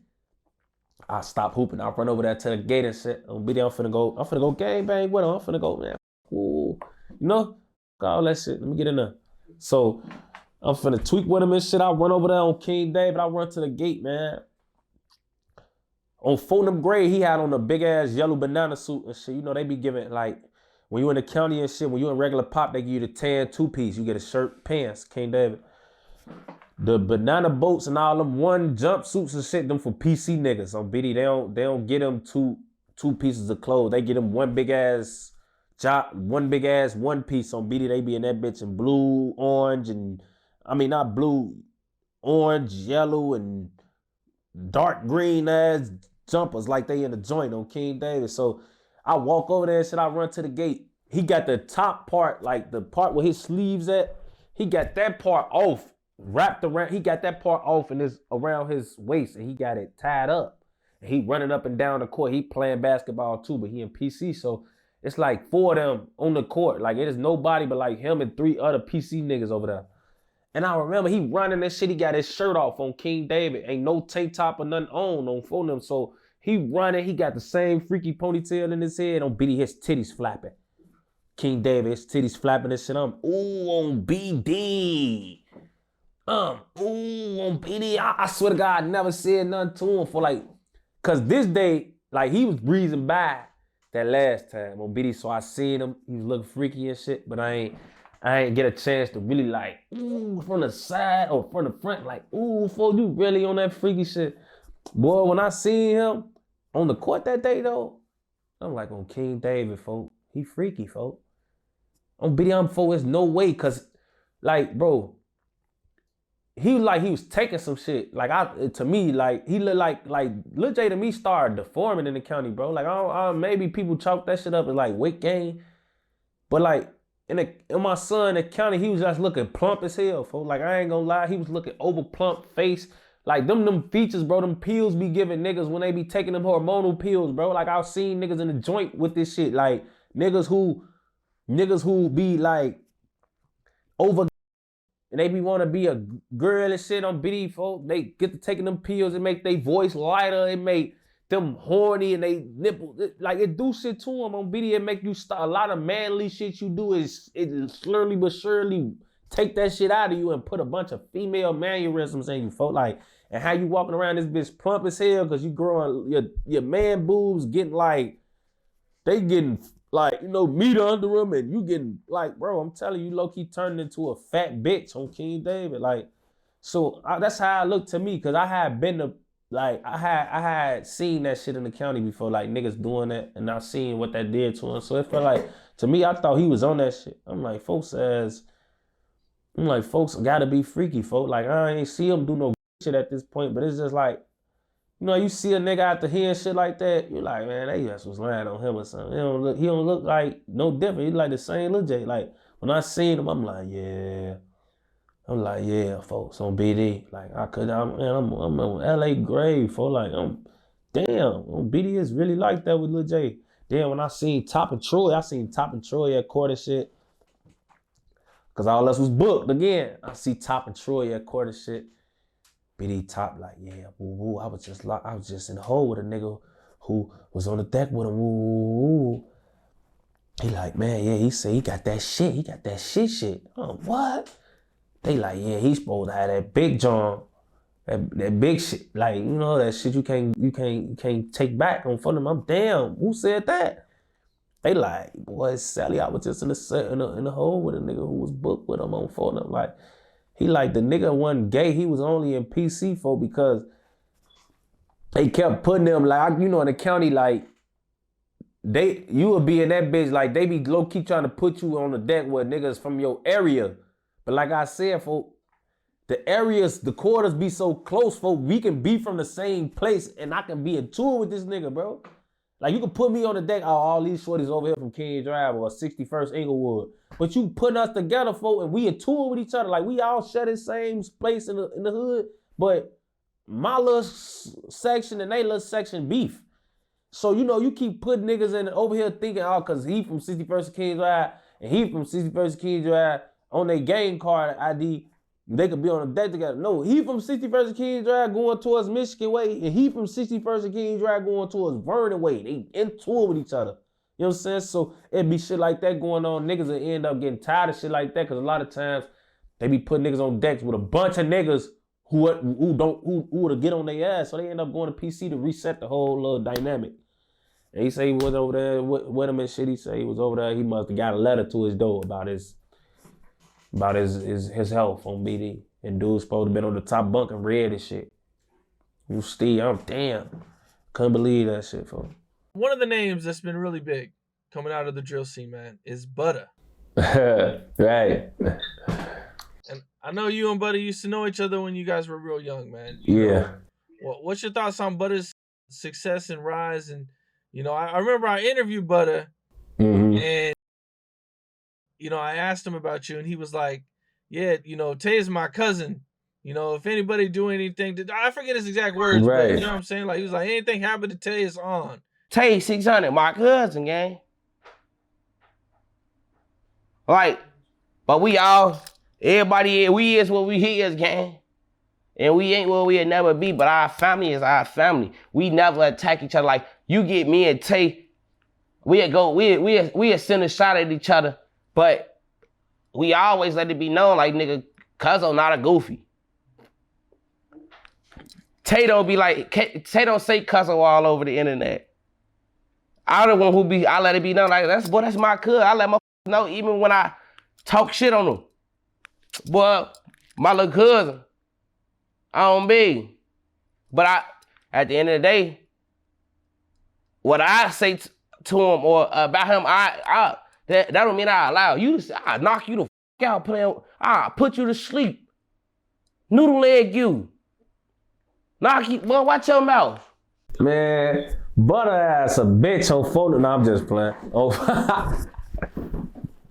I stop hooping. I run over there to the gate and shit. On BD, I'm finna go gang bang with him. I'm finna go, man. Ooh. You know? All that shit. Let me get in there. So I'm finna tweak with him and shit. I run over there on King David. I run to the gate, man. On Fulham Gray, he had on a big ass yellow banana suit and shit. You know, they be giving like, when you in the county and shit, when you in regular pop, they give you the tan 2-piece. You get a shirt, pants, King David. The banana boats and all them one jumpsuits and shit, them for PC niggas on BD. They don't get them two pieces of clothes. They get them one big ass one piece on BD. They be in that bitch in blue, orange, and I mean not blue, orange, yellow, and dark green ass jumpers like they in the joint on King David. So I walk over there and shit, I run to the gate. He got the top part, like the part where his sleeves at, he got that part off, wrapped around, he got that part off and it's around his waist and he got it tied up. And he running up and down the court. He playing basketball too, but he in PC. So it's like 4 of them on the court. Like it is nobody but like him and 3 other PC niggas over there. And I remember he running that shit. He got his shirt off on King David. Ain't no tank top or nothing on phone them. So he running. He got the same freaky ponytail in his head. On BD, his titties flapping. King David, his titties flapping and shit. Ooh, on BD. Ooh, on BD. I swear to God, I never said nothing to him for like, cause this day, like he was breezing by that last time on BD. So I seen him. He was looking freaky and shit, but I ain't get a chance to really like, ooh, from the side or from the front, like, ooh, fool, you really on that freaky shit. Boy, when I seen him on the court that day though, I'm like, on King David, folk, he freaky, folk. On BD, folk, there's no way, cause like, bro, he was taking some shit. Like to me, like he looked like Lil J to me started deforming in the county, bro. Like maybe people chalk that shit up as like weight gain, but like in my son in the county, he was just looking plump as hell, folks. Like I ain't gonna lie, he was looking over plump face. Like them features, bro. Them pills be giving niggas when they be taking them hormonal pills, bro. Like I've seen niggas in the joint with this shit. Like niggas who be like over. And they be want to be a girl and shit on BD, folks. They get to taking them pills and make their voice lighter. It make them horny and they nipple. It do shit to them on BD. It make you start. A lot of manly shit you do is it slowly but surely take that shit out of you and put a bunch of female mannerisms in you, folks. Like, and how you walking around this bitch plump as hell because you growing, your man boobs getting like, they getting like, you know, meat under them, and you getting like, bro, I'm telling you, low-key turned into a fat bitch on King David. Like, so that's how it looked to me, because I had been to, like, I had seen that shit in the county before, like niggas doing that, and I seen what that did to him. So it felt like, to me, I thought he was on that shit. I'm like, folks gotta be freaky, folks. Like, I ain't see him do no shit at this point, but it's just like, you know, you see a nigga out the hearing shit like that, you're like, man, they just was lying on him or something. He don't look like no different. He like the same Lil J. Like, when I seen him, I'm like, yeah, folks, on BD. Like, I'm on LA grave, folks. Like, damn, on BD is really like that with Lil J. Then when I seen Top and Troy at court and shit. Cause all us was booked again. I see Top and Troy at court and shit. BD Top like, yeah, woo woo. I was just in the hole with a nigga who was on the deck with him. Woo woo woo. He like, man, yeah, he said he got that shit. He got that shit. Oh, what? They like, yeah, he's supposed to have that big John, that big shit. Like, you know, that shit you can't take back on front of him. I'm damn. Who said that? They like, boy, Sally, I was just in the hole with a nigga who was booked with him on phone. I'm like, he like, the nigga wasn't gay. He was only in PC for because they kept putting them, like, you know, in the county, like, you would be in that bitch, like, they be low-key trying to put you on the deck with niggas from your area. But like I said, folk, the areas, the quarters be so close, folk, we can be from the same place and I can be in tour with this nigga, bro. Like, you can put me on the deck, all these shorties over here from King Drive or 61st Inglewood. But you putting us together, folk, and we in tour with each other. Like, we all share the same place in the hood, but my little section and they little section beef. So, you know, you keep putting niggas in over here thinking, oh, because he from 61st King Drive and he from 61st King Drive on their game card ID, they could be on a deck together. No, he from 61st King Drive going towards Michigan Way, and he from 61st King Drive going towards Vernon Way. They in tour with each other. You know what I'm saying? So it'd be shit like that going on. Niggas will end up getting tired of shit like that, because a lot of times They be putting niggas on decks with a bunch of niggas who would get on their ass. So they end up going to PC to reset the whole little dynamic. And he say he was over there with him and shit. He say he was over there. He must have got a letter to his door about his health on BD. And dude's supposed to been on the top bunk and read his shit. You Steve, I'm damn. Couldn't believe that shit, folks. One of the names that's been really big coming out of the drill scene, man, is Butter. Right. And I know you and Butter used to know each other when you guys were real young, man. Yeah. Well, what's your thoughts on Butter's success and rise? And, I remember I interviewed Butter, and, I asked him about you, and he was like, yeah, Tay's my cousin. If anybody do anything, I forget his exact words, right. But you know what I'm saying? Like, he was like, anything happened to Tay is on. Tay 600, my cousin, gang. Like, but everybody, we is what we is, gang. And we ain't what we'll never be, but our family is our family. We never attack each other. Like, you get me and Tay, we'll send a shot at each other, but we always let it be known, like, nigga, Cuzzo not a goofy. Tay don't say Cuzzo all over the internet. I the one I let it be known, like, that's my cuz. I let my know even when I talk shit on him. Boy, my little cousin, I don't be. But at the end of the day, what I say to him or about him, that don't mean I allow you to say, I knock you the out, playing, I put you to sleep. Noodle leg you. Knock you, boy, watch your mouth. Man, Butter ass a bitch on phone. No, I'm just playing. Oh.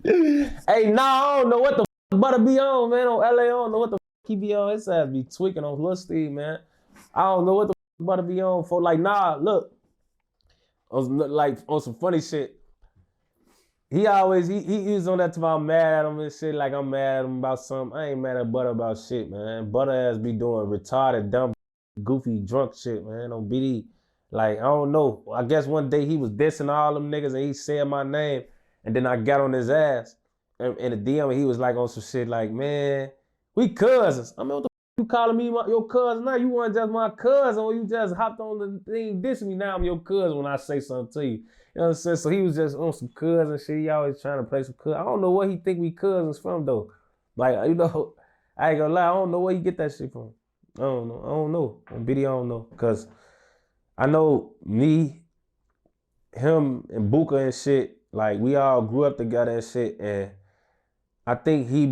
Hey, I don't know what the Butter be on, man. On LA, I don't know what the he be on. His ass be tweaking on Lil Steve, man. I don't know what the Butter be on for. Like, nah, look. On some funny shit. He was on that time I'm mad at him and shit. Like, I'm mad at him about something. I ain't mad at Butter about shit, man. Butter ass be doing retarded, dumb, goofy, drunk shit, man, on BD. Like, I don't know. I guess one day he was dissing all them niggas and he said my name. And then I got on his ass. And in the DM, he was like on some shit like, man, we cousins. I mean, what the you calling me your cousin now? You weren't just my cousin or you just hopped on the thing dissing me. Now I'm your cousin when I say something to you. You know what I'm saying? So he was just on some cousin shit. He always trying to play some cousin. I don't know where he think we cousins from though. Like, I ain't gonna lie. I don't know where he get that shit from. I don't know. On BD, I don't know. Cause I know me, him, and Buka and shit, like, we all grew up together and shit, and I think he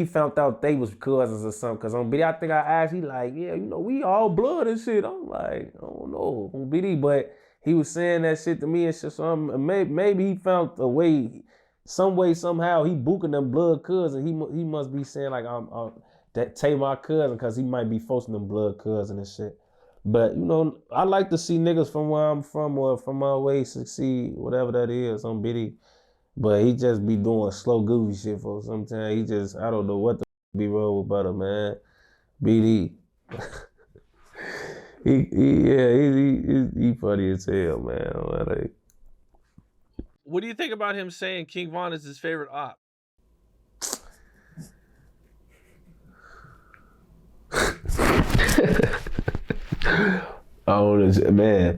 found out they was cousins or something, cause on BD, I think I asked, he like, yeah, we all blood and shit. I'm like, I don't know, on BD, but he was saying that shit to me and shit, so maybe he found a way, somehow, he Buka them blood cousins. He must be saying like, I'm that Tay my cousin, cause he might be forcing them blood cousin and shit. But I like to see niggas from where I'm from or from my way succeed, whatever that is on BD. But he just be doing slow goofy shit for sometimes. I don't know what the be wrong with Butter, man. BD. he funny as hell, man. What do you think about him saying King Von is his favorite op? Man.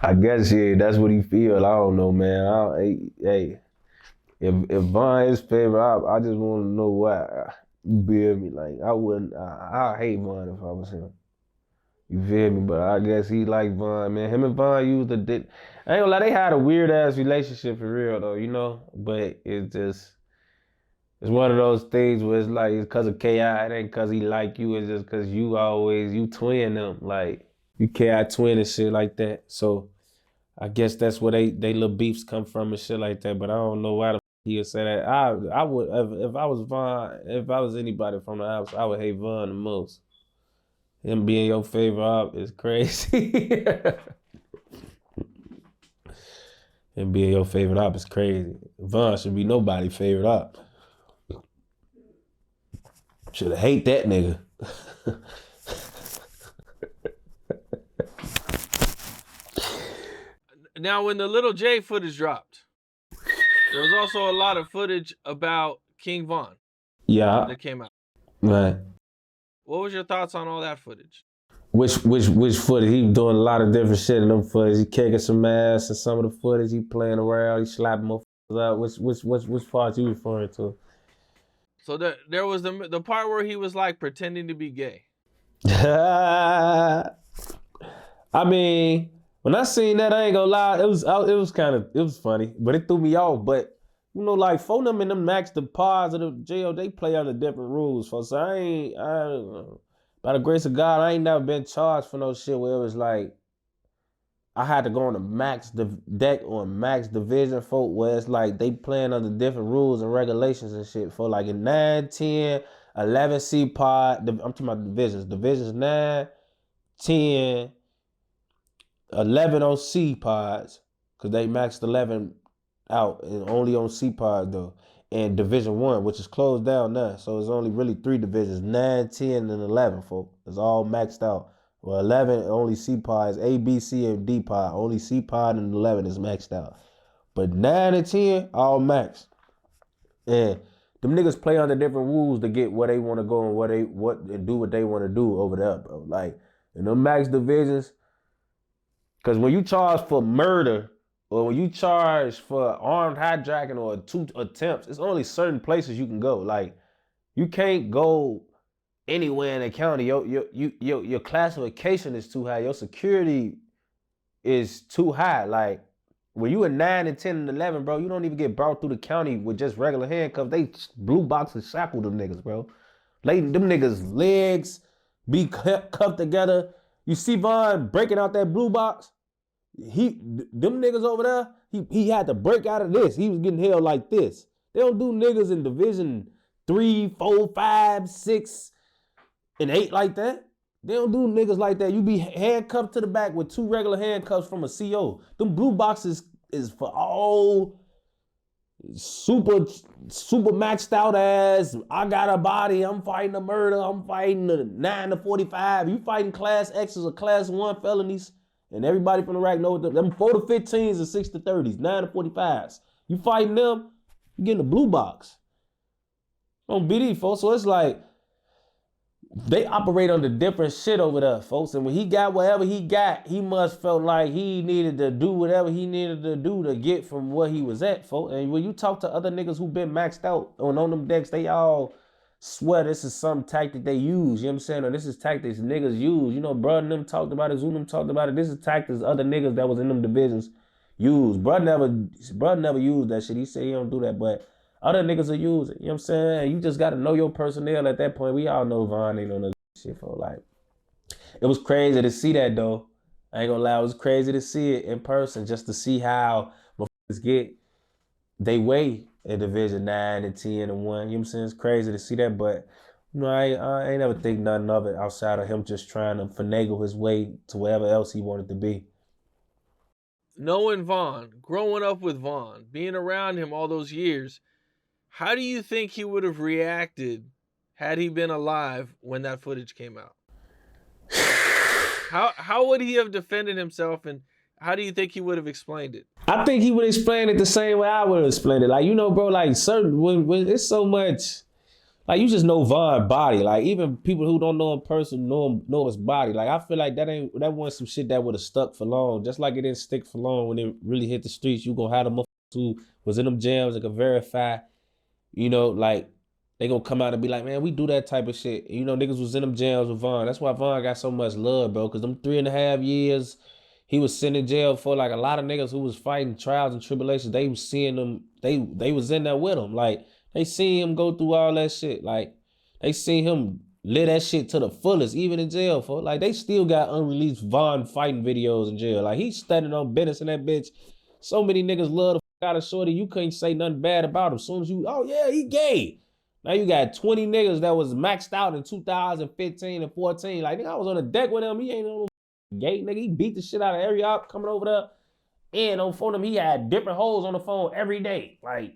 I guess that's what he feel. I don't know, man. If Von is favorite, I just want to know why. You feel me? Like, I hate Von if I was him. You feel me? But I guess he like Von, man. Him and Von used I ain't gonna lie, they had a weird ass relationship for real though, But it's one of those things where it's like, it's cause of KI, it ain't cause he like you, it's just cause you twin them. Like, you KI twin and shit like that. So I guess that's where they little beefs come from and shit like that. But I don't know why the he would say that. I would, if I was Von, if I was anybody from the house, I would hate Von the most. Him being your favorite op is crazy. Him being your favorite op is crazy. Von should be nobody's favorite op. Should hate that nigga. Now, when the Little J footage dropped, there was also a lot of footage about King Von Yeah, that came out. right. What was your thoughts on all that footage? Which footage? He doing a lot of different shit in them footage. He kicking some ass and some of the footage. He playing around. He slapping motherfuckers out. Which part you referring to? So there was the part where he was like pretending to be gay. I mean, when I seen that, I ain't gonna lie, it was funny, but it threw me off. But you know, like for them and them max the pars of the jail, they play under different rules. So by the grace of God, I ain't never been charged for no shit where it was like I had to go on a max deck or max division, folk, where it's like they playing under different rules and regulations and shit. For like in 9, 10, 11 C pod, I'm talking about divisions. Divisions 9, 10, 11 on C pods, because they maxed 11 out and only on C pods though. And Division 1, which is closed down now. So it's only really 3 divisions, 9, 10, and 11, folk. It's all maxed out. Well, 11 only C pods, A, B, C, and D pod. Only C pod and 11 is maxed out. But 9 and 10, all maxed. And them niggas play under different rules to get where they want to go and do what they want to do over there, bro. Like in them max divisions, because when you charge for murder or when you charge for armed hijacking or 2 attempts, it's only certain places you can go. Like you can't go anywhere in the county. Your classification is too high. Your security is too high. Like when you a 9 and 10 and 11, bro, you don't even get brought through the county with just regular handcuffs. They blue box and shackle them niggas, bro. Them niggas' legs be cuffed together. You see Von breaking out that blue box? Them niggas over there, he had to break out of this. He was getting held like this. They don't do niggas in Division 3, 4, 5, 6, and 8 like that. They don't do niggas like that. You be handcuffed to the back with 2 regular handcuffs from a CO. Them blue boxes is for all super maxed out ass. I got a body. I'm fighting a murder. I'm fighting a 9 to 45. You fighting class X's or class 1 felonies. And everybody from the rack know them 4 to 15s and 6 to 30s, 9 to 45s. You fighting them, you getting the blue box. On BD, folks. So it's like, they operate under different shit over there, folks. And when he got whatever he got, he must felt like he needed to do whatever he needed to do to get from where he was at, folks. And when you talk to other niggas who been maxed out on them decks, they all swear this is some tactic they use. You know what I'm saying? Or this is tactics niggas use. You know, Bruh and them talked about it, Zoom talked about it. This is tactics other niggas that was in them divisions use. Bruh never used that shit. He said he don't do that, but other niggas will use it. You know what I'm saying? You just got to know your personnel at that point. We all know Von ain't on that shit for like. It was crazy to see that though. I ain't gonna lie. It was crazy to see it in person just to see how motherfuckers get they way in Division 9 and 10 and 1. You know what I'm saying? It's crazy to see that, but you know, I ain't never think nothing of it outside of him just trying to finagle his way to wherever else he wanted to be. Knowing Von, growing up with Von, being around him all those years, how do you think he would have reacted had he been alive when that footage came out? How would he have defended himself, and how do you think he would have explained it? I think he would explain it the same way I would have explained it. Like, you know, bro, like when it's so much, like you just know Von's body. Like even people who don't know him personally know his body. Like I feel like that wasn't some shit that would have stuck for long. Just like it didn't stick for long when it really hit the streets. You gonna have the motherfuckers who was in them jams that could verify. You know, like, they gonna come out and be like, man, we do that type of shit. You know, niggas was in them jails with Von. That's why Von got so much love, bro. Because them 3.5 years he was sent in jail for, like, a lot of niggas who was fighting trials and tribulations, they was seeing them, they was in there with him. Like, they seen him go through all that shit. Like, they seen him live that shit to the fullest, even in jail, for. Like, they still got unreleased Von fighting videos in jail. Like, he's standing on business in that bitch. So many niggas love the out of shorty, you couldn't say nothing bad about him. As soon as you, oh yeah, he gay. Now you got 20 niggas that was maxed out in 2015 and 14. Like, nigga, I was on the deck with him. He ain't no gay, nigga. He beat the shit out of every op coming over there. And on phone him, he had different hoes on the phone every day. Like,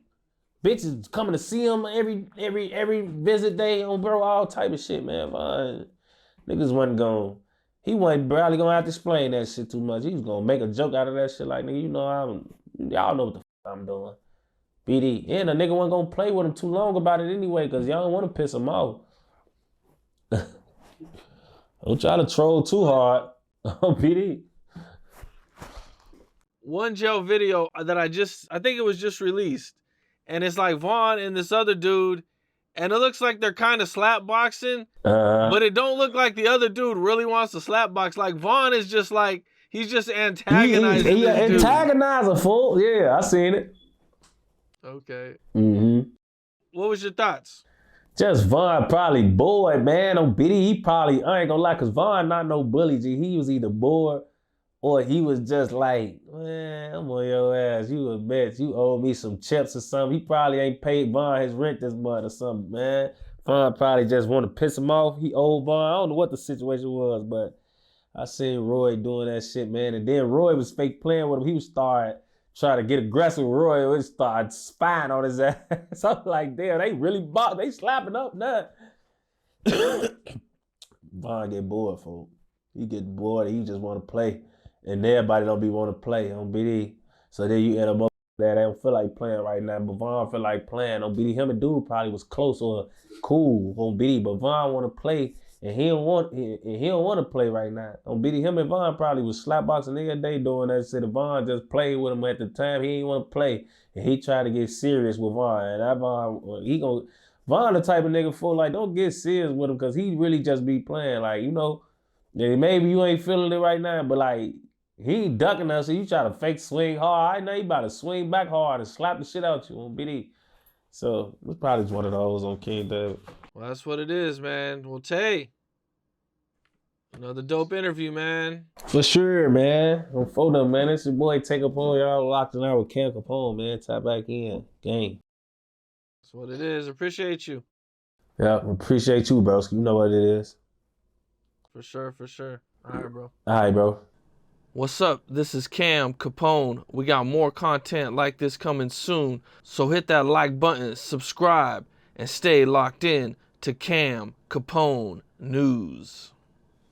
bitches coming to see him every visit day on bro, all type of shit, man. Niggas wasn't going. He wasn't barely gonna have to explain that shit too much. He was gonna make a joke out of that shit. Like, nigga, you know y'all know what the fuck I'm doing. BD. And a nigga wasn't gonna play with him too long about it anyway, cause y'all don't want to piss him off. Don't try to troll too hard. BD. One jail video that I think it was just released, and it's like Vaughn and this other dude, and it looks like they're kind of slap boxing, but it don't look like the other dude really wants to slap box. Like Vaughn is just like, he's just antagonizing He this dude. antagonizer, fool. Yeah, I seen it. Okay. Mm-hmm. What was your thoughts? Just Vaughn probably bored, man. On BD, he probably, I ain't gonna lie, cause Vaughn not no bully, G. He was either bored or he was just like, man, I'm on your ass. You a bitch. You owe me some chips or something. He probably ain't paid Vaughn his rent this month or something, man. Vaughn probably just want to piss him off. He owed Vaughn. I don't know what the situation was, but I seen Roy doing that shit, man. And then Roy was fake playing with him. He was started trying to get aggressive with Roy. He started spying on his ass. So I'm like, damn, they really they slapping up now. Vaughn get bored, folks. He get bored and he just want to play. And everybody don't be want to play on BD. So then you end up that they don't feel like playing right now. But Vaughn feel like playing on BD. Him and dude probably was close or cool on BD. But Vaughn want to play and he don't want to play right now. On BD, him and Vaughn probably was slapboxing the other day doing that shit. Vaughn just played with him at the time. He didn't want to play. And he tried to get serious with Vaughn. And that Vaughn the type of nigga full like, don't get serious with him because he really just be playing. Like, you know, maybe you ain't feeling it right now, but like, he ain't ducking us, so you try to fake swing hard. I know you about to swing back hard and slap the shit out you on BD. So it's probably one of those on King David. Well, that's what it is, man. Well, Tay, another dope interview, man. For sure, man. On photo, man. It's your boy Take Capone. Y'all locked in there with Cam Capone, man. Tap back in. Gang. That's what it is. Appreciate you. Yeah, appreciate you, bro. You know what it is. For sure, for sure. All right, bro. All right, bro. What's up? This is Cam Capone. We got more content like this coming soon. So hit that like button, subscribe, and stay locked in to Cam Capone News.